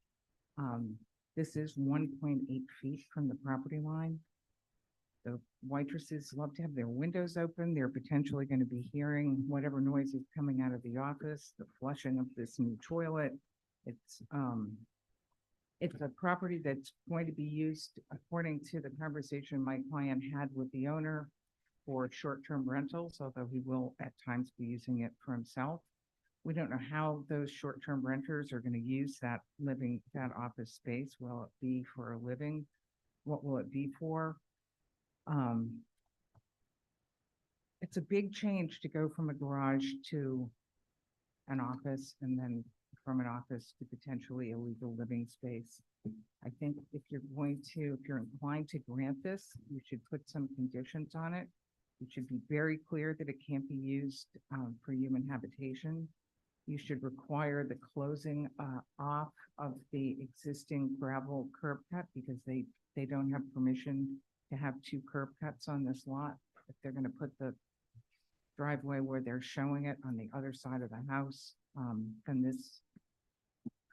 This is 1.8 feet from the property line. The Whitresses love to have their windows open. They're potentially going to be hearing whatever noise is coming out of the office, the flushing of this new toilet. It's a property that's going to be used, according to the conversation my client had with the owner, for short-term rentals, although he will at times be using it for himself. We don't know how those short-term renters are going to use that office space. Will it be for a living? What will it be for? It's a big change to go from a garage to an office, and then from an office to potentially a legal living space. I think if you're inclined to grant this, you should put some conditions on it. It should be very clear that it can't be used for human habitation. You should require the closing off of the existing gravel curb cut, because they don't have permission to have two curb cuts on this lot. If they're going to put the driveway where they're showing it on the other side of the house, then this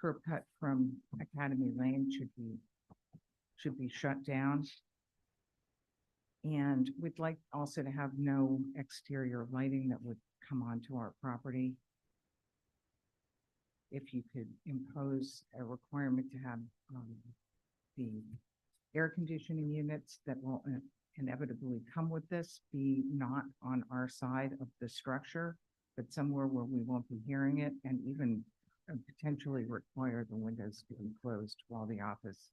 curb cut from Academy Lane should be shut down. And we'd like also to have no exterior lighting that would come onto our property. If you could impose a requirement to have the air conditioning units that will inevitably come with this be not on our side of the structure, but somewhere where we won't be hearing it, and even potentially require the windows to be closed while the office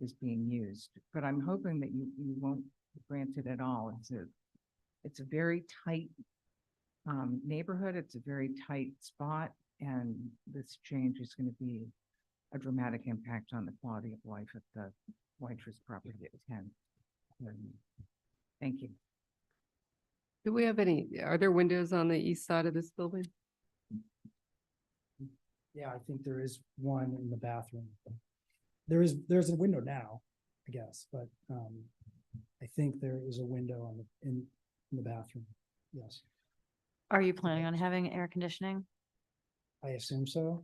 is being used. But I'm hoping that you won't grant it at all. It's a very tight neighborhood. It's a very tight spot, and this change is going to be a dramatic impact on the quality of life at the Waitress property at 10. Thank you. Do we have are there windows on the east side of this building? Yeah, I think there is one in the bathroom. There's a window now, I guess, but I think there is a window on in the bathroom. Yes, Are you planning on having air conditioning? I assume so.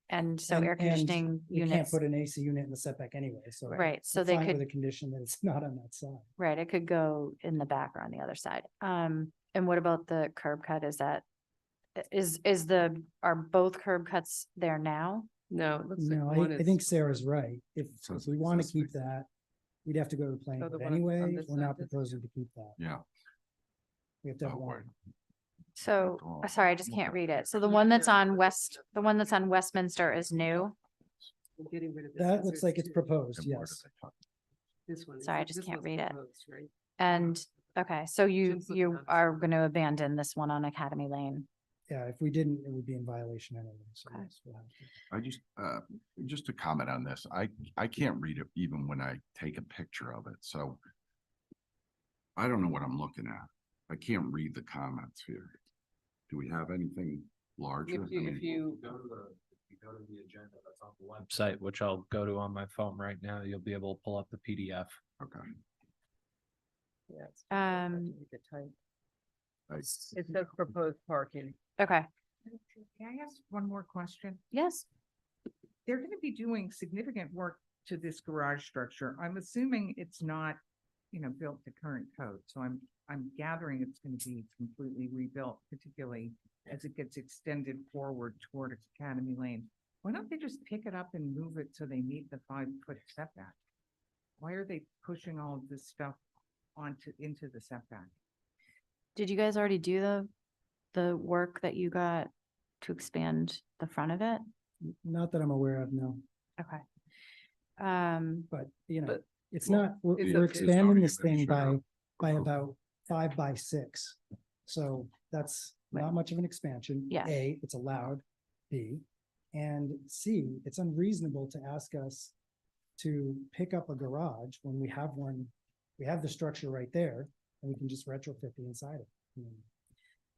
And so And- air and conditioning you can't units, put an AC unit in the setback anyway, so. right, so I'm they fine could, with a condition that it's not on that side. right, it could go in the back or on the other side. And what about the curb cut? Is that, are both curb cuts there now? No, it looks like No, one I is. think Sarah's right. If Sounds we like want to suspect. keep that, we'd have to go to the planning Oh, the board one on anyway. this We're side not is- proposing to keep that. Yeah. We have to have Oh, one. So, Oh. sorry, I just can't read it. So the one that's on Westminster is new? We're getting rid of this That 'cause looks there's like it's two. proposed, And where yes. did they talk? This one. Sorry, I just this can't one's read it. proposed, right? And, okay, so you Jim's looking at it. are going to abandon this one on Academy Lane? Yeah, if we didn't, it would be in violation anyway. So Okay. yes, we'll have to. I just to comment on this, I can't read it even when I take a picture of it, so. I don't know what I'm looking at. I can't read the comments here. Do we have anything larger? If you, Go to the agenda that's on the website, which I'll go to on my phone right now. You'll be able to pull up the PDF. Okay. yeah, it's- Um, keep it tight. I- It says proposed parking. okay, Can I ask one more question? yes, They're going to be doing significant work to this garage structure. I'm assuming it's not, built to current code. So I'm gathering it's going to be completely rebuilt, particularly as it gets extended forward toward Academy Lane. Why don't they just pick it up and move it so they meet the 5-foot setback? Why are they pushing all of this stuff into the setback? did you guys already do the work that you got to expand the front of it? Not that I'm aware of, no, Okay. but But- it's Well, not, we're it's we're okay. expanding Zoning this thing administrator. by about 5 by 6. So that's not much of an expansion. Yeah. A, it's allowed, B, and C, it's unreasonable to ask us to pick up a garage when we have one, we have the structure right there, and we can just retrofit the inside of it.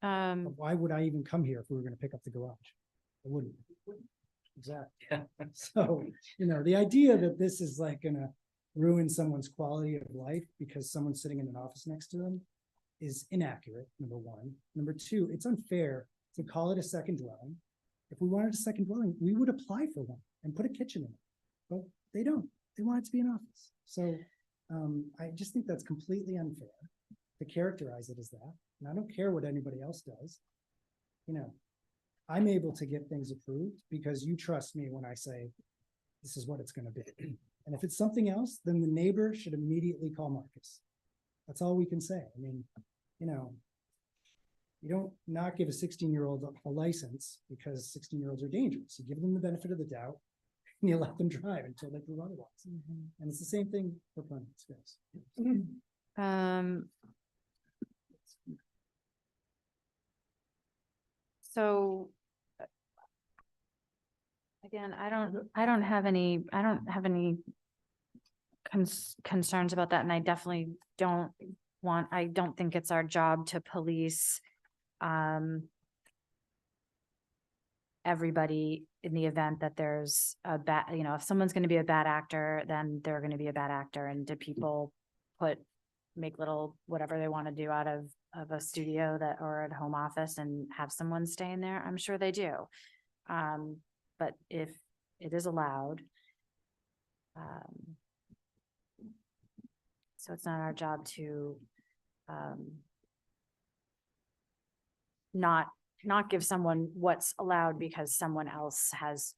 I mean, why would I even come here if we were gonna pick up the garage? I wouldn't. Exactly. So, the idea that this is like gonna ruin someone's quality of life because someone's sitting in an office next to them is inaccurate, number one. Number two, it's unfair to call it a second dwelling. If we wanted a second dwelling, we would apply for one and put a kitchen in it. But they don't. They want it to be an office. So I just think that's completely unfair to characterize it as that. And I don't care what anybody else does. I'm able to get things approved because you trust me when I say this is what it's going to be. And if it's something else, then the neighbor should immediately call Marcus. That's all we can say. I mean, you don't not give a 16-year-old a license because 16-year-olds are dangerous. You give them the benefit of the doubt and you let them drive until they prove otherwise. And it's the same thing for permits, guys. So again, I don't have any concerns about that, and I definitely I don't think it's our job to police everybody in the event that there's a bad, if someone's going to be a bad actor, then they're going to be a bad actor. And do people make little whatever they want to do out of a studio or at home office and have someone stay in there? I'm sure they do. But if it is allowed, so it's not our job to not give someone what's allowed because someone else has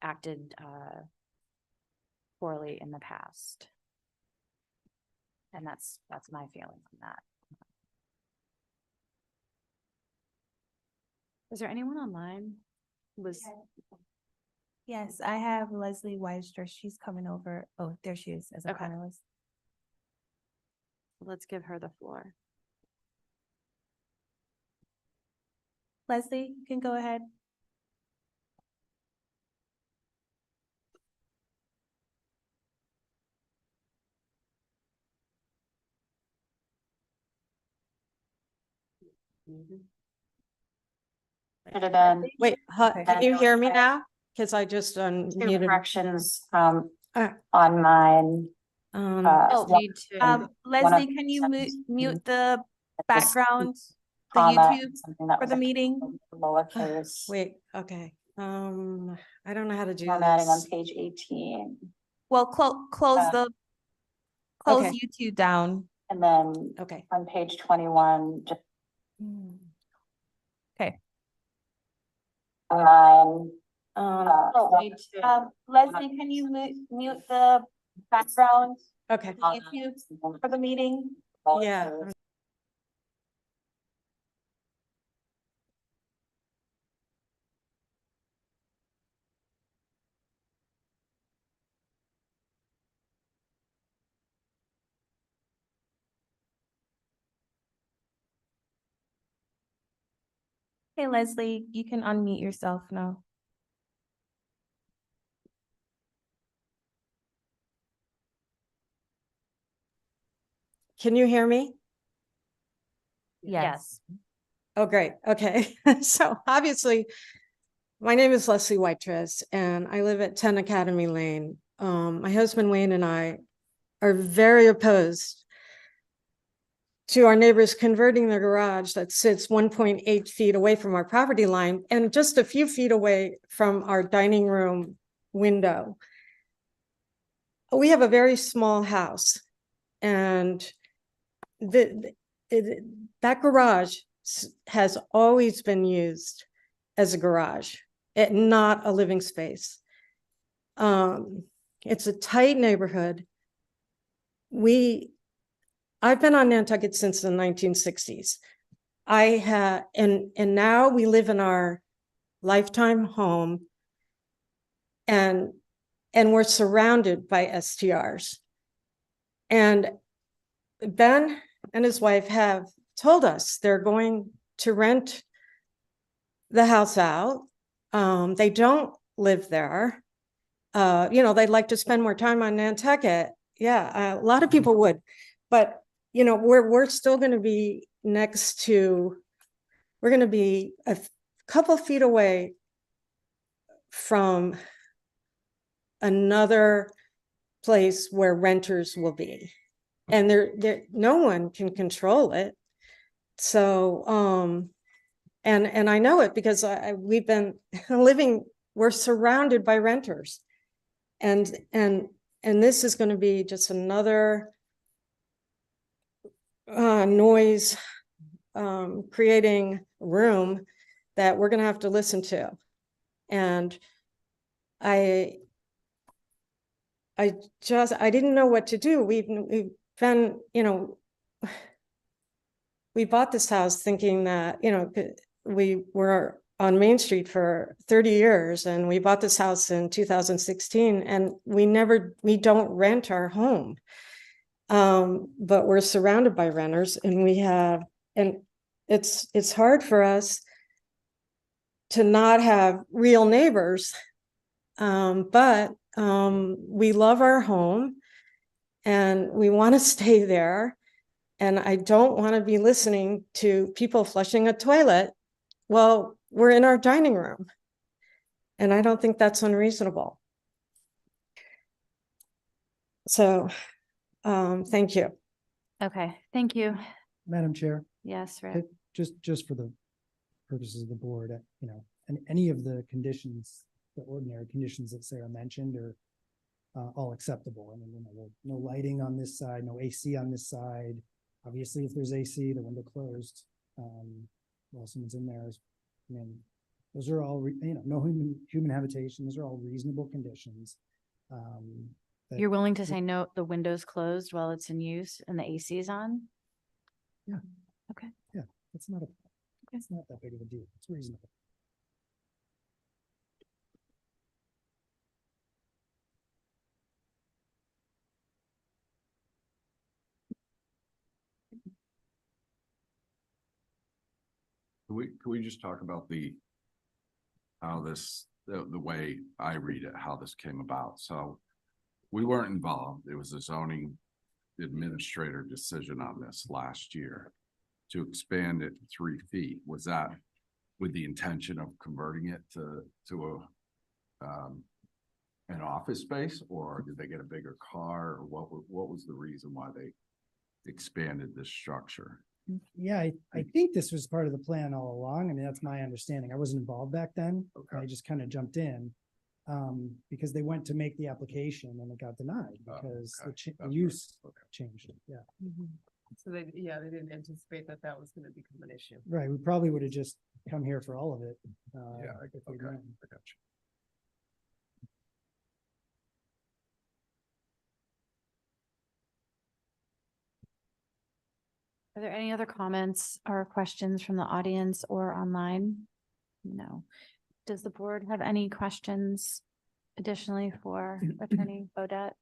acted poorly in the past. And that's my feeling on that. Is there anyone online? Yes, I have Leslie Weister. She's coming over. Oh, there she is as a Okay. panelist. Let's give her the floor. Leslie, you can go ahead. Should have been. Wait, Okay. can you hear me now? Because I just Two unmuted. corrections Uh, on mine. Leslie, can you mute the background, the YouTube for the meeting? Wait, okay. I don't know how to do Formatting on this. page 18. Well, close Okay. YouTube down. And then Okay. on page 21, just Okay. mine. Leslie, can you mute the background, Okay. YouTube for the meeting? Yeah. Hey, Leslie, you can unmute yourself now. Can you hear me? Yes. Oh, great. Okay. So obviously, my name is Leslie Whitetress and I live at 10 Academy Lane. My husband Wayne and I are very opposed to our neighbors converting their garage that sits 1.8 feet away from our property line and just a few feet away from our dining room window. We have a very small house and that garage has always been used as a garage, not a living space. It's a tight neighborhood. I've been on Nantucket since the 1960s. And now we live in our lifetime home and we're surrounded by STRs. And Ben and his wife have told us they're going to rent the house out. They don't live there. They'd like to spend more time on Nantucket. Yeah, a lot of people would, but we're still going to be we're going to be a couple feet away from another place where renters will be. And no one can control it. So, and I know it because we've been we're surrounded by renters. And this is going to be just another noise creating room that we're going to have to listen to. And I didn't know what to do. We've been, we bought this house thinking that, we were on Main Street for 30 years and we bought this house in 2016 and we don't rent our home. But we're surrounded by renters and it's hard for us to not have real neighbors. But we love our home and we want to stay there. And I don't want to be listening to people flushing a toilet while we're in our dining room. And I don't think that's unreasonable. So, thank you. Okay, thank you. Madam Chair. Yes, Rick. Just for the purposes of the board, and any of the conditions, the ordinary conditions that Sarah mentioned are all acceptable. I mean, no lighting on this side, no AC on this side. Obviously, if there's AC, the window closed while someone's in there. Those are all, no human habitation. Those are all reasonable conditions. that- You're willing to say no, the window's closed while it's in use and the AC is on? Yeah. Okay. Yeah, it's not that big of a deal. It's reasonable. Can we just talk about how this, the way I read it, how this came about? So we weren't involved. It was a zoning administrator decision on this last year to expand it 3 feet. Was that with the intention of converting it to an office space, or did they get a bigger car, or what was the reason why they expanded this structure? Yeah, I think this was part of the plan all along. I mean, that's my understanding. I wasn't involved back then. I just kind of jumped in. Because they went to make the application and it got denied because the use changed. Yeah. So they didn't anticipate that that was gonna become an issue. Right. We probably would have just come here for all of it. Yeah, if we'd okay, known. I got you. Are there any other comments or questions from the audience or online? No. Does the board have any questions additionally for Attorney Beaudette?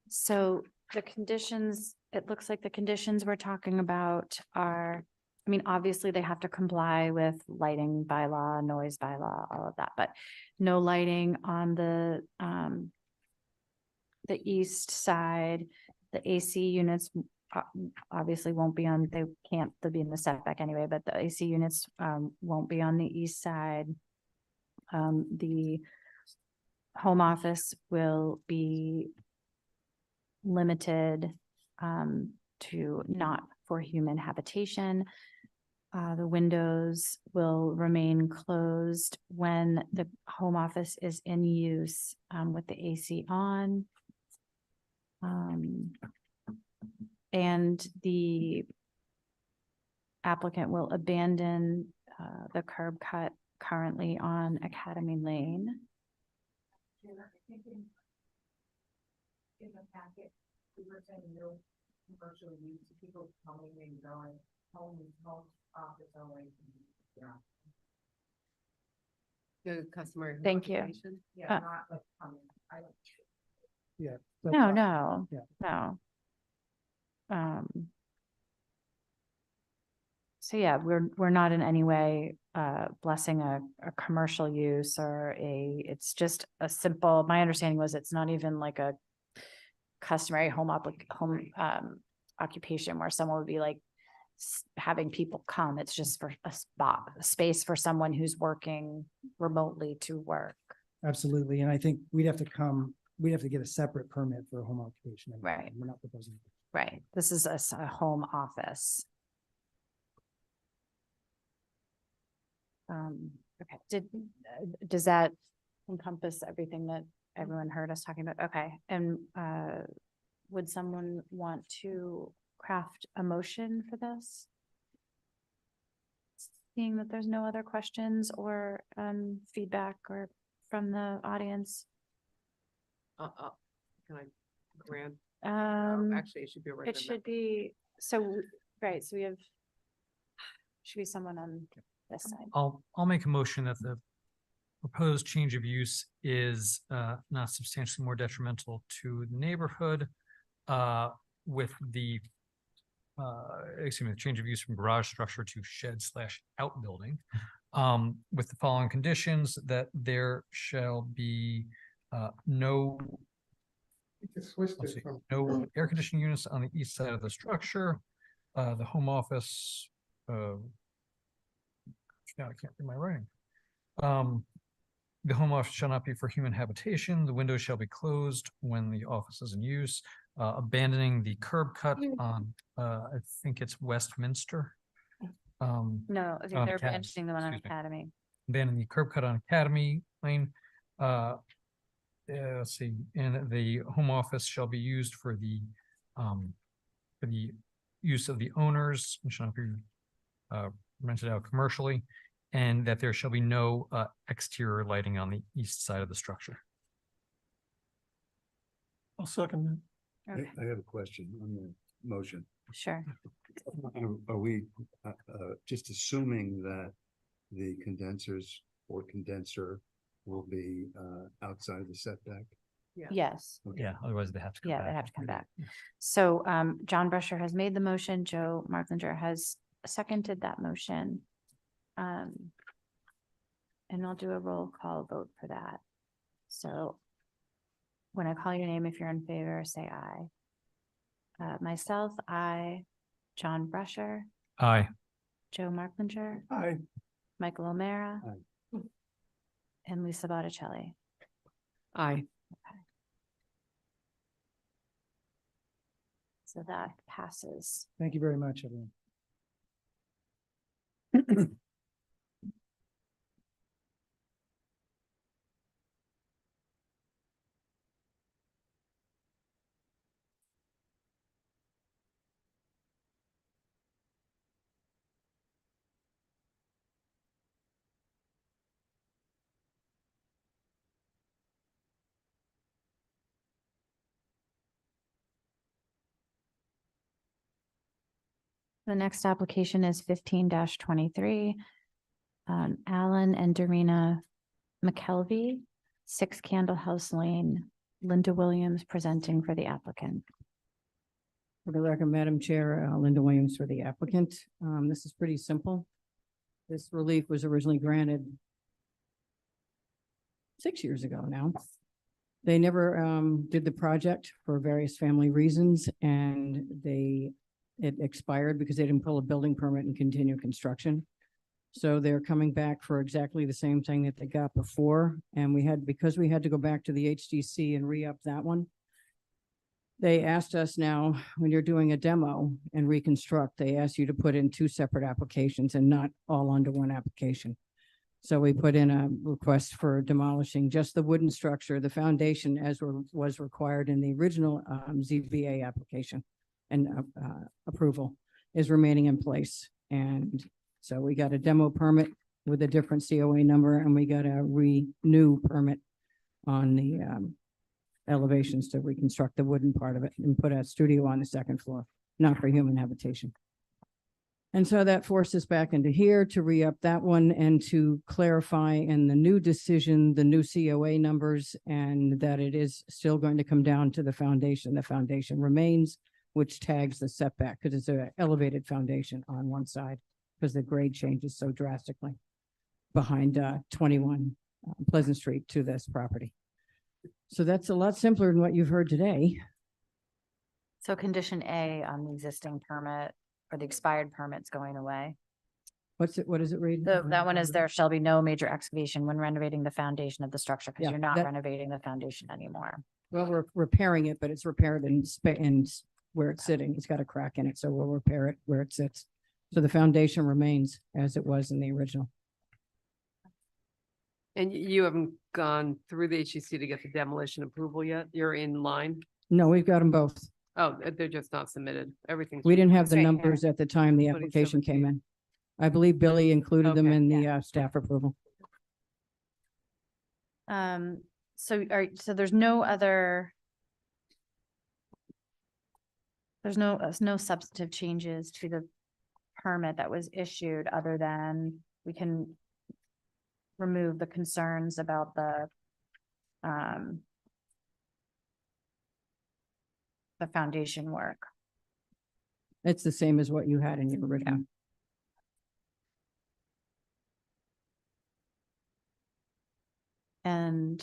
So the conditions, it looks like the conditions we're talking about are, I mean, obviously they have to comply with lighting bylaw, noise bylaw, all of that, but no lighting on the east side. The AC units obviously won't be on, they'll be in the setback anyway, but the AC units won't be on the east side. The home office will be limited to not for human habitation. The windows will remain closed when the home office is in use with the AC on. And the applicant will abandon the curb cut currently on Academy Lane. In the packet, we were saying no commercial use, people coming and going, home office only. Yeah. The customer. Thank you. occupation? Yeah, not like coming. Yeah. No. So yeah, we're not in any way blessing a commercial use or it's just a simple, my understanding was it's not even like a customary home occupation where someone would be like having people come. It's just for a space for someone who's working remotely to work. Absolutely. And I think we'd have to get a separate permit for a home occupation. Right. We're not proposing. Right. This is a home office. Okay. Does that encompass everything that everyone heard us talking about? Okay. And would someone want to craft a motion for this? Seeing that there's no other questions or feedback or from the audience. Can I grant? Actually, it should be. a It regular should be, so, right, so we have, should be someone on this side. I'll make a motion that the proposed change of use is not substantially more detrimental to the neighborhood with the change of use from garage structure to shed/outbuilding with the following conditions: that there shall be no air conditioning units on the east side of the structure. The home office, now I can't read my writing. The home office shall not be for human habitation. The windows shall be closed when the office is in use. Abandoning the curb cut on, I think it's Westminster. No, I think on they're Academy, mentioning the one on excuse me. Academy. Abandoning the curb cut on Academy Lane. Let's see, and the home office shall be used for the use of the owners, and shall not be rented out commercially. and that there shall be no exterior lighting on the east side of the structure. I'll second that. Okay. I have a question on the motion. Sure. Are we just assuming that the condensers or condenser will be outside the setback? Yes. Yeah, otherwise they have to come Yeah, back. they have to come back. So John Brescher has made the motion. Joe Marklinger has seconded that motion. And I'll do a roll call vote for that. So when I call your name, if you're in favor, say aye. Myself, aye. John Brescher, Aye. Joe Marklinger, Aye. Michael O'Meara, Aye. and Lisa Botticelli. Aye. So that passes. Thank you very much, everyone. The next application is 15-23. Allan and Darina McKelvie, 6 Candle House Lane, Linda Williams presenting for the applicant. For the record, Madam Chair, Linda Williams for the applicant. This is pretty simple. This relief was originally granted 6 years ago now. They never did the project for various family reasons, and it expired because they didn't pull a building permit and continue construction. So they're coming back for exactly the same thing that they got before. And because we had to go back to the HDC and re-up that one, they asked us now, when you're doing a demo and reconstruct, they ask you to put in 2 separate applications and not all under one application. So we put in a request for demolishing just the wooden structure, the foundation as was required in the original ZBA application, and approval is remaining in place. And so we got a demo permit with a different COA number, and we got a renew permit on the elevations to reconstruct the wooden part of it and put a studio on the 2nd floor, not for human habitation. And so that forced us back into here to re-up that one and to clarify in the new decision, the new COA numbers, and that it is still going to come down to the foundation. The foundation remains, which tags the setback because it's an elevated foundation on one side because the grade changes so drastically behind 21 Pleasant Street to this property. So that's a lot simpler than what you've heard today. So condition A on the existing permit or the expired permit's going away. What does it read? That one is there shall be no major excavation when renovating the foundation of the structure because Yeah, you're not that- renovating the foundation anymore. Well, we're repairing it, but it's repaired in where it's sitting. It's got a crack in it, so we'll repair it where it sits. So the foundation remains as it was in the original. And you haven't gone through the HEC to get the demolition approval yet? You're in line? No, we've got them both. Oh, they're just not submitted. Everything's. We didn't have the right here. numbers at the time the application came in. I believe Billy included them Okay, in the staff approval. So there's no other. There's no substantive changes to the permit that was issued other than we can remove the concerns about the foundation work. It's the same as what you had in your original. And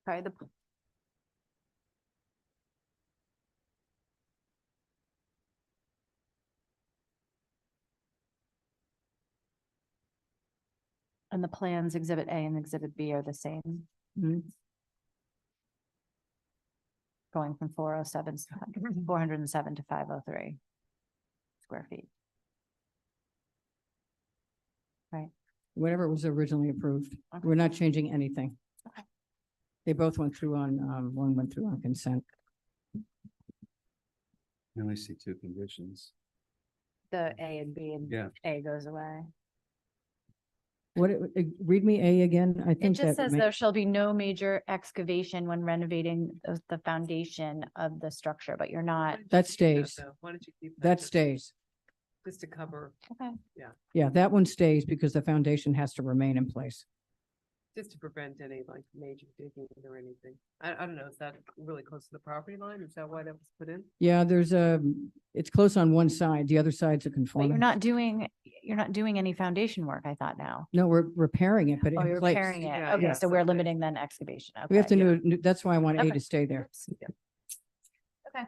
sorry, and the plans exhibit A and exhibit B are the same. Mhm. Going from 407 to 503 square feet. Right. Whatever was originally approved. We're not changing anything. Okay. They both went through on, one went through on consent. I only see two conditions. The A and B and Yeah. A goes away. What, read me A again. I It think just that says there shall be no major excavation when renovating the foundation of the structure, but you're not. That stays. Why don't you keep That stays. just to cover, Okay. Yeah, that one stays because the foundation has to remain in place. just to prevent any like major digging or anything. I don't know, is that really close to the property line? Is that why that was put in? Yeah, there's it's close on one side. The other side's a But you're conforming. not doing any foundation work, I thought now. No, we're repairing it, but Oh, in you're place. repairing it. Yeah, Okay, yeah, so we're something. limiting then excavation. We have to Okay. know, that's why I want A Okay. to stay there. Okay.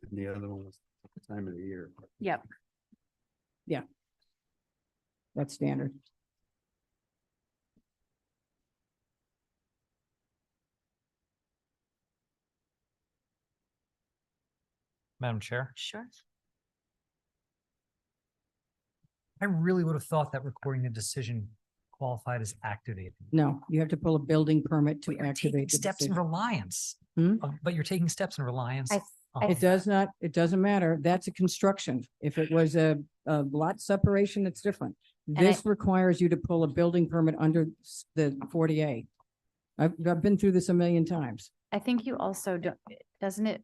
And the other one was the time of the year. Yep. That's standard. Madam Chair, Sure. I really would have thought that recording the decision qualified as activated. No, you have to pull a building permit to But you're activate taking the steps in decision. reliance. Hmm? But you're taking steps in reliance. on- It does not, it doesn't matter. That's a construction. If it was a lot separation, it's different. This requires you to pull a building permit under the 40A. I've been through this a million times. I think you also don't, doesn't it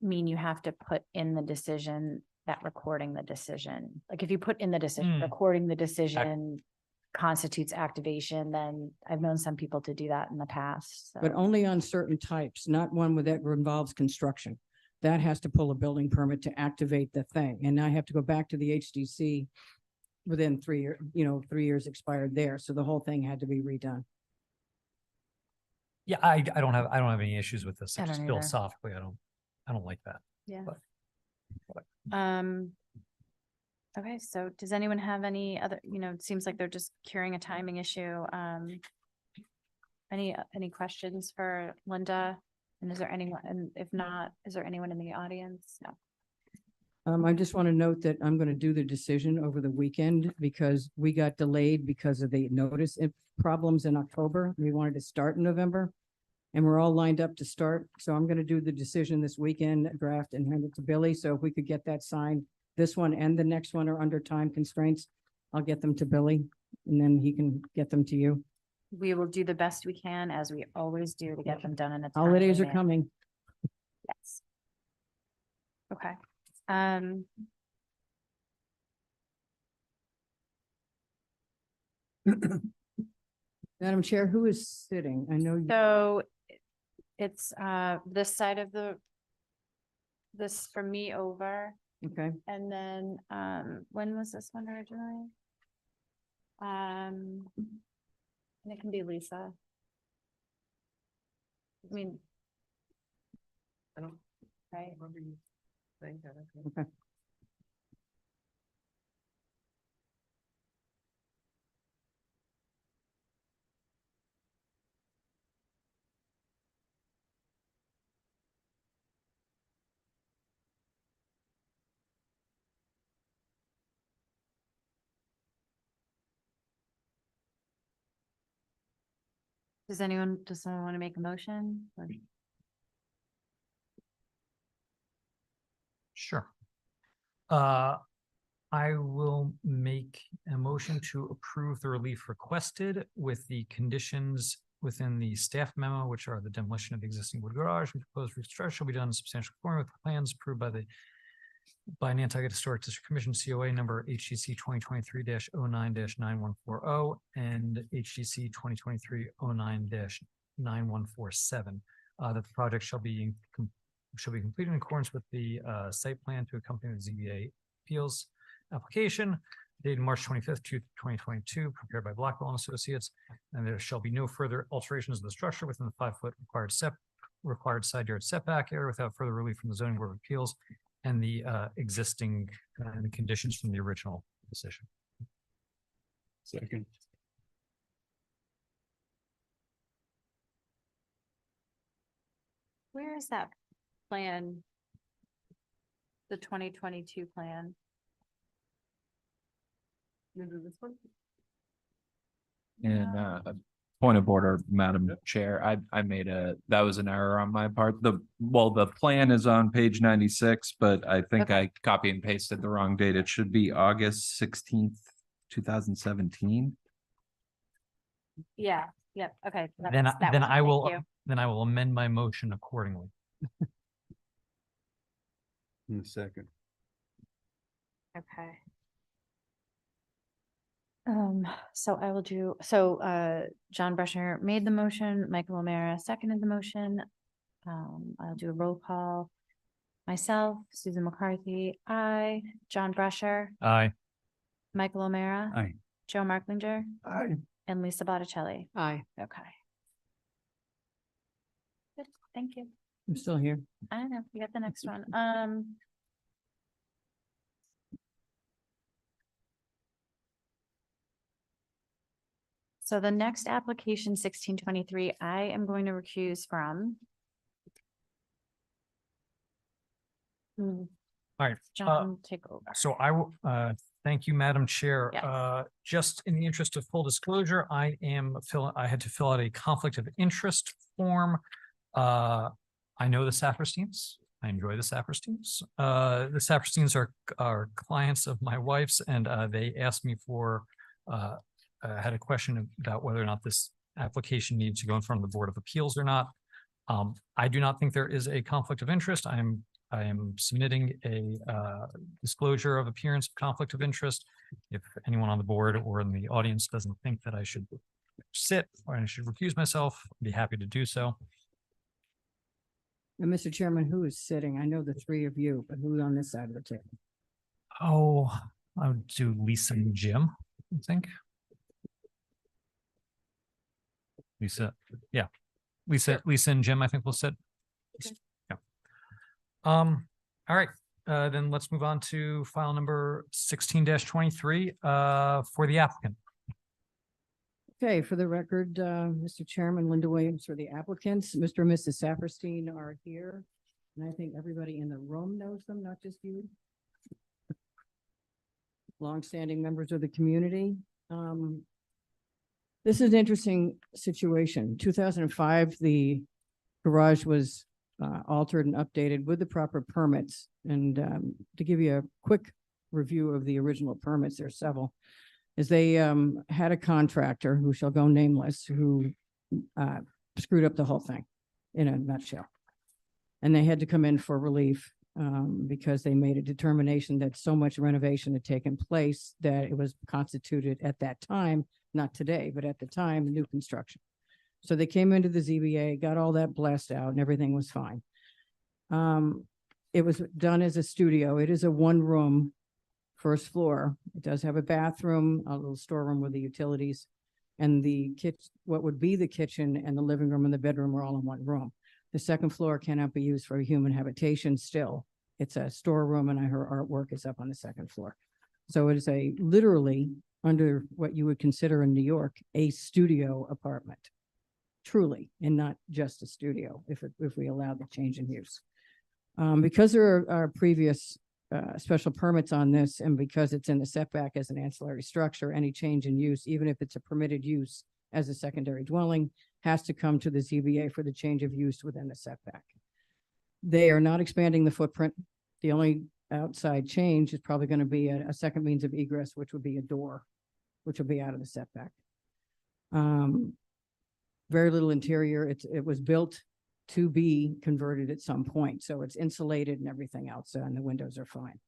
mean you have to put in the decision that recording the decision? Like if you put in the decision, Hmm. recording the decision constitutes activation, then I've known some people to do that in the past. But so. only on certain types, not one that involves construction. That has to pull a building permit to activate the thing. And I have to go back to the HDC within 3 years, 3 years expired there. So the whole thing had to be redone. Yeah, I don't have any issues with this. I Just don't either. philosophically, I don't like that. Yeah. But- Okay, so does anyone have any other, it seems like they're just curing a timing issue. Any questions for Linda? And is there anyone, and if not, is there anyone in the audience? No. I just want to note that I'm going to do the decision over the weekend because we got delayed because of the notice problems in October. We wanted to start in November. And we're all lined up to start. So I'm going to do the decision this weekend, draft and hand it to Billy. So if we could get that signed, this one and the next one are under time constraints. I'll get them to Billy and then he can get them to you. We will do the best we can, as we always do, to get them done in a timely Holidays are manner. coming. Yes. Okay. Madam Chair, who is sitting? I know. So it's this side of this from me over, Okay. and then when was this one originally? And it can be Lisa. I mean, I don't right? remember you saying that. Okay. Does someone want to make a motion? Or- Sure. I will make a motion to approve the relief requested with the conditions within the staff memo, which are the demolition of the existing wood garage and proposed restructure shall be done in substantial conformity with the plans approved by Nantucket Historic District Commission COA number HGC 2023-09-9140 and HGC 2023-09-9147. That the project shall be completed in accordance with the site plan to accompany the ZBA appeals application dated March 25th, 2022, prepared by Blackwell and Associates. And there shall be no further alterations of the structure within the 5-foot required side yard setback area without further relief from the zoning board of appeals and the existing conditions from the original decision. Second. Where is that plan? The 2022 plan? Maybe this one? And Point of order, Madam Chair. I made that was an error on my part. The plan is on page 96, but I think I copy and pasted the wrong date. It should be August 16th, 2017. Yeah, yep, okay. Then I will, Thank you. then I will amend my motion accordingly. In a second. Okay. So I will do, John Brescher made the motion, Michael O'Meara seconded the motion. I'll do a roll call. Myself, Susan McCarthy, aye. John Brescher, Aye. Michael O'Meara. Aye. Joe Marklinger. Aye. And Lisa Botticelli. Aye, Okay. Good, thank you. I'm still here. I don't know, we got the next one. So the next application, 1623, I am going to recuse from. All right. John, take over. So I will, thank you, Madam Chair. Yeah. Just in the interest of full disclosure, I had to fill out a conflict of interest form. I know the Sapersteins. I enjoy the Sapersteins. The Sapersteins are clients of my wife's, and they asked me for, had a question about whether or not this application needs to go in front of the Board of Appeals or not. I do not think there is a conflict of interest. I am submitting a disclosure of appearance of conflict of interest. If anyone on the board or in the audience doesn't think that I should sit or I should recuse myself, I'd be happy to do so. And Mr. Chairman, who is sitting? I know the three of you, but who's on this side of the table? Oh, I would do Lisa and Jim, I think. Lisa, yeah. Lisa and Jim, I think we'll sit. Yeah. All right, then let's move on to file number 16-23 for the applicant. Okay, for the record, Mr. Chairman, Linda Williams for the applicants. Mr. and Mrs. Saperstein are here. And I think everybody in the room knows them, not just you. Longstanding members of the community. This is an interesting situation. 2005, the garage was altered and updated with the proper permits. And to give you a quick review of the original permits, there are several, is they had a contractor who shall go nameless who screwed up the whole thing in a nutshell. And they had to come in for relief because they made a determination that so much renovation had taken place that it was constituted at that time, not today, but at the time, new construction. So they came into the ZBA, got all that blessed out and everything was fine. It was done as a studio. It is a one-room first floor. It does have a bathroom, a little storeroom with the utilities, and the what would be the kitchen and the living room and the bedroom are all in one room. The second floor cannot be used for human habitation still. It's a storeroom and her artwork is up on the second floor. So it is literally under what you would consider in New York, a studio apartment. Truly, and not just a studio, if we allow the change in use. Because there are previous special permits on this, and because it's in the setback as an ancillary structure, any change in use, even if it's a permitted use as a secondary dwelling, has to come to the ZBA for the change of use within the setback. They are not expanding the footprint. The only outside change is probably going to be a second means of egress, which would be a door, which will be out of the setback. Very little interior. It was built to be converted at some point. So it's insulated and everything else, and the windows are fine.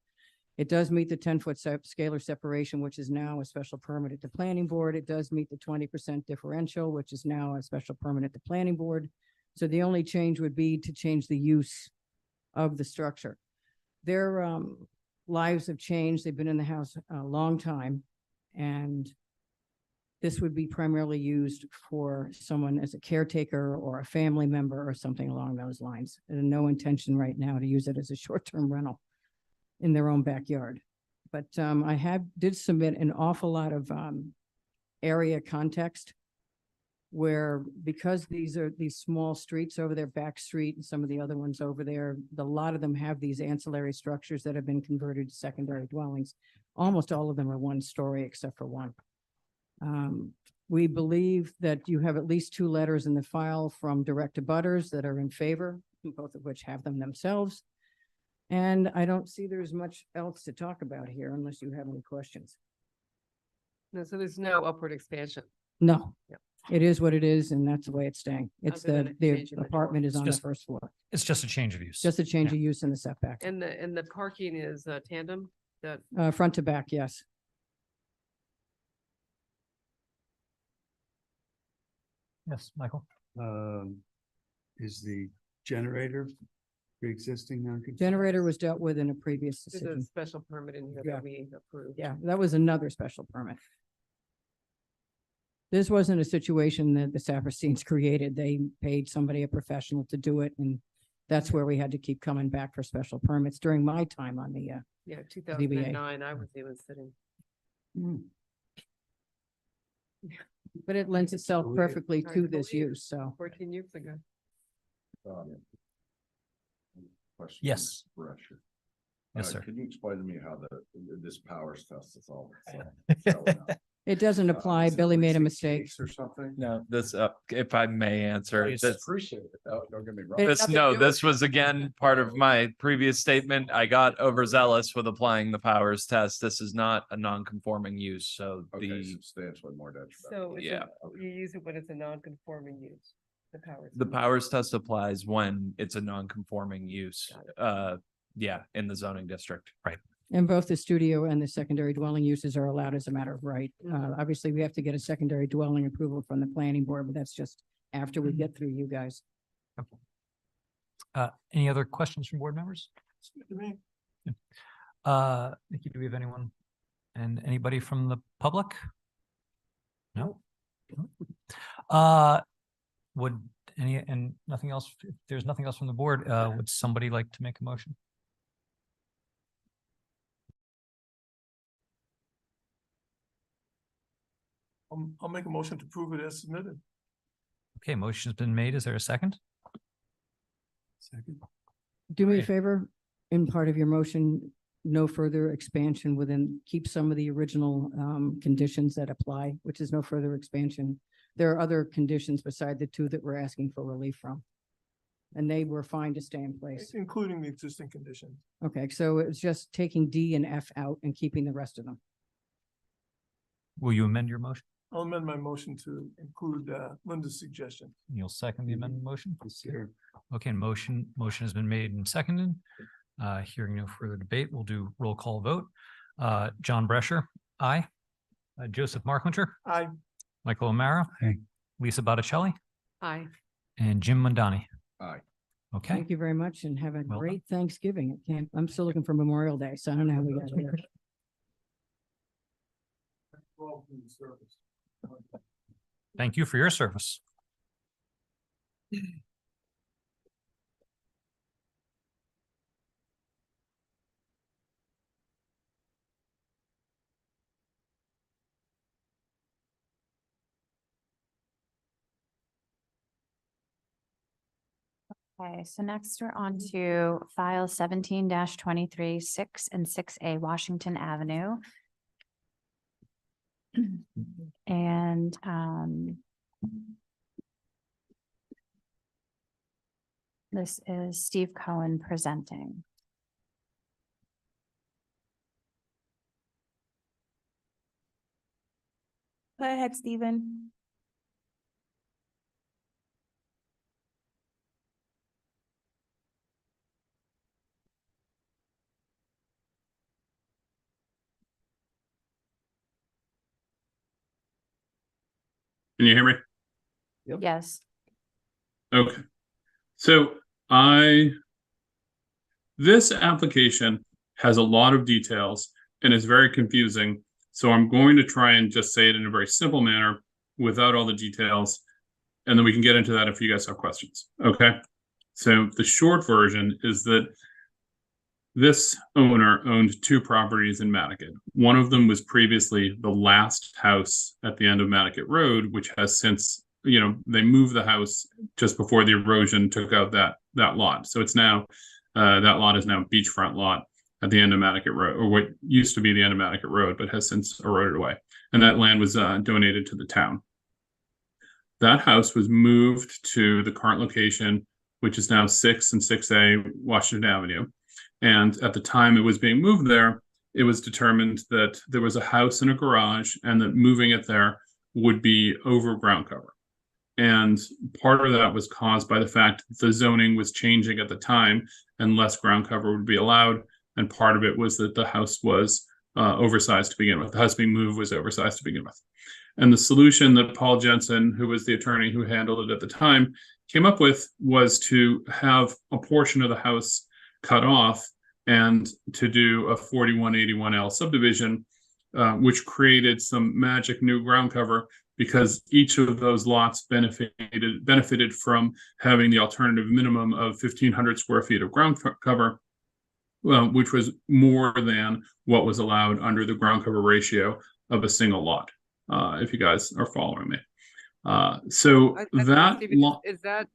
It does meet the 10-foot scalar separation, which is now a special permit at the planning board. It does meet the 20% differential, which is now a special permit at the planning board. So the only change would be to change the use of the structure. Their lives have changed. They've been in the house a long time, and this would be primarily used for someone as a caretaker or a family member or something along those lines. And no intention right now to use it as a short-term rental in their own backyard. But I did submit an awful lot of area context where, because these are these small streets over there, Back Street and some of the other ones over there, a lot of them have these ancillary structures that have been converted to secondary dwellings. Almost all of them are one story except for one. We believe that you have at least 2 letters in the file from direct abutters that are in favor, both of which have them themselves. And I don't see there's much else to talk about here unless you have any questions. No, so there's no upward expansion. No, Yep. it is what it is, and that's the way it's staying. It's Other than the changing the door. apartment is It's on the just- first floor. It's just a change of use. Just a change of use in the setback. And the parking is tandem, that, Front to back, yes. Yes, Michael. Is the generator pre-existing non-conforming? Generator was dealt with in a previous there's a decision. special permit in here Yeah. that we approved. Yeah, that was another special permit. This wasn't a situation that the Sapersteins created. They paid somebody, a professional, to do it, and that's where we had to keep coming back for special permits during my time on the, Yeah, 2009, I was even sitting. but it lends itself believe it. perfectly I to this believe it. use, so. 14 years ago. Question. Yes. Brescher. Yes, sir. Can you explain to me how this powers test is all? It doesn't apply. Billy made a mistake. Or something? No, this, if I may answer, I this, appreciate it. Don't get me wrong. It- this, nothing no, to do this was again, part of my previous statement. I got overzealous with applying the powers test. This is not a non-conforming use, so Okay, the, substantially more detrimental. So it's Yeah. you use it when it's a non-conforming use, the power. the powers test applies when it's a non-conforming use. Yeah, in the zoning district. Right. And both the studio and the secondary dwelling uses are allowed as a matter of right. Obviously, we have to get a secondary dwelling approval from the planning board, but that's just after we get through you guys. Any other questions from board members? To me, Nikki, do we have anyone? And anybody from the public? No? Would any, and nothing else, if there's nothing else from the board, would somebody like to make a motion? I'll make a motion to approve it as submitted. Okay, motion's been made. Is there a second? Second. Do me a Great. favor, in part of your motion, no further expansion within, keep some of the original conditions that apply, which is no further expansion. There are other conditions beside the 2 that we're asking for relief from. And they were fine to stay in place. Including the existing conditions. Okay, so it's just taking D and F out and keeping the rest of them. Will you amend your motion? I'll amend my motion to include Linda's suggestion. You'll second the amended motion? Sure. Okay, motion has been made and seconded. Hearing no further debate, we'll do roll call vote. John Brescher, aye. Joseph Markwinter, Aye. Michael O'Mara. Aye. Lisa Botticelli, Aye. and Jim Mondani. Aye. Okay, Thank you very much and have a Well done. great Thanksgiving. It can't, I'm still looking for Memorial Day, so I don't know how we got here. thank you for your service. Okay, so next we're on to file 17-23, 6 and 6A Washington Avenue. And this is Steve Cohen presenting. Go ahead, Stephen. Can you hear me? Yes. Okay. So this application has a lot of details and is very confusing. So I'm going to try and just say it in a very simple manner without all the details. And then we can get into that if you guys have questions. Okay. So the short version is that this owner owned 2 properties in Nantucket. One of them was previously the last house at the end of Nantucket Road, which has since, they moved the house just before the erosion took out that lot. So it's now, that lot is now beachfront lot at the end of Nantucket Road, or what used to be the end of Nantucket Road, but has since eroded away. And that land was donated to the town. That house was moved to the current location, which is now 6 and 6A Washington Avenue. And at the time it was being moved there, it was determined that there was a house and a garage, and that moving it there would be over ground cover. And part of that was caused by the fact that the zoning was changing at the time and less ground cover would be allowed. And part of it was that the house was oversized to begin with. The house being moved was oversized to begin with. And the solution that Paul Jensen, who was the attorney who handled it at the time, came up with was to have a portion of the house cut off and to do a 4181L subdivision, which created some magic new ground cover, because each of those lots benefited from having the alternative minimum of 1,500 square feet of ground cover, which was more than what was allowed under the ground cover ratio of a single lot, if you guys are following me. So that is that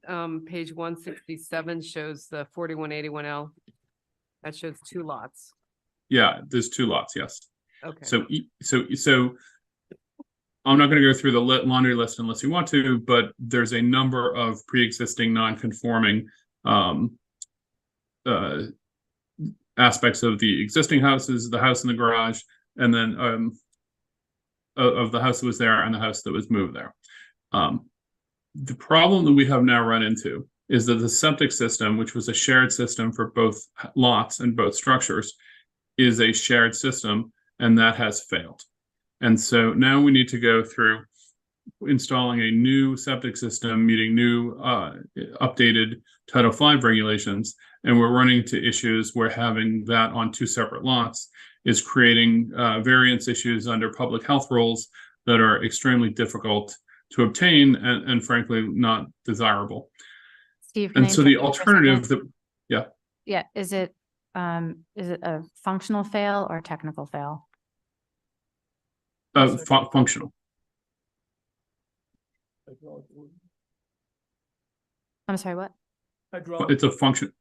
page 167 shows the 4181L. That shows 2 lots. Yeah, there's 2 lots. Yes. Okay. So I'm not going to go through the laundry list unless you want to, but there's a number of pre-existing non-conforming aspects of the existing houses, the house and the garage, and then of the house that was there and the house that was moved there. The problem that we have now run into is that the septic system, which was a shared system for both lots and both structures, is a shared system, and that has failed. And so now we need to go through installing a new septic system, meeting new updated Title V regulations, and we're running into issues where having that on 2 separate lots is creating variance issues under public health rules that are extremely difficult to obtain and frankly not desirable. Steve, and so the alternative that, yeah, is it a functional fail or technical fail? Functional. I'm sorry, what? It's a function.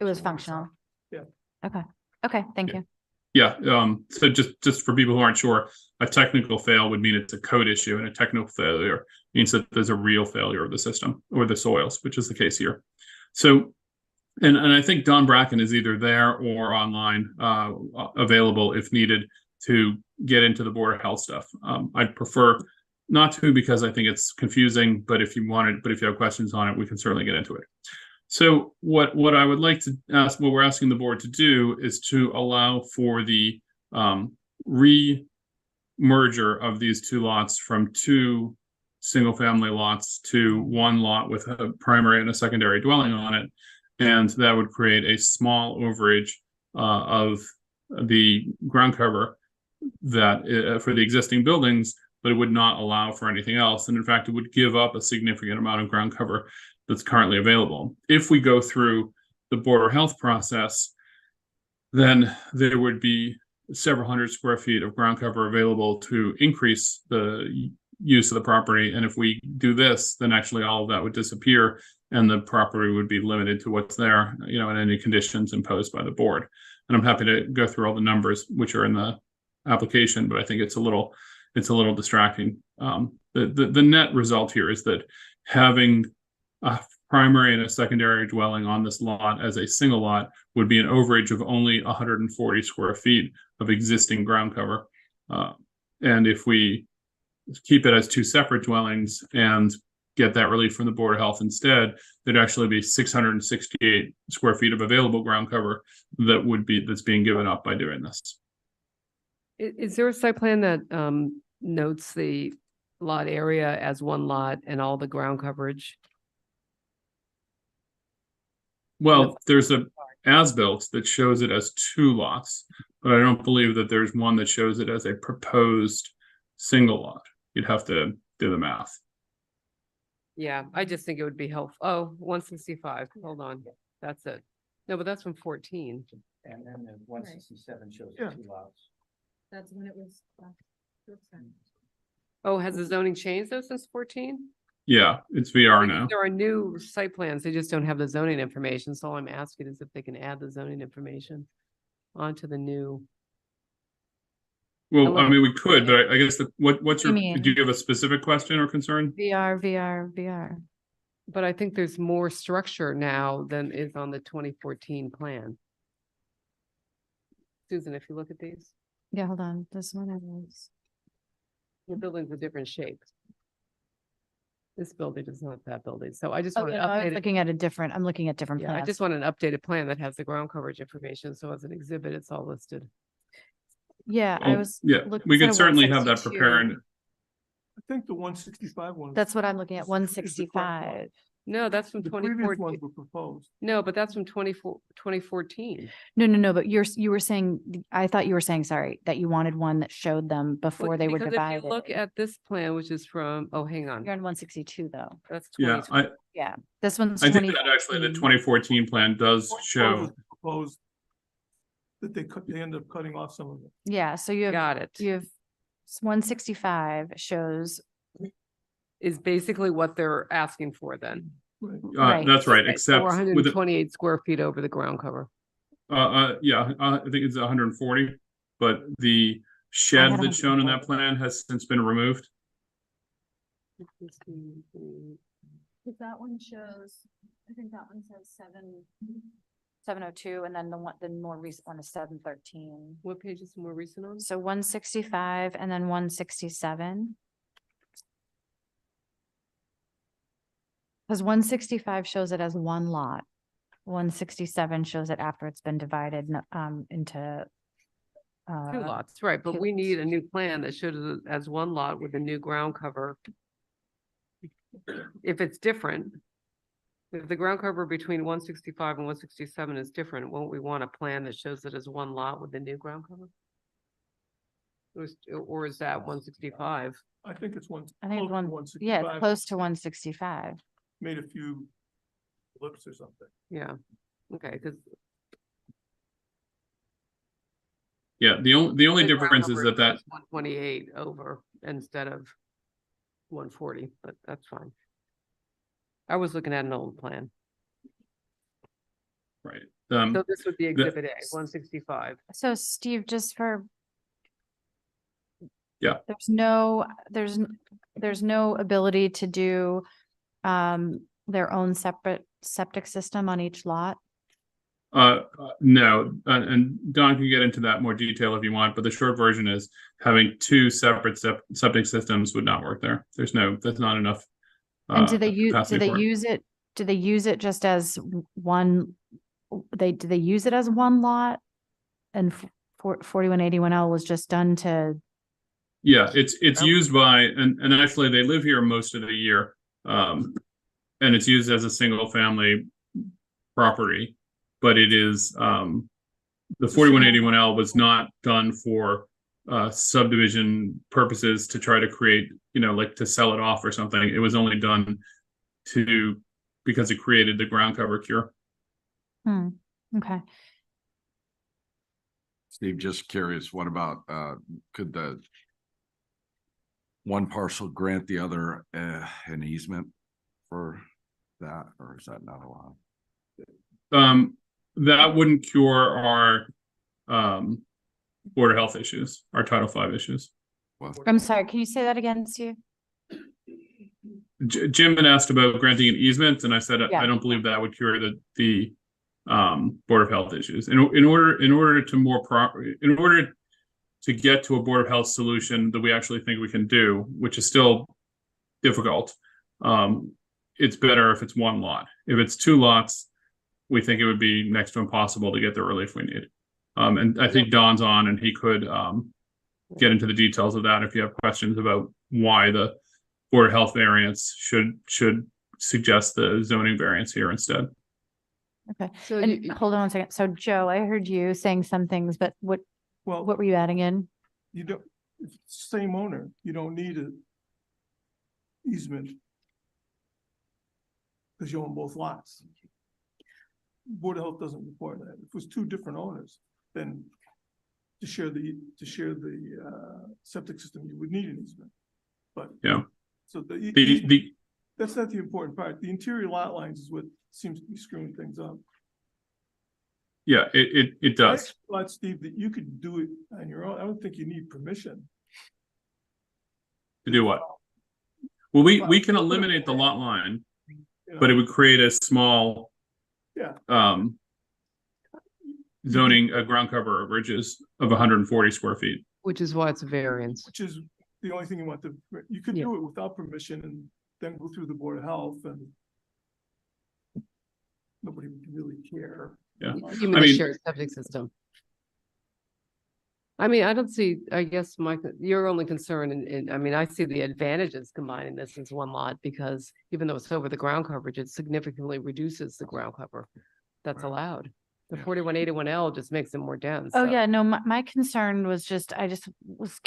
It was functional. Yeah. Okay, thank you. Yeah, so just for people who aren't sure, a technical fail would mean it's a code issue, and a technical failure means that there's a real failure of the system or the soils, which is the case here. So, and I think Don Bracken is either there or online, available if needed to get into the Board of Health stuff. I'd prefer not to, because I think it's confusing, but if you have questions on it, we can certainly get into it. So what I would like to ask, what we're asking the board to do, is to allow for the re-merger of these 2 lots from 2 single-family lots to 1 lot with a primary and a secondary dwelling on it. And that would create a small overage of the ground cover that for the existing buildings, but it would not allow for anything else. And in fact, it would give up a significant amount of ground cover that's currently available. If we go through the Board of Health process, then there would be several hundred square feet of ground cover available to increase the use of the property. And if we do this, then actually all of that would disappear and the property would be limited to what's there, and any conditions imposed by the board. And I'm happy to go through all the numbers which are in the application, but I think it's a little distracting. The net result here is that having a primary and a secondary dwelling on this lot as a single lot would be an overage of only 140 square feet of existing ground cover. And if we keep it as 2 separate dwellings and get that relief from the Board of Health instead, there'd actually be 668 square feet of available ground cover that's being given up by doing this. Is there a site plan that notes the lot area as 1 lot and all the ground coverage? Well, there's a as-built that shows it as 2 lots, but I don't believe that there's one that shows it as a proposed single lot. You'd have to do the math. Yeah, I just think it would be helpful. Oh, 165. Hold on. That's it. No, but that's from 14. And then the 167 shows Yeah. 2 lots. That's when it was. Oh, has the zoning changed though since 14? Yeah, it's VR now. There are new site plans. They just don't have the zoning information. So all I'm asking is if they can add the zoning information onto the new. Well, I mean, we could, but I guess what's You your, mean- do you have a specific question or concern? VR. But I think there's more structure now than is on the 2014 plan. Susan, if you look at these, Yeah, hold on, this one is. the building's a different shape. This building is not that building, so I just Oh, want to yeah, no, I was update it. looking at I'm looking at different Yeah, I plans. just want an updated plan that has the ground coverage information, so as an exhibit, it's all listed. Yeah, I Well, was. Yeah, looking we at a could certainly have that 162. prepared. I think the 165 one. That's what I'm looking at, is the correct one. 165. No, that's from The previous 2014. ones were proposed. No, but that's from 2014. No, but you were saying, I thought you were saying, sorry, that you wanted one that showed them before Well, they were because divided. If you look at this plan, which is from, oh, hang on, You're on 162 though. that's Yeah, 20. Yeah, this one's I think 20. that actually the 2014 plan does show. Proposed that they ended up cutting off some of it. Yeah, so you have. Got it. You have 165 shows. Is basically what they're asking for then. Right. That's right, Okay, except or with 128 square feet over the ground cover. yeah, I think it's 140, but the shed had that's shown in that plan has since been removed. Because that one shows, I think that one says 702, and then the more recent one is 713. What page is the more recent on? So 165 and then 167. Because 165 shows it as one lot. 167 shows it after it's been divided into. Two lots, right, but we need a new plan that shows it as one lot with a new ground cover. If it's different, if the ground cover between 165 and 167 is different, won't we want a plan that shows it as one lot with the new ground cover? Or is that 165? I think it's one. I think it's close to yeah, it's 165. close to 165. Made a few blips or something. Yeah, okay, because. Yeah, the only difference is that 128 over instead of 140, but that's fine. I was looking at an old plan. Right. So this would be exhibit A, 165. So Steve, just for. Yeah. There's no ability to do their own separate septic system on each lot. No, and Don can get into that more detail if you want, but the short version is having two separate septic systems would not work there. That's not enough. And do they use it? Do they use it just as one? Do they use it as one lot? And 4181L was just done to. Yeah, it's used by, and actually they live here most of the year. And it's used as a single family property, but it is, the 4181L was not done for subdivision purposes to try to create, like to sell it off or something. It was only done because it created the ground cover cure. Okay. Steve, just curious, what about, could the one parcel grant the other an easement for that, or is that not allowed? That wouldn't cure our Board of Health issues, our Title V issues. I'm sorry, can you say that again, Steve? Jim had asked about granting an easement, and I said Yeah. I don't believe that would cure the Board of Health issues. In order to get to a Board of Health solution that we actually think we can do, which is still difficult, it's better if it's one lot. If it's two lots, we think it would be next to impossible to get the relief we need. And I think Don's on, and he could get into the details of that if you have questions about why the Board of Health variance should suggest the zoning variance here instead. Okay. So And hold on one second. So Joe, I heard you saying some things, but what were you adding in? You don't, if it's the same owner, you don't need an easement. Because you own both lots. Board of Health doesn't require that. If it was two different owners, then to share the septic system, you would need an easement. But yeah, so that's not the important part. The interior lot lines is what seems to be screwing things up. Yeah, it does. I thought, Steve, that you could do it on your own. I don't think you need permission. To do what? Well, we can eliminate the lot line, but it would create a small Yeah. Zoning ground cover overages of 140 square feet. Which is why it's a variance. Which is the only thing you want to, you could do it without permission and then go through the Board of Health and nobody would really care. Yeah. You mean the shared septic system? I mean, I don't see, I guess your only concern, and I mean, I see the advantages combining this as one lot because even though it's over the ground coverage, it significantly reduces the ground cover that's allowed. The 4181L just makes it more dense. Oh, so. yeah, no, my concern was I just was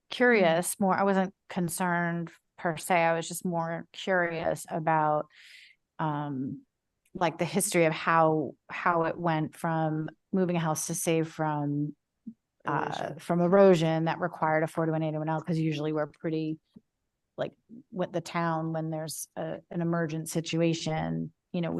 curious more. I wasn't concerned per se. I was just more curious about, like the history of how it went from moving a house to save from erosion that required a 4181L, because usually we're pretty like with the town when there's an emergent situation, you know,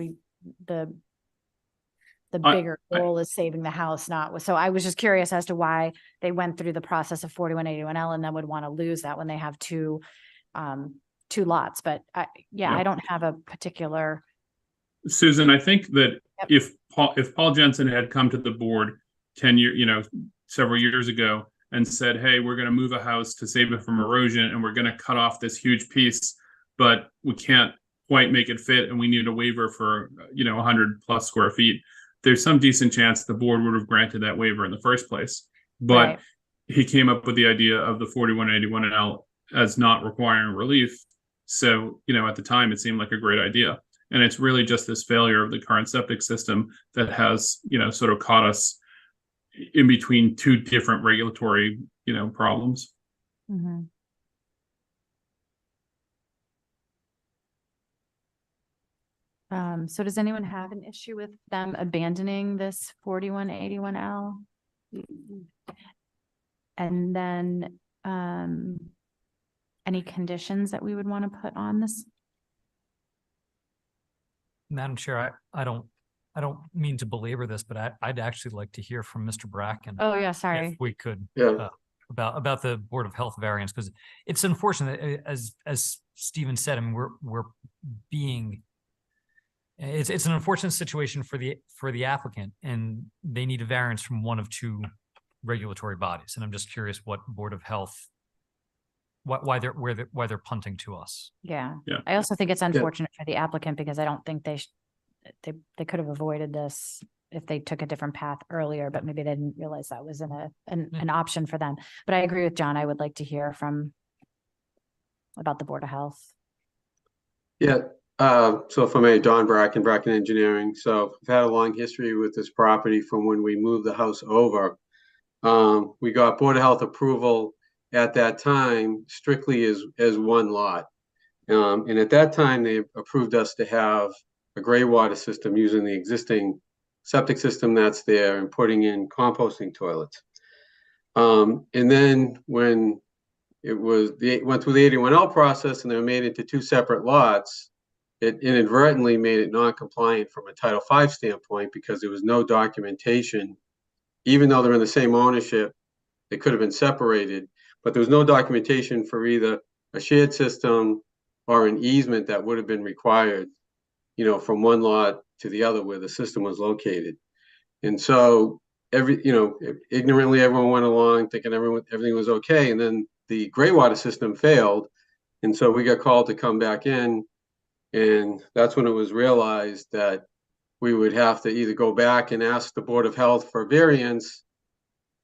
the bigger goal is saving the house, not. So I was just curious as to why they went through the process of 4181L and then would want to lose that when they have two lots. But I don't have a particular. Susan, I think that if Paul Jensen had come to the board 10 years, several years ago and said, hey, we're going to move a house to save it from erosion and we're going to cut off this huge piece, but we can't quite make it fit and we need a waiver for 100 plus square feet, there's some decent chance the board would have granted that waiver in the first place. But he came up with the idea of the 4181L as not requiring relief. So, at the time it seemed like a great idea. And it's really just this failure of the current septic system that has, sort of caught us in between two different regulatory, problems. Mm-hmm. So does anyone have an issue with them abandoning this 4181L? And then any conditions that we would want to put on this? Madam Chair, I don't mean to belabor this, but I'd actually like to hear from Mr. Bracken. Oh, yeah, sorry. If we could, Yeah. About the Board of Health variance, because it's unfortunate, as Stephen said, I mean, it's an unfortunate situation for the applicant, and they need a variance from one of two regulatory bodies. And I'm just curious what Board of Health, why they're punting to us. Yeah. I also think it's unfortunate for the applicant because I don't think they could have avoided this if they took a different path earlier, but maybe they didn't realize that was an option for them. But I agree with John. I would like to hear about the Board of Health. Yeah. So if I may, Don Bracken Engineering. So I've had a long history with this property from when we moved the house over. We got Board of Health approval at that time strictly as one lot. And at that time, they approved us to have a gray water system using the existing septic system that's there and putting in composting toilets. And then when it went through the 81L process and they were made into two separate lots, it inadvertently made it non-compliant from a Title V standpoint because there was no documentation. Even though they're in the same ownership, they could have been separated, but there was no documentation for either a shared system or an easement that would have been required, from one lot to the other where the system was located. And so ignorantly everyone went along thinking everything was okay. And then the gray water system failed. And so we got called to come back in. And that's when it was realized that we would have to either go back and ask the Board of Health for variance,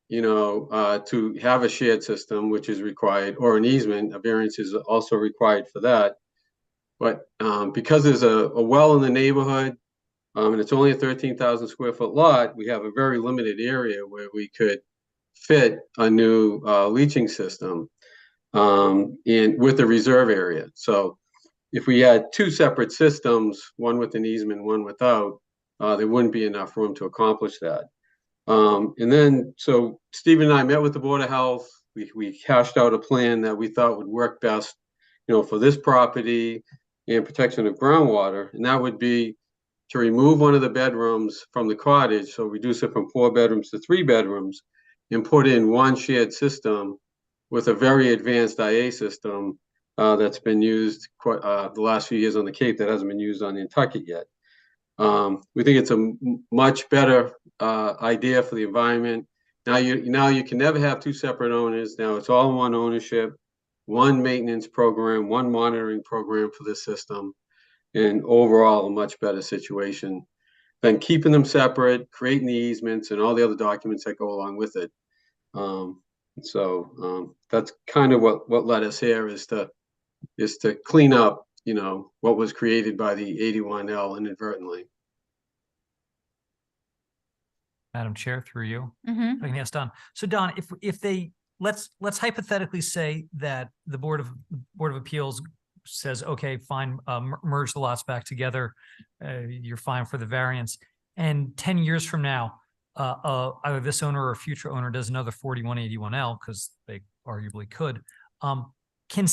to have a shared system, which is required, or an easement. A variance is also required for that. But because there's a well in the neighborhood, and it's only a 13,000 square foot lot, we have a very limited area where we could fit a new leaching system with a reserve area. So if we had two separate systems, one with an easement, one without, there wouldn't be enough room to accomplish that. And then, so Stephen and I met with the Board of Health. We hashed out a plan that we thought would work best, for this property and protection of groundwater. And that would be to remove one of the bedrooms from the cottage, so reduce it from 4 bedrooms to 3 bedrooms, and put in one shared system with a very advanced IA system that's been used quite the last few years on the Cape that hasn't been used on Nantucket yet. We think it's a much better idea for the environment. Now you can never have 2 separate owners. Now it's all one ownership, one maintenance program, one monitoring program for the system, and overall a much better situation than keeping them separate, creating the easements and all the other documents that go along with it. That's kind of what led us here, is to clean up, what was created by the 81L inadvertently. Madam Chair, through you. Mhm. I can ask Don. So Don, if they, let's hypothetically say that the Board of Appeals says, okay, fine, merge the lots back together. You're fine for the variance. And 10 years from now, either this owner or a future owner does another 4181L, because they arguably could. Can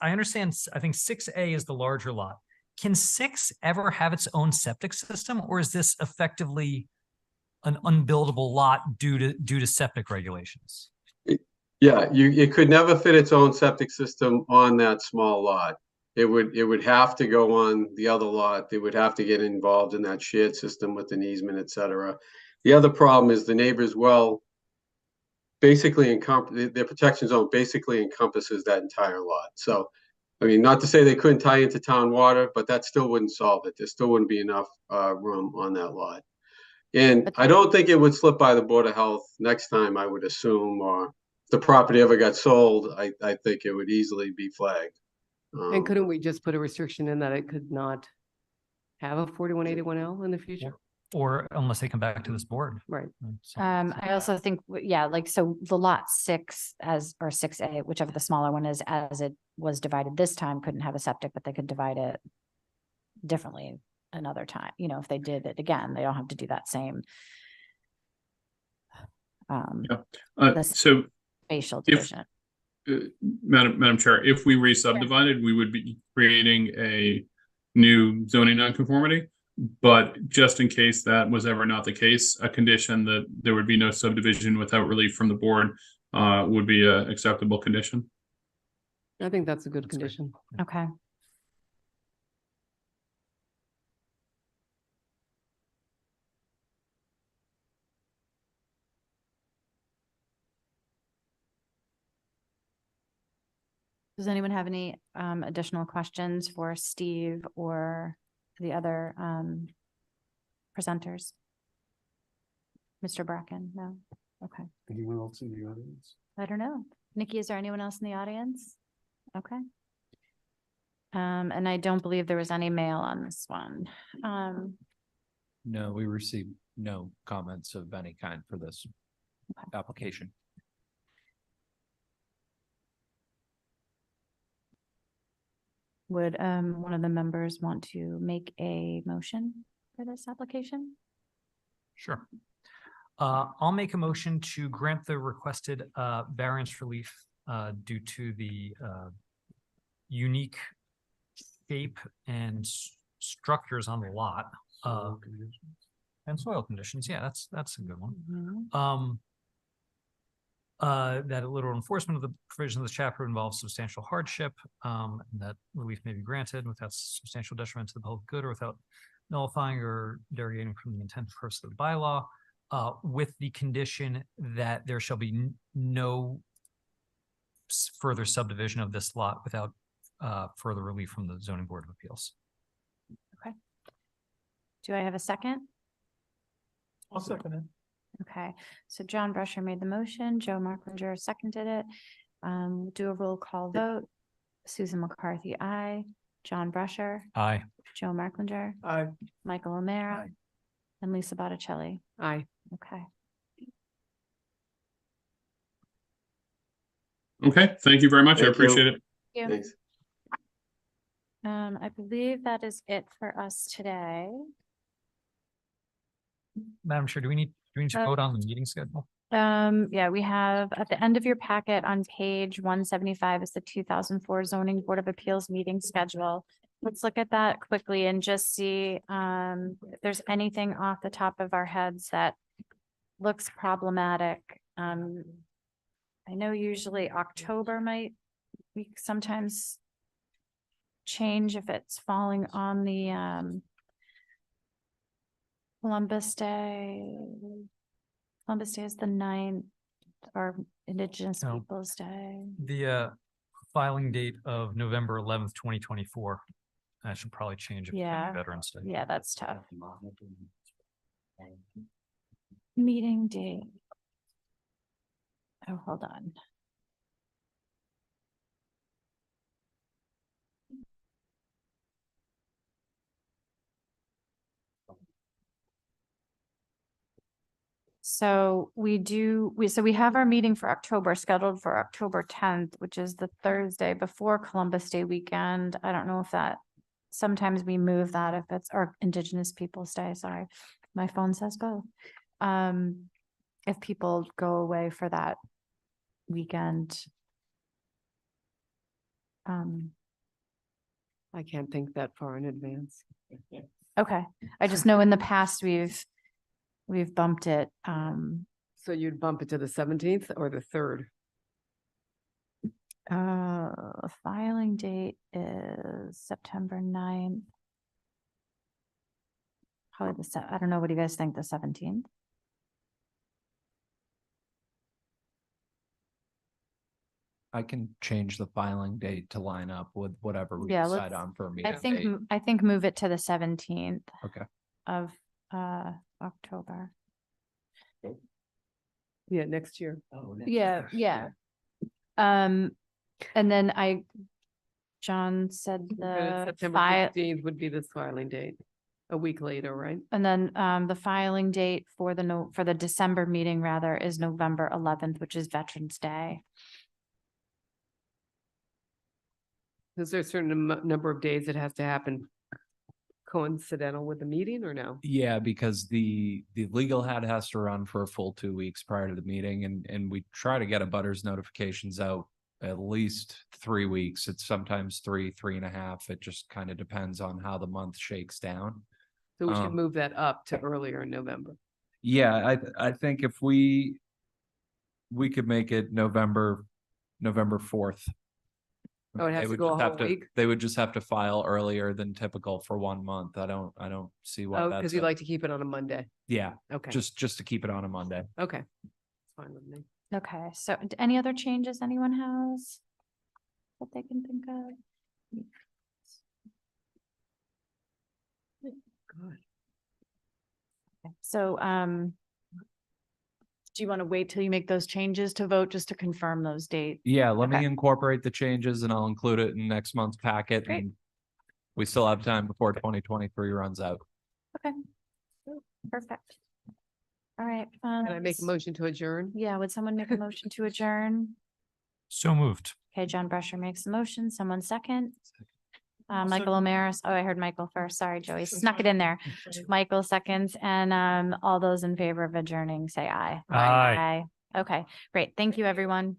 I understand? I think 6A is the larger lot. Can 6 ever have its own septic system, or is this effectively an unbuildable lot due to septic regulations? Yeah, it could never fit its own septic system on that small lot. It would have to go on the other lot. They would have to get involved in that shared system with an easement, et cetera. The other problem is the neighbor's well basically their protection zone basically encompasses that entire lot. So, I mean, not to say they couldn't tie into town water, but that still wouldn't solve it. There still wouldn't be enough room on that lot. And I don't think it would slip by the Board of Health next time, I would assume, or if the property ever got sold, I think it would easily be flagged. And couldn't we just put a restriction in that it could not have a 4181L in the future? Or unless they come back to this board. Right. I also think, yeah, like, so the lot 6 or 6A, whichever the smaller one is, as it was divided this time, couldn't have a septic, but they could divide it differently another time. If they did it again, they don't have to do that same. So spatial division. Madam Chair, if we re-subdivided, we would be creating a new zoning nonconformity. But just in case that was ever not the case, a condition that there would be no subdivision without relief from the board would be an acceptable condition. I think that's a good condition. Okay. Does anyone have any additional questions for Steve or the other presenters? Mr. Bracken? No? Okay. Anyone else in the audience? I don't know. Nikki, is there anyone else in the audience? Okay. And I don't believe there was any mail on this one. No, we received no comments of any kind for this application. Would one of the members want to make a motion for this application? Sure. I'll make a motion to grant the requested variance relief due to the unique shape and structures on the lot. And soil conditions. Yeah, that's a good one. That a literal enforcement of the provision of this chapter involves substantial hardship, and that relief may be granted without substantial detriment to the public good or without nullifying or derogating from the intent and purpose of the bylaw, with the condition that there shall be no further subdivision of this lot without further relief from the Zoning Board of Appeals. Okay. Do I have a second? I'll second it. Okay, so John Brescher made the motion, Joe Marklinger seconded it. Do a roll call vote. Susan McCarthy, aye. John Brescher. Aye. Joe Marklinger. Aye. Michael O'Meara. And Lisa Botticelli. Aye. Okay. Okay, thank you very much. I appreciate it. Thank you. I believe that is it for us today. Madam Chair, do we need to vote on the meeting schedule? Yeah, we have at the end of your packet on page 175 is the 2004 Zoning Board of Appeals meeting schedule. let's look at that quickly and just see if there's anything off the top of our heads that looks problematic. I know usually October we sometimes change if it's falling on the Columbus Day. Columbus Day is the 9th, or Indigenous No. Peoples' Day. The filing date of November 11th, 2024. That should probably change if it's Yeah. Veterans Day. Yeah, that's tough. Meeting date. Oh, hold on. So we have our meeting for October scheduled for October 10th, which is the Thursday before Columbus Day weekend. I don't know if sometimes we move that if it's, or Indigenous Peoples' Day, sorry. My phone says both. If people go away for that weekend. I can't think that far in advance. Okay, I just know in the past we've bumped it. So you'd bump it to the 17th or the 3rd? Filing date is September 9th. Probably I don't know, what do you guys think, the 17th? I can change the filing date to line up with whatever we Yeah, decide on for a meeting I think, date. I think move it to the 17th Okay. of October. Yeah, next year. Yeah, yeah. And then John said the September 15th would be the filing date, a week later, right? and then the filing date for the December meeting rather is November 11th, which is Veterans Day. Is there a certain number of days it has to happen coincidental with the meeting or no? Yeah, because the legal hat has to run for a full 2 weeks prior to the meeting, and we try to get a butters notifications out at least 3 weeks. It's sometimes 3.5. It just kind of depends on how the month shakes down. So we should move that up to earlier in November. Yeah, I think if we could make it November 4th. Oh, it has They to would go a just have whole to, week? they would just have to file earlier than typical for 1 month. I don't see why Oh, that's. because you like to keep it on a Monday. Yeah. Okay. Just to keep it on a Monday. Okay. It's fine with me. Okay, so any other changes anyone has that they can think of? Good. So, do you want to wait till you make those changes to vote just to confirm those dates? Yeah, let me Okay. incorporate the changes and I'll include it in next month's packet. Great. And we still have time before 2023 runs out. Okay, perfect. All right. Can I make a motion to adjourn? Yeah, would someone make a motion to adjourn? So moved. Okay, John Brescher makes a motion. Someone second. Michael Omaris. Oh, I heard Michael first. Sorry, Joey. Snuck it in there. Michael seconds, and all those in favor of adjourning, say aye. Aye. Aye. Okay, great. Thank you, everyone.